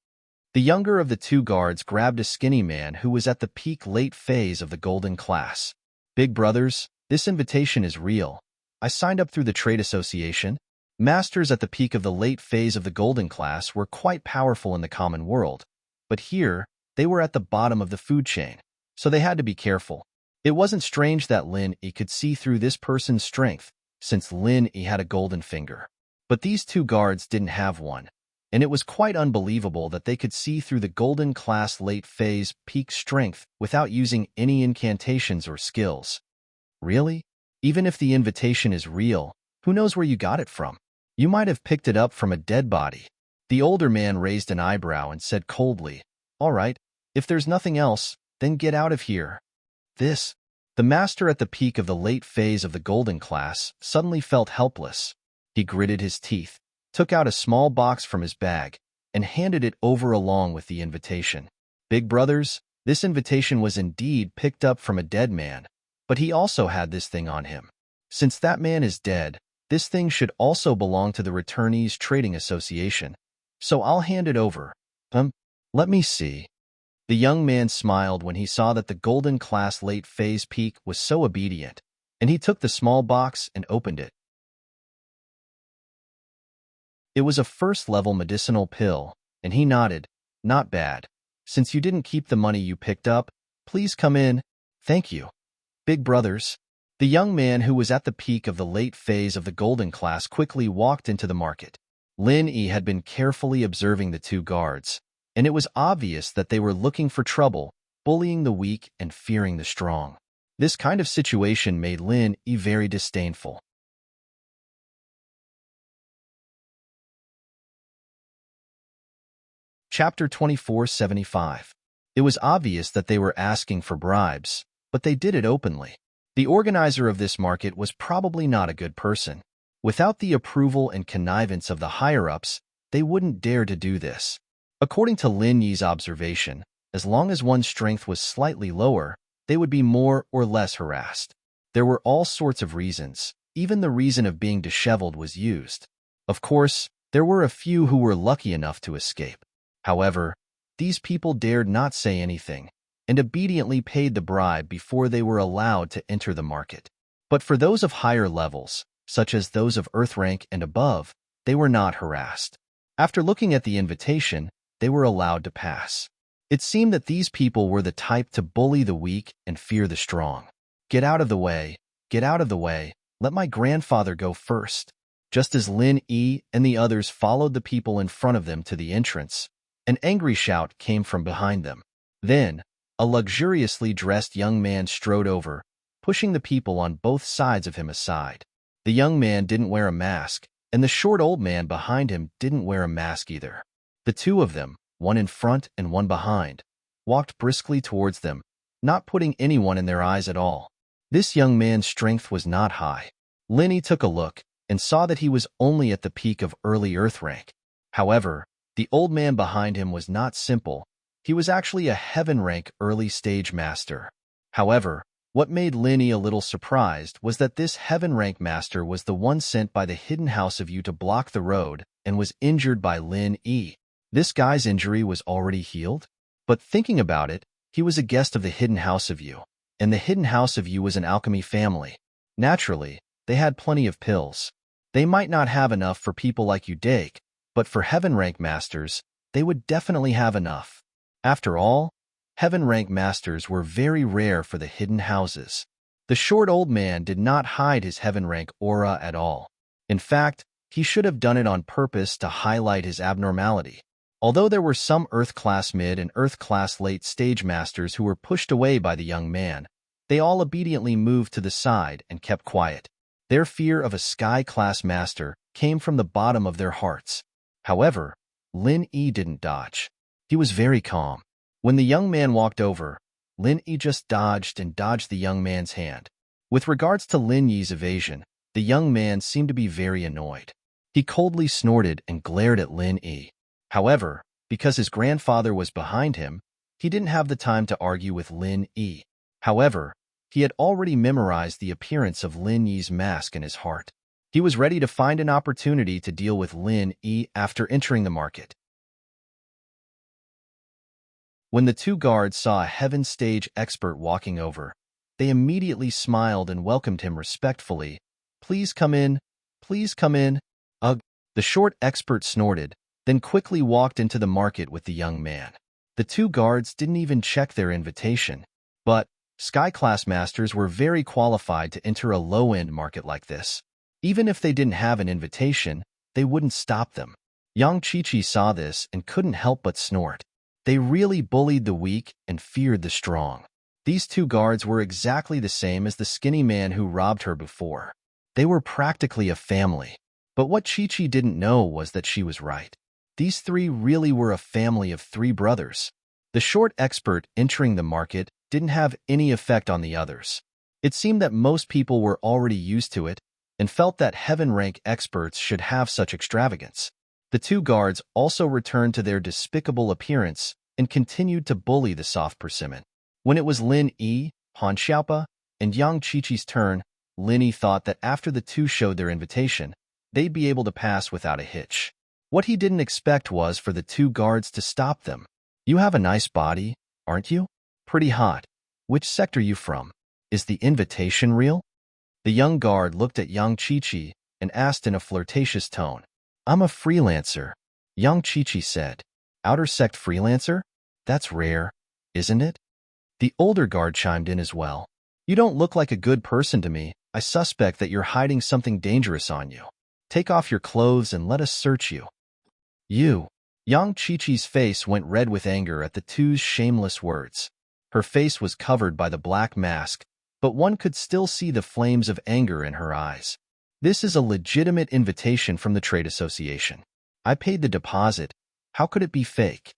The younger of the two guards grabbed a skinny man who was at the peak late phase of the golden class. Big brothers, this invitation is real. I signed up through the trade association. Masters at the peak of the late phase of the golden class were quite powerful in the common world, but here they were at the bottom of the food chain, so they had to be careful. It wasn't strange that Lin Yi could see through this person's strength, since Lin Yi had a golden finger. But these two guards didn't have one, and it was quite unbelievable that they could see through the golden class late phase peak strength without using any incantations or skills. Really? Even if the invitation is real, who knows where you got it from? You might have picked it up from a dead body. The older man raised an eyebrow and said coldly, All right, if there's nothing else, then get out of here. The master at the peak of the late phase of the golden class suddenly felt helpless. He gritted his teeth, took out a small box from his bag, and handed it over along with the invitation. Big brothers, this invitation was indeed picked up from a dead man, but he also had this thing on him. Since that man is dead, this thing should also belong to the Returnees Trading Association. So I'll hand it over. Let me see. The young man smiled when he saw that the golden class late phase peak was so obedient, and he took the small box and opened it. It was a first-level medicinal pill, and he nodded. Not bad. Since you didn't keep the money you picked up, please come in. Thank you. Big brothers. The young man who was at the peak of the late phase of the golden class quickly walked into the market. Lin Yi had been carefully observing the two guards, and it was obvious that they were looking for trouble, bullying the weak and fearing the strong. This kind of situation made Lin Yi very disdainful. Chapter 2475. It was obvious that they were asking for bribes, but they did it openly. The organizer of this market was probably not a good person. Without the approval and connivance of the higher-ups, they wouldn't dare to do this. According to Lin Yi's observation, as long as one's strength was slightly lower, they would be more or less harassed. There were all sorts of reasons. Even the reason of being disheveled was used. Of course, there were a few who were lucky enough to escape. However, these people dared not say anything, and obediently paid the bribe before they were allowed to enter the market. But for those of higher levels, such as those of Earth rank and above, they were not harassed. After looking at the invitation, they were allowed to pass. It seemed that these people were the type to bully the weak and fear the strong. Get out of the way, get out of the way, let my grandfather go first. Just as Lin Yi and the others followed the people in front of them to the entrance, an angry shout came from behind them. Then, a luxuriously dressed young man strode over, pushing the people on both sides of him aside. The young man didn't wear a mask, and the short old man behind him didn't wear a mask either. The two of them, one in front and one behind, walked briskly towards them, not putting anyone in their eyes at all. This young man's strength was not high. Lin Yi took a look and saw that he was only at the peak of early Earth rank. However, the old man behind him was not simple. He was actually a heaven rank early stage master. However, what made Lin Yi a little surprised was that this heaven rank master was the one sent by the hidden house of you to block the road and was injured by Lin Yi. This guy's injury was already healed? But thinking about it, he was a guest of the hidden house of you, and the hidden house of you was an alchemy family. Naturally, they had plenty of pills. They might not have enough for people like you, Dake, but for heaven rank masters, they would definitely have enough. After all, heaven rank masters were very rare for the hidden houses. The short old man did not hide his heaven rank aura at all. In fact, he should have done it on purpose to highlight his abnormality. Although there were some Earth-class mid and Earth-class late-stage masters who were pushed away by the young man, they all obediently moved to the side and kept quiet. Their fear of a Sky-class master came from the bottom of their hearts. However, Lin Yi didn't dodge. He was very calm. When the young man walked over, Lin Yi just dodged the young man's hand. With regards to Lin Yi's evasion, the young man seemed to be very annoyed. He coldly snorted and glared at Lin Yi. However, because his grandfather was behind him, he didn't have the time to argue with Lin Yi. However, he had already memorized the appearance of Lin Yi's mask in his heart. He was ready to find an opportunity to deal with Lin Yi after entering the market. When the two guards saw a heaven stage expert walking over, they immediately smiled and welcomed him respectfully. Please come in, please come in. Ugh. The short expert snorted, then quickly walked into the market with the young man. The two guards didn't even check their invitation. But Sky-class masters were very qualified to enter a low-end market like this. Even if they didn't have an invitation, they wouldn't stop them. Yang Qiqi saw this and couldn't help but snort. They really bullied the weak and feared the strong. These two guards were exactly the same as the skinny man who robbed her before. They were practically a family. But what Qiqi didn't know was that she was right. These three really were a family of three brothers. The short expert entering the market didn't have any effect on the others. It seemed that most people were already used to it and felt that heaven rank experts should have such extravagance. The two guards also returned to their despicable appearance and continued to bully the soft persimmon. When it was Lin Yi, Han Xiaopa, and Yang Qiqi's turn, Lin Yi thought that after the two showed their invitation, they'd be able to pass without a hitch. What he didn't expect was for the two guards to stop them. You have a nice body, aren't you? Pretty hot. Which sector you from? Is the invitation real? The young guard looked at Yang Qiqi and asked in a flirtatious tone. I'm a freelancer, Yang Qiqi said. Outer sect freelancer? That's rare, isn't it? The older guard chimed in as well. You don't look like a good person to me. I suspect that you're hiding something dangerous on you. Take off your clothes and let us search you. You. Yang Qiqi's face went red with anger at the two's shameless words. Her face was covered by the black mask, but one could still see the flames of anger in her eyes. This is a legitimate invitation from the trade association. I paid the deposit. How could it be fake?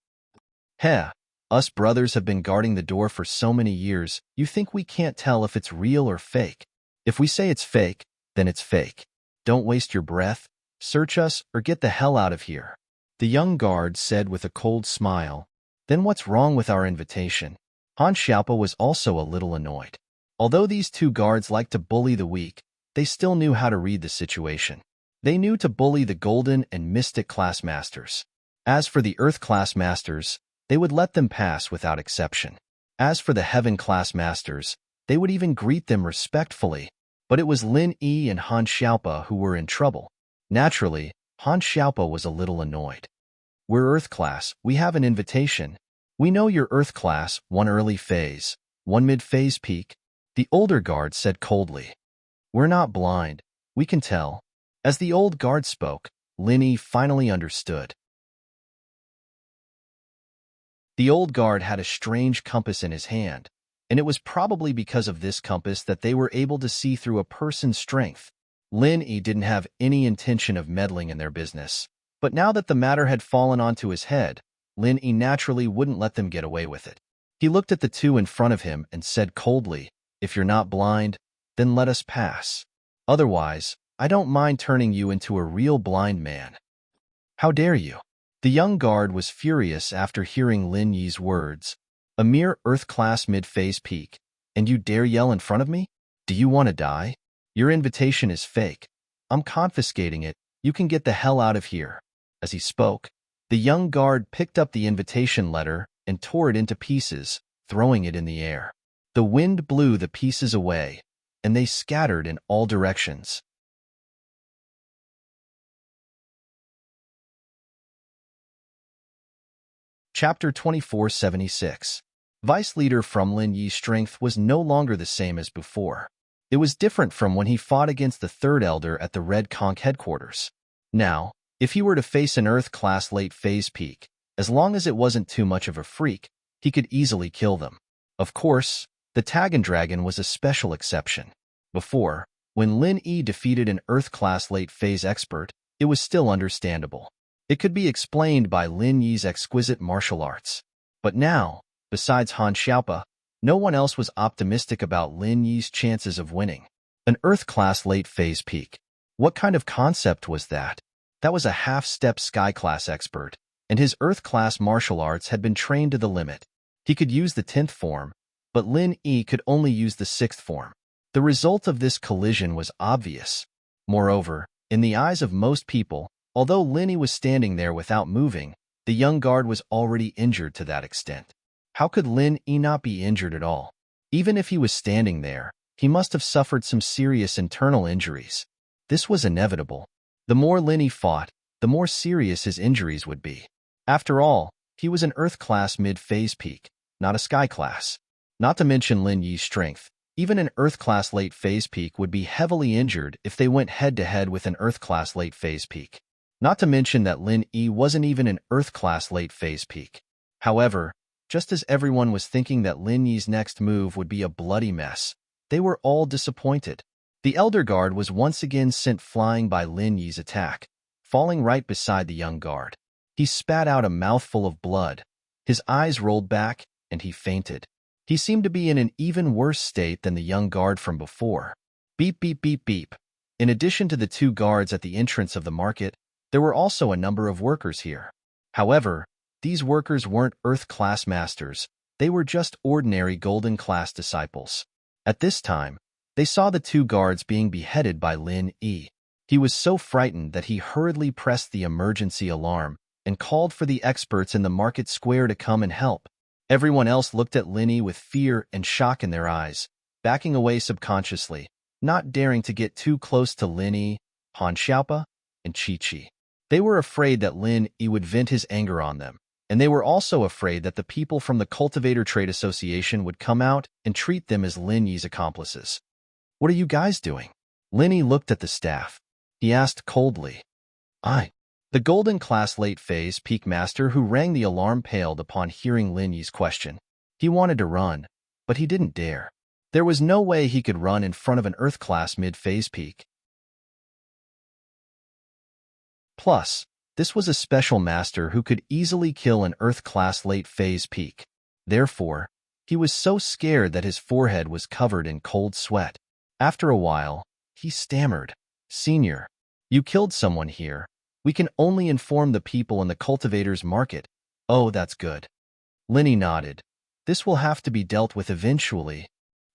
Heh, us brothers have been guarding the door for so many years, you think we can't tell if it's real or fake? If we say it's fake, then it's fake. Don't waste your breath, search us, or get the hell out of here. The young guard said with a cold smile. Then what's wrong with our invitation? Han Xiaopa was also a little annoyed. Although these two guards liked to bully the weak, they still knew how to read the situation. They knew to bully the golden and mystic class masters. As for the earth class masters, they would let them pass without exception. As for the heaven class masters, they would even greet them respectfully. But it was Lin Yi and Han Xiaopa who were in trouble. Naturally, Han Xiaopa was a little annoyed. We're earth class, we have an invitation. We know you're earth class, one early phase, one mid-phase peak, the older guard said coldly. We're not blind, we can tell. As the old guard spoke, Lin Yi finally understood. The old guard had a strange compass in his hand, and it was probably because of this compass that they were able to see through a person's strength. Lin Yi didn't have any intention of meddling in their business, but now that the matter had fallen onto his head, Lin Yi naturally wouldn't let them get away with it. He looked at the two in front of him and said coldly, if you're not blind, then let us pass. Otherwise, I don't mind turning you into a real blind man. How dare you? The young guard was furious after hearing Lin Yi's words. A mere earth-class mid-phase peak, and you dare yell in front of me? Do you want to die? Your invitation is fake. I'm confiscating it. You can get the hell out of here. As he spoke, the young guard picked up the invitation letter and tore it into pieces, throwing it in the air. The wind blew the pieces away, and they scattered in all directions. Chapter 2476. Vice Leader from Lin Yi's strength was no longer the same as before. It was different from when he fought against the Third Elder at the Red Conch headquarters. Now, if he were to face an Earth-class late-phase peak, as long as it wasn't too much of a freak, he could easily kill them. Of course, the Tagan Dragon was a special exception. Before, when Lin Yi defeated an Earth-class late-phase expert, it was still understandable. It could be explained by Lin Yi's exquisite martial arts. But now, besides Han Xiaopa, no one else was optimistic about Lin Yi's chances of winning. An Earth-class late-phase peak. What kind of concept was that? That was a half-step Sky-class expert, and his Earth-class martial arts had been trained to the limit. He could use the 10th form, but Lin Yi could only use the 6th form. The result of this collision was obvious. Moreover, in the eyes of most people, although Lin Yi was standing there without moving, the young guard was already injured to that extent. How could Lin Yi not be injured at all? Even if he was standing there, he must have suffered some serious internal injuries. This was inevitable. The more Lin Yi fought, the more serious his injuries would be. After all, he was an Earth-class mid-phase peak, not a Sky-class. Not to mention Lin Yi's strength, even an Earth-class late-phase peak would be heavily injured if they went head-to-head with an Earth-class late-phase peak. Not to mention that Lin Yi wasn't even an Earth-class late-phase peak. However, just as everyone was thinking that Lin Yi's next move would be a bloody mess, they were all disappointed. The Elder Guard was once again sent flying by Lin Yi's attack, falling right beside the young guard. He spat out a mouthful of blood. His eyes rolled back, and he fainted. He seemed to be in an even worse state than the young guard from before. Beep, beep, beep, beep. In addition to the two guards at the entrance of the market, there were also a number of workers here. However, these workers weren't Earth-class masters. They were just ordinary Golden-class disciples. At this time, they saw the two guards being beheaded by Lin Yi. He was so frightened that he hurriedly pressed the emergency alarm and called for the experts in the market square to come and help. Everyone else looked at Linny with fear and shock in their eyes, backing away subconsciously, not daring to get too close to Linny, Han Xiaopa, and Chi Chi. They were afraid that Lin Yi would vent his anger on them, and they were also afraid that the people from the Cultivator Trade Association would come out and treat them as Lin Yi's accomplices. "What are you guys doing?" Linny looked at the staff. He asked coldly. The Golden Class Late Phase Peak Master who rang the alarm paled upon hearing Lin Yi's question. He wanted to run, but he didn't dare. There was no way he could run in front of an Earth Class Mid-Phase Peak. Plus, this was a special master who could easily kill an Earth Class Late Phase Peak. Therefore, he was so scared that his forehead was covered in cold sweat. After a while, he stammered, "Senior, you killed someone here. We can only inform the people in the cultivators market." "Oh, that's good." Linny nodded. "This will have to be dealt with eventually.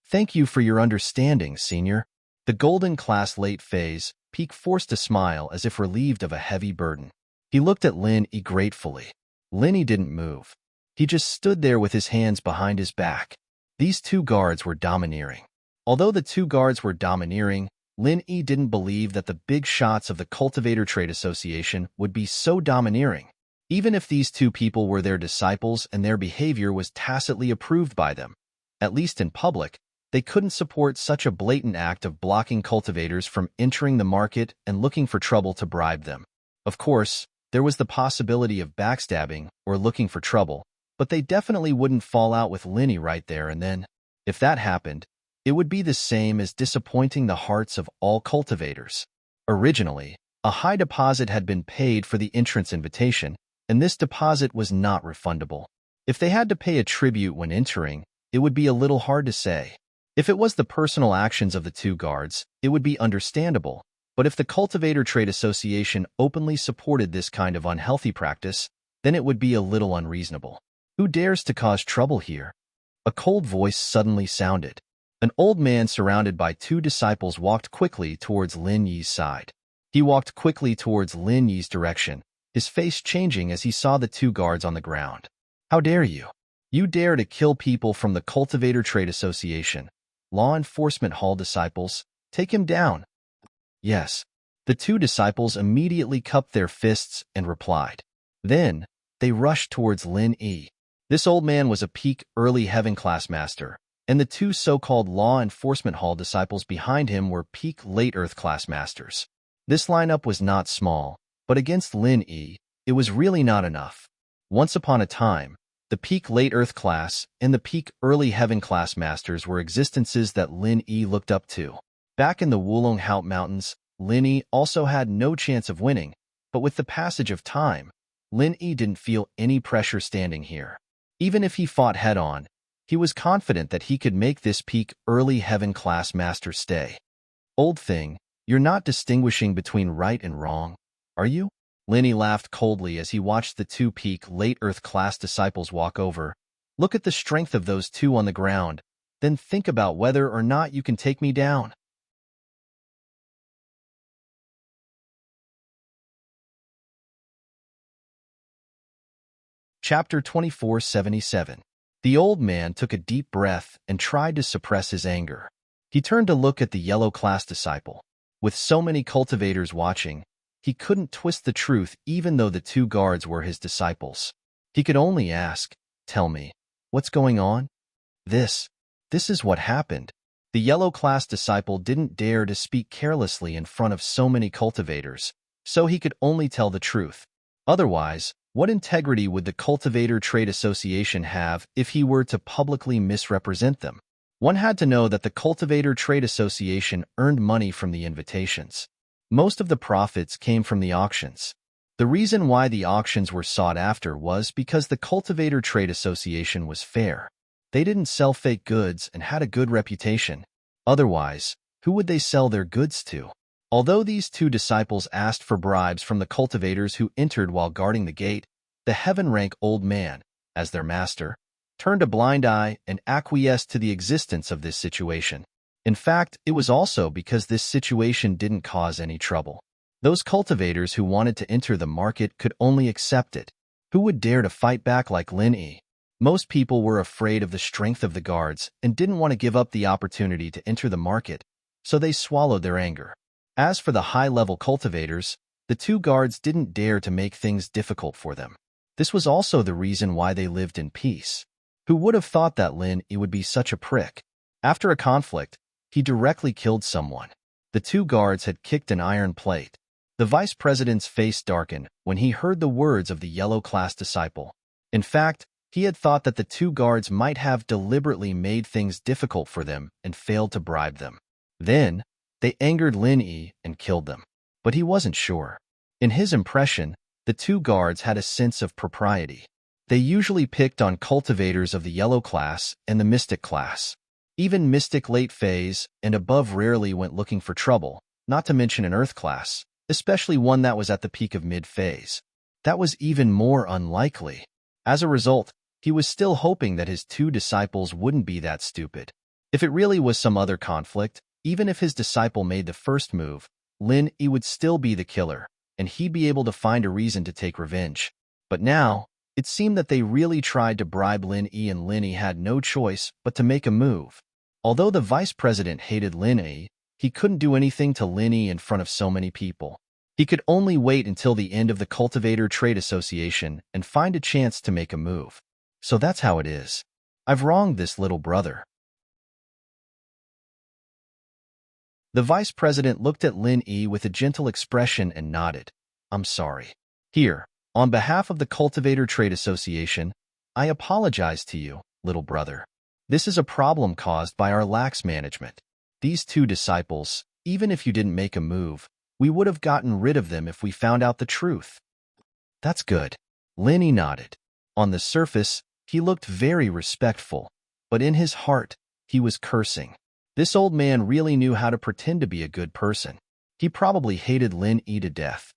Thank you for your understanding, Senior." The Golden Class Late Phase Peak forced a smile as if relieved of a heavy burden. He looked at Lin Yi gratefully. Linny didn't move. He just stood there with his hands behind his back. These two guards were domineering. Although the two guards were domineering, Lin Yi didn't believe that the big shots of the Cultivator Trade Association would be so domineering, even if these two people were their disciples and their behavior was tacitly approved by them. At least in public, they couldn't support such a blatant act of blocking cultivators from entering the market and looking for trouble to bribe them. Of course, there was the possibility of backstabbing or looking for trouble, but they definitely wouldn't fall out with Linny right there and then. If that happened, it would be the same as disappointing the hearts of all cultivators. Originally, a high deposit had been paid for the entrance invitation, and this deposit was not refundable. If they had to pay a tribute when entering, it would be a little hard to say. If it was the personal actions of the two guards, it would be understandable, but if the Cultivator Trade Association openly supported this kind of unhealthy practice, then it would be a little unreasonable. Who dares to cause trouble here? A cold voice suddenly sounded. An old man surrounded by two disciples walked quickly towards Lin Yi's side. He walked quickly towards Lin Yi's direction, his face changing as he saw the two guards on the ground. "How dare you? You dare to kill people from the Cultivator Trade Association. Law Enforcement Hall disciples, take him down." "Yes." The two disciples immediately cupped their fists and replied. Then, they rushed towards Lin Yi. This old man was a peak early heaven class master, and the two so-called Law Enforcement Hall disciples behind him were peak late Earth class masters. This lineup was not small, but against Lin Yi, it was really not enough. Once upon a time, the peak late Earth class and the peak early heaven class masters were existences that Lin Yi looked up to. Back in the Wulong Haut Mountains, Lin Yi also had no chance of winning, but with the passage of time, Lin Yi didn't feel any pressure standing here. Even if he fought head-on, he was confident that he could make this peak early heaven class master stay. "Old thing, you're not distinguishing between right and wrong, are you?" Linny laughed coldly as he watched the two peak late Earth class disciples walk over. "Look at the strength of those two on the ground, then think about whether or not you can take me down." Chapter 2477. The old man took a deep breath and tried to suppress his anger. He turned to look at the yellow class disciple. With so many cultivators watching, he couldn't twist the truth even though the two guards were his disciples. He could only ask, "Tell me, what's going on?" This is what happened. The yellow class disciple didn't dare to speak carelessly in front of so many cultivators, so he could only tell the truth. Otherwise, what integrity would the Cultivator Trade Association have if he were to publicly misrepresent them? One had to know that the Cultivator Trade Association earned money from the invitations. Most of the profits came from the auctions. The reason why the auctions were sought after was because the Cultivator Trade Association was fair. They didn't sell fake goods and had a good reputation. Otherwise, who would they sell their goods to? Although these two disciples asked for bribes from the cultivators who entered while guarding the gate, the heaven-rank old man, as their master, turned a blind eye and acquiesced to the existence of this situation. In fact, it was also because this situation didn't cause any trouble. Those cultivators who wanted to enter the market could only accept it. Who would dare to fight back like Lin Yi? Most people were afraid of the strength of the guards and didn't want to give up the opportunity to enter the market, so they swallowed their anger. As for the high-level cultivators, the two guards didn't dare to make things difficult for them. This was also the reason why they lived in peace. Who would have thought that Lin Yi would be such a prick? After a conflict, he directly killed someone. The two guards had kicked an iron plate. The vice president's face darkened when he heard the words of the yellow class disciple. In fact, he had thought that the two guards might have deliberately made things difficult for them and failed to bribe them. Then, they angered Lin Yi and killed them. But he wasn't sure. In his impression, the two guards had a sense of propriety. They usually picked on cultivators of the yellow class and the mystic class. Even mystic late phase and above rarely went looking for trouble, not to mention an earth class, especially one that was at the peak of mid-phase. That was even more unlikely. As a result, he was still hoping that his two disciples wouldn't be that stupid. If it really was some other conflict, even if his disciple made the first move, Lin Yi would still be the killer, and he'd be able to find a reason to take revenge. But now, it seemed that they really tried to bribe Lin Yi, and Lin Yi had no choice but to make a move. Although the vice president hated Lin Yi, he couldn't do anything to Lin Yi in front of so many people. He could only wait until the end of the Cultivator Trade Association and find a chance to make a move. So that's how it is. I've wronged this little brother. The vice president looked at Lin Yi with a gentle expression and nodded. I'm sorry. Here, on behalf of the Cultivator Trade Association, I apologize to you, little brother. This is a problem caused by our lax management. These two disciples, even if you didn't make a move, we would have gotten rid of them if we found out the truth. That's good. Lin Yi nodded. On the surface, he looked very respectful, but in his heart, he was cursing. This old man really knew how to pretend to be a good person. He probably hated Lin Yi to death.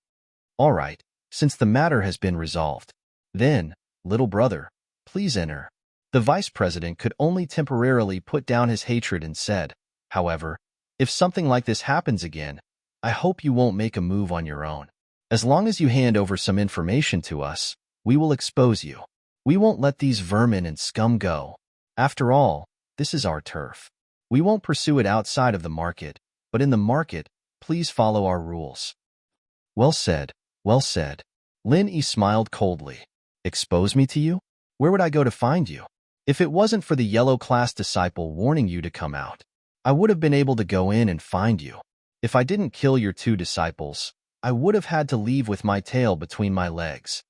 All right, since the matter has been resolved, then, little brother, please enter. The vice president could only temporarily put down his hatred and said, however, if something like this happens again, I hope you won't make a move on your own. As long as you hand over some information to us, we will expose you. We won't let these vermin and scum go. After all, this is our turf. We won't pursue it outside of the market, but in the market, please follow our rules. Well said, well said. Lin Yi smiled coldly. Expose me to you? Where would I go to find you? If it wasn't for the yellow class disciple warning you to come out, I would have been able to go in and find you. If I didn't kill your two disciples, I would have had to leave with my tail between my legs.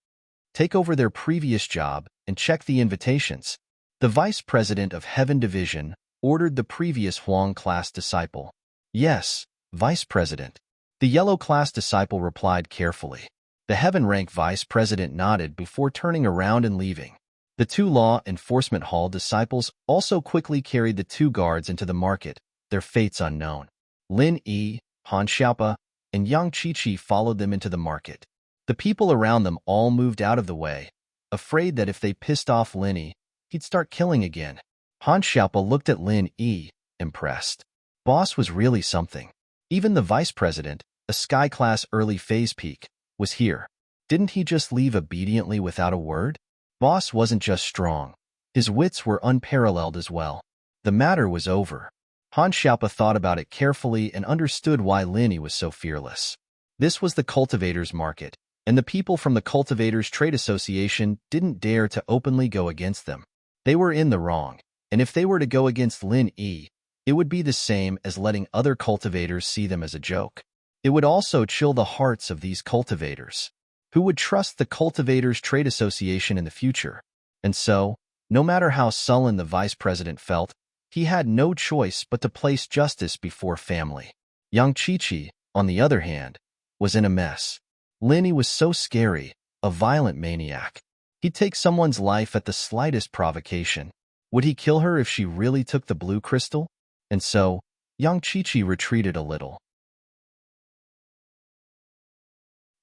Take over their previous job and check the invitations. The vice president of Heaven Division ordered the previous Huang class disciple. Yes, vice president. The yellow class disciple replied carefully. The Heaven rank vice president nodded before turning around and leaving. The two law enforcement hall disciples also quickly carried the two guards into the market, their fates unknown. Lin Yi, Han Xiaopa, and Yang Qiqi followed them into the market. The people around them all moved out of the way, afraid that if they pissed off Lin Yi, he'd start killing again. Han Xiaopa looked at Lin Yi, impressed. Boss was really something. Even the vice president, a sky-class early phase peak, was here. Didn't he just leave obediently without a word? Boss wasn't just strong. His wits were unparalleled as well. The matter was over. Han Xiaopa thought about it carefully and understood why Lin Yi was so fearless. This was the cultivators' market, and the people from the Cultivators Trade Association didn't dare to openly go against them. They were in the wrong, and if they were to go against Lin Yi, it would be the same as letting other cultivators see them as a joke. It would also chill the hearts of these cultivators, who would trust the Cultivators Trade Association in the future. And so, no matter how sullen the vice president felt, he had no choice but to place justice before family. Yang Qiqi, on the other hand, was in a mess. Lin Yi was so scary, a violent maniac. He'd take someone's life at the slightest provocation. Would he kill her if she really took the blue crystal? And so, Yang Qiqi retreated a little.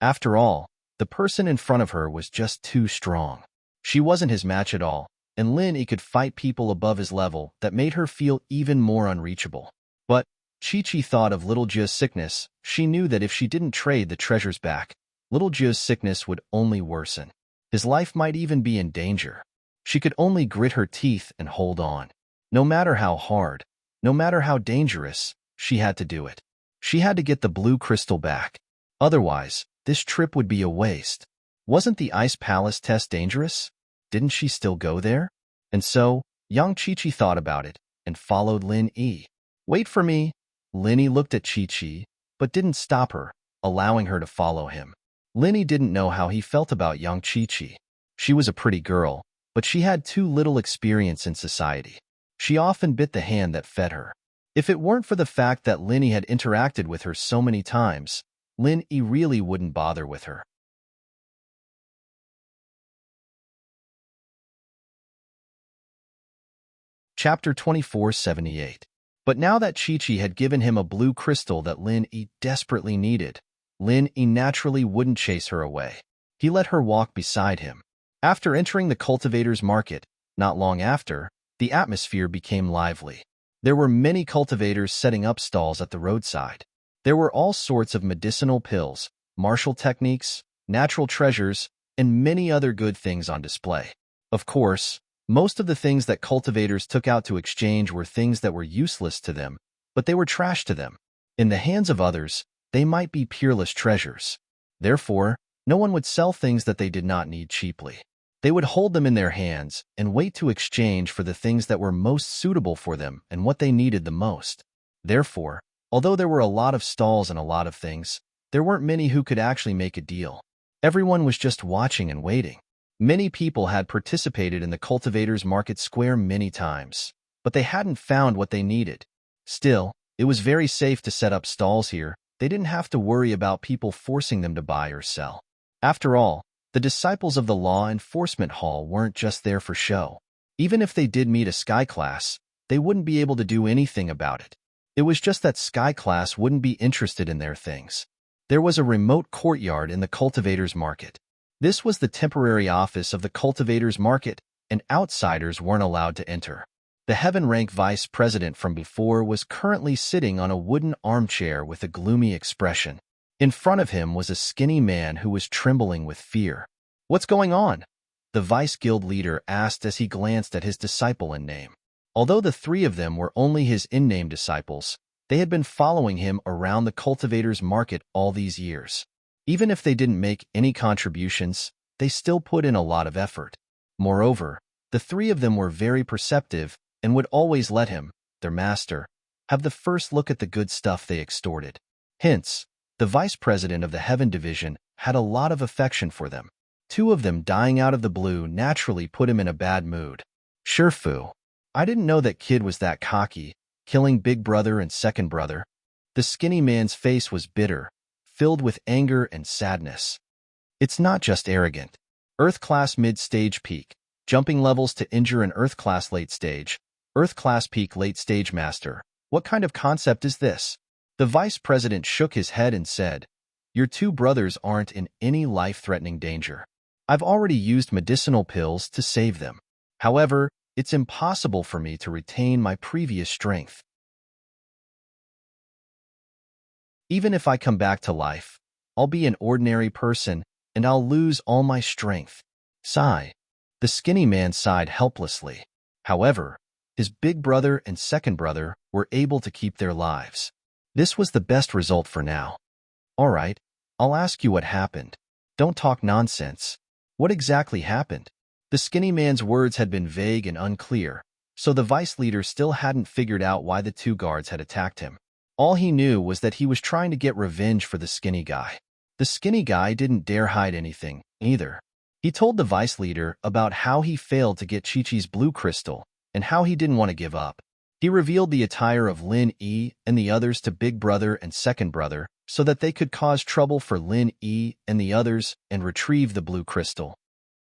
After all, the person in front of her was just too strong. She wasn't his match at all, and Lin Yi could fight people above his level that made her feel even more unreachable. But Qiqi thought of Little Jia's sickness. She knew that if she didn't trade the treasures back, Little Jia's sickness would only worsen. His life might even be in danger. She could only grit her teeth and hold on. No matter how hard, no matter how dangerous, she had to do it. She had to get the blue crystal back. Otherwise, this trip would be a waste. Wasn't the Ice Palace test dangerous? Didn't she still go there? And so, young Chi-Chi thought about it and followed Lin Yi. Wait for me. Lin looked at Chi-Chi, but didn't stop her, allowing her to follow him. Lin didn't know how he felt about young Chi-Chi. She was a pretty girl, but she had too little experience in society. She often bit the hand that fed her. If it weren't for the fact that Lin had interacted with her so many times, Lin really wouldn't bother with her. Chapter 2478. But now that Chi-Chi had given him a blue crystal that Lin desperately needed, Lin naturally wouldn't chase her away. He let her walk beside him. After entering the cultivator's market, not long after, the atmosphere became lively. There were many cultivators setting up stalls at the roadside. There were all sorts of medicinal pills, martial techniques, natural treasures, and many other good things on display. Of course, most of the things that cultivators took out to exchange were things that were useless to them, but they were trash to them. In the hands of others, they might be peerless treasures. Therefore, no one would sell things that they did not need cheaply. They would hold them in their hands and wait to exchange for the things that were most suitable for them and what they needed the most. Therefore, although there were a lot of stalls and a lot of things, there weren't many who could actually make a deal. Everyone was just watching and waiting. Many people had participated in the cultivators' market square many times, but they hadn't found what they needed. Still, it was very safe to set up stalls here. They didn't have to worry about people forcing them to buy or sell. After all, the disciples of the Law Enforcement Hall weren't just there for show. Even if they did meet a Sky Class, they wouldn't be able to do anything about it. It was just that Sky Class wouldn't be interested in their things. There was a remote courtyard in the cultivators' market. This was the temporary office of the cultivators' market, and outsiders weren't allowed to enter. The heaven-rank vice president from before was currently sitting on a wooden armchair with a gloomy expression. In front of him was a skinny man who was trembling with fear. "What's going on?" the vice guild leader asked as he glanced at his disciple in name. Although the three of them were only his in-name disciples, they had been following him around the cultivators' market all these years. Even if they didn't make any contributions, they still put in a lot of effort. Moreover, the three of them were very perceptive and would always let him, their master, have the first look at the good stuff they extorted. Hence, the vice president of the Heaven Division had a lot of affection for them. Two of them dying out of the blue naturally put him in a bad mood. "Sure, Fu. I didn't know that kid was that cocky, killing big brother and second brother." The skinny man's face was bitter, filled with anger and sadness. "It's not just arrogant. Earth Class Mid-Stage Peak, jumping levels to injure an Earth Class Late Stage, Earth Class Peak Late Stage Master. What kind of concept is this?" The vice president shook his head and said, "Your two brothers aren't in any life-threatening danger. I've already used medicinal pills to save them. However, it's impossible for me to retain my previous strength. Even if I come back to life, I'll be an ordinary person and I'll lose all my strength." Sigh. The skinny man sighed helplessly. However, his big brother and second brother were able to keep their lives. This was the best result for now. "All right, I'll ask you what happened. Don't talk nonsense. What exactly happened?" The skinny man's words had been vague and unclear, so the vice leader still hadn't figured out why the two guards had attacked him. All he knew was that he was trying to get revenge for the skinny guy. The skinny guy didn't dare hide anything, either. He told the vice leader about how he failed to get Chi-Chi's blue crystal and how he didn't want to give up. He revealed the attire of Lin Yi and the others to Big Brother and Second Brother so that they could cause trouble for Lin Yi and the others and retrieve the blue crystal.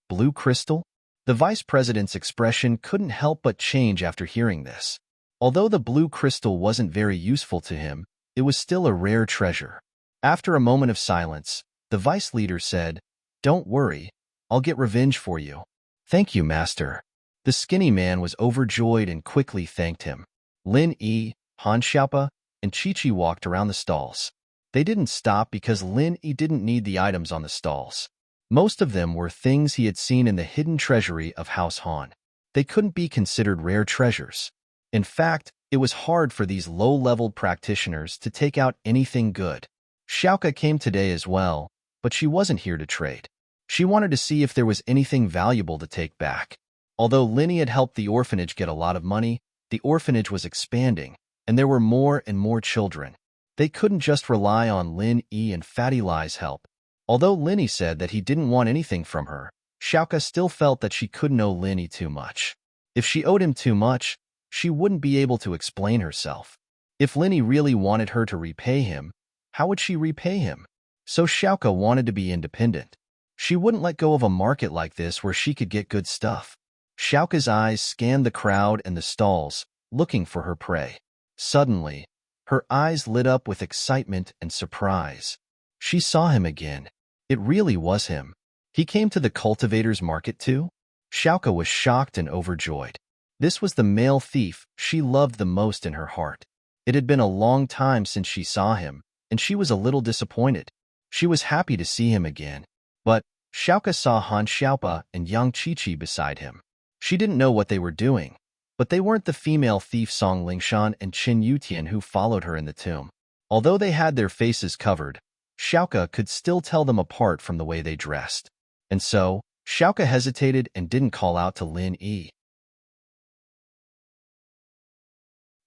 Blue crystal? The vice president's expression couldn't help but change after hearing this. Although the blue crystal wasn't very useful to him, it was still a rare treasure. After a moment of silence, the vice leader said, "Don't worry, I'll get revenge for you." "Thank you, master." The skinny man was overjoyed and quickly thanked him. Lin Yi, Han Xiaopa, and Chi-Chi walked around the stalls. They didn't stop because Lin Yi didn't need the items on the stalls. Most of them were things he had seen in the hidden treasury of House Han. They couldn't be considered rare treasures. In fact, it was hard for these low-level practitioners to take out anything good. Xiaoka came today as well, but she wasn't here to trade. She wanted to see if there was anything valuable to take back. Although Linny had helped the orphanage get a lot of money, the orphanage was expanding, and there were more and more children. They couldn't just rely on Lin Yi and Fatty Lai's help. Although Linny said that he didn't want anything from her, Xiaoka still felt that she couldn't owe Linny too much. If she owed him too much, she wouldn't be able to explain herself. If Linny really wanted her to repay him, how would she repay him? So Xiaoka wanted to be independent. She wouldn't let go of a market like this where she could get good stuff. Xiaoka's eyes scanned the crowd and the stalls, looking for her prey. Suddenly, her eyes lit up with excitement and surprise. She saw him again. It really was him. He came to the cultivator's market too? Xiaoka was shocked and overjoyed. This was the male thief she loved the most in her heart. It had been a long time since she saw him, and she was a little disappointed. She was happy to see him again. But Xiaoka saw Han Xiaopa and Yang Qiqi beside him. She didn't know what they were doing, but they weren't the female thief Song Lingshan and Qin Yutian who followed her in the tomb. Although they had their faces covered, Xiaoka could still tell them apart from the way they dressed. And so, Xiaoka hesitated and didn't call out to Lin Yi.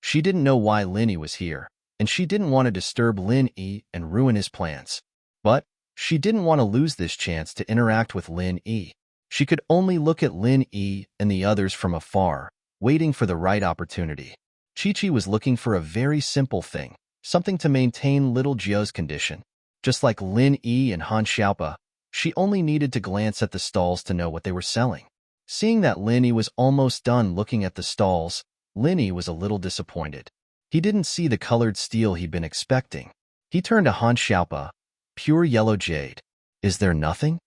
She didn't know why Lin Yi was here, and she didn't want to disturb Lin Yi and ruin his plans. But she didn't want to lose this chance to interact with Lin Yi. She could only look at Lin Yi and the others from afar, waiting for the right opportunity. Qiqi was looking for a very simple thing, something to maintain little Jiao's condition. Just like Lin Yi and Han Xiaopa, she only needed to glance at the stalls to know what they were selling. Seeing that Lin Yi was almost done looking at the stalls, Lin Yi was a little disappointed. He didn't see the colored steel he'd been expecting. He turned to Han Xiaopa. Pure yellow jade. Is there nothing?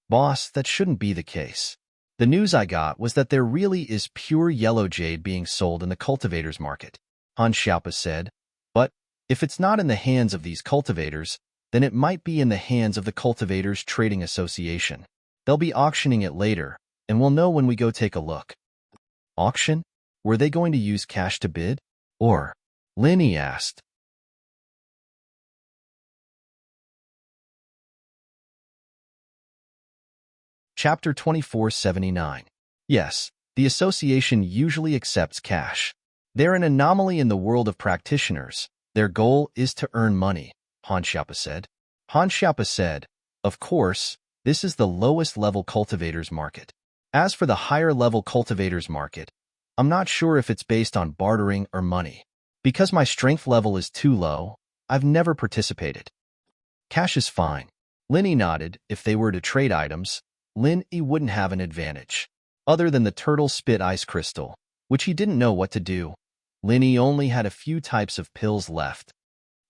Boss, that shouldn't be the case. The news I got was that there really is pure yellow jade being sold in the cultivators market, Han Xiaopa said. But if it's not in the hands of these cultivators, then it might be in the hands of the Cultivators Trading Association. They'll be auctioning it later, and we'll know when we go take a look. Auction? Were they going to use cash to bid? Or? Lin Yi asked. Chapter 2479. Yes, the association usually accepts cash. They're an anomaly in the world of practitioners. Their goal is to earn money, Han Xiaopa said. Han Xiaopa said, of course, this is the lowest level cultivators market. As for the higher level cultivators market, I'm not sure if it's based on bartering or money. Because my strength level is too low, I've never participated. Cash is fine. Lin Yi nodded. If they were to trade items, Lin Yi wouldn't have an advantage. Other than the turtle spit ice crystal, which he didn't know what to do, Lin Yi only had a few types of pills left.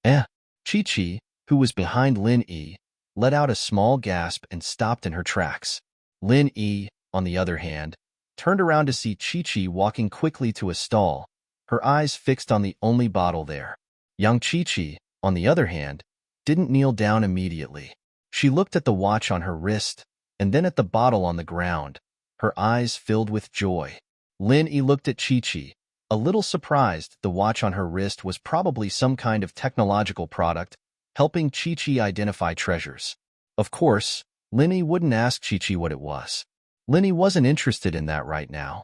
Qiqi, who was behind Lin Yi, let out a small gasp and stopped in her tracks. Lin Yi, on the other hand, turned around to see Qiqi walking quickly to a stall, her eyes fixed on the only bottle there. Young Qiqi, on the other hand, didn't kneel down immediately. She looked at the watch on her wrist, and then at the bottle on the ground, her eyes filled with joy. Lin Yi looked at Qiqi, a little surprised. The watch on her wrist was probably some kind of technological product, helping Qiqi identify treasures. Of course, Lin Yi wouldn't ask Qiqi what it was. Lin Yi wasn't interested in that right now.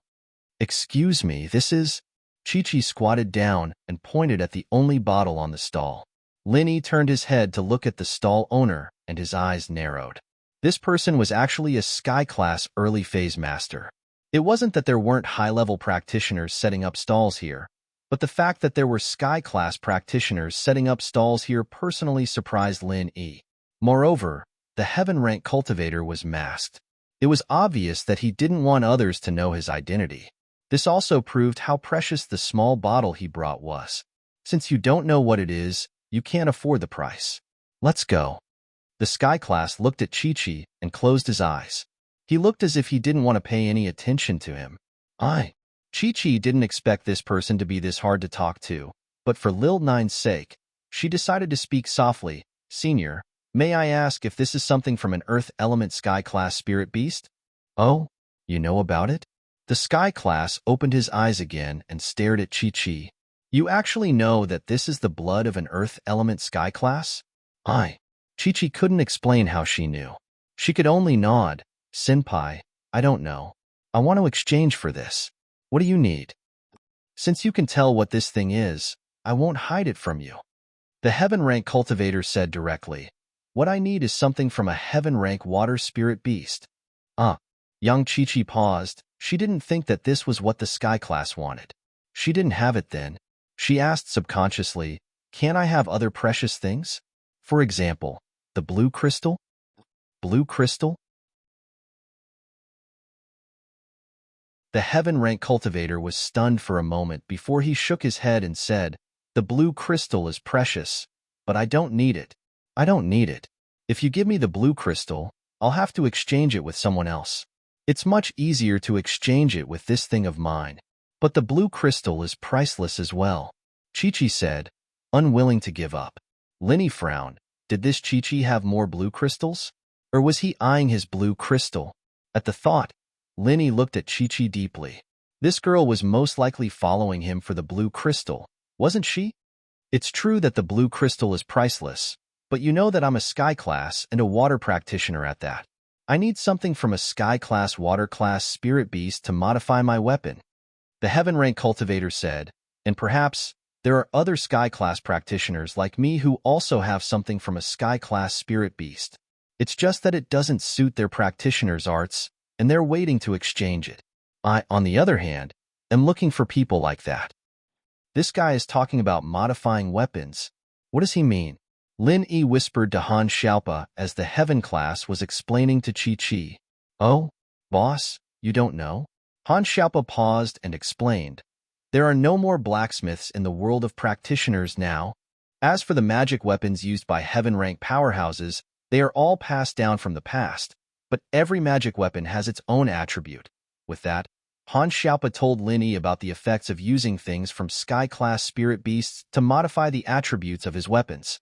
Excuse me, this is... Qiqi squatted down and pointed at the only bottle on the stall. Lin Yi turned his head to look at the stall owner, and his eyes narrowed. This person was actually a Sky-class early-phase master. It wasn't that there weren't high-level practitioners setting up stalls here, but the fact that there were Sky-class practitioners setting up stalls here personally surprised Lin Yi. Moreover, the heaven-rank cultivator was masked. It was obvious that he didn't want others to know his identity. This also proved how precious the small bottle he brought was. Since you don't know what it is, you can't afford the price. Let's go. The Sky-class looked at Qiqi and closed his eyes. He looked as if he didn't want to pay any attention to him. Qiqi didn't expect this person to be this hard to talk to, but for Lil Nine's sake, she decided to speak softly. Senior, May I ask if this is something from an Earth Element Sky Class spirit beast? Oh, you know about it? The Sky Class opened his eyes again and stared at Chi-Chi. You actually know that this is the blood of an Earth Element Sky Class? Chi-Chi couldn't explain how she knew. She could only nod. Senpai, I don't know. I want to exchange for this. What do you need? Since you can tell what this thing is, I won't hide it from you. The Heaven Rank Cultivator said directly. What I need is something from a Heaven Rank Water Spirit Beast. Young Chi-Chi paused. She didn't think that this was what the Sky Class wanted. She didn't have it then. She asked subconsciously, can I have other precious things? For example, the blue crystal? Blue crystal? The Heaven Rank Cultivator was stunned for a moment before he shook his head and said, the blue crystal is precious, but I don't need it. I don't need it. If you give me the blue crystal, I'll have to exchange it with someone else. It's much easier to exchange it with this thing of mine. But the blue crystal is priceless as well, Chi-Chi said, unwilling to give up. Linny frowned. Did this Chi-Chi have more blue crystals? Or was he eyeing his blue crystal? At the thought, Linny looked at Chi-Chi deeply. This girl was most likely following him for the blue crystal, wasn't she? It's true that the blue crystal is priceless, but you know that I'm a Sky Class and a water practitioner at that. I need something from a Sky Class Water Class Spirit Beast to modify my weapon. The Heaven Rank Cultivator said, and perhaps there are other Sky Class practitioners like me who also have something from a Sky Class Spirit Beast. It's just that it doesn't suit their practitioner's arts, and they're waiting to exchange it. I, on the other hand, am looking for people like that. This guy is talking about modifying weapons. What does he mean? Lin Yi whispered to Han Xiaopa as the Heaven Class was explaining to Chi-Chi. Oh, boss, you don't know? Han Xiaopa paused and explained. There are no more blacksmiths in the world of practitioners now. As for the magic weapons used by Heaven-rank powerhouses, they are all passed down from the past, but every magic weapon has its own attribute. With that, Han Xiaopa told Lin Yi about the effects of using things from Sky-class spirit beasts to modify the attributes of his weapons.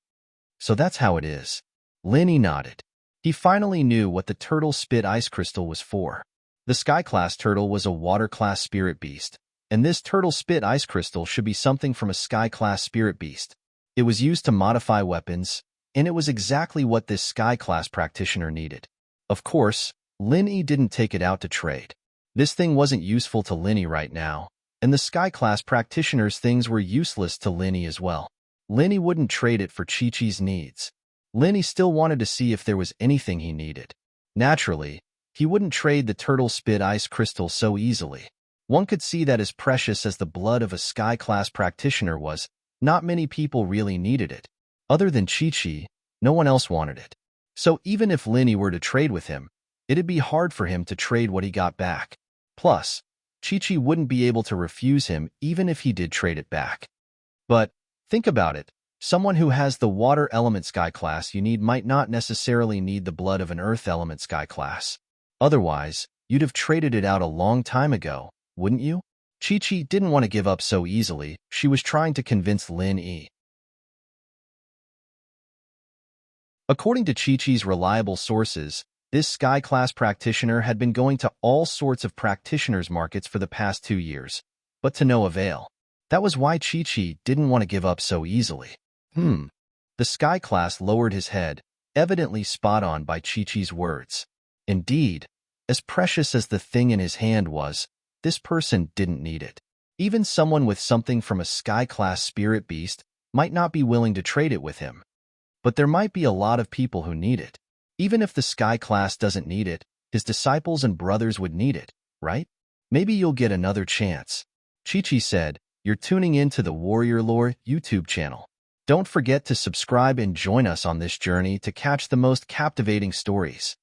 So that's how it is. Lin Yi nodded. He finally knew what the turtle spit ice crystal was for. The Sky-class turtle was a water-class spirit beast, and this turtle spit ice crystal should be something from a Sky-class spirit beast. It was used to modify weapons, and it was exactly what this Sky-class practitioner needed. Of course, Lin Yi didn't take it out to trade. This thing wasn't useful to Lin Yi right now, and the Sky-class practitioner's things were useless to Lin Yi as well. Lin Yi wouldn't trade it for Chi-Chi's needs. Lin Yi still wanted to see if there was anything he needed. Naturally, he wouldn't trade the turtle spit ice crystal so easily. One could see that as precious as the blood of a Sky-class practitioner was, not many people really needed it. Other than Chi-Chi, no one else wanted it. So even if Lin Yi were to trade with him, it'd be hard for him to trade what he got back. Plus, Chi-Chi wouldn't be able to refuse him even if he did trade it back. But think about it. Someone who has the water element Sky Class you need might not necessarily need the blood of an earth element Sky Class. Otherwise, you'd have traded it out a long time ago, wouldn't you? Chi-Chi didn't want to give up so easily. She was trying to convince Lin Yi. According to Chi-Chi's reliable sources, this Sky-class practitioner had been going to all sorts of practitioners' markets for the past 2 years, but to no avail. That was why Chi-Chi didn't want to give up so easily. The Sky-class lowered his head, evidently spot on by Chi-Chi's words. Indeed, as precious as the thing in his hand was, this person didn't need it. Even someone with something from a Sky-class spirit beast might not be willing to trade it with him. But there might be a lot of people who need it. Even if the Sky Class doesn't need it, his disciples and brothers would need it, right? Maybe you'll get another chance. Chi-Chi said, "You're tuning in to the Warrior Lore YouTube channel. Don't forget to subscribe and join us on this journey to catch the most captivating stories.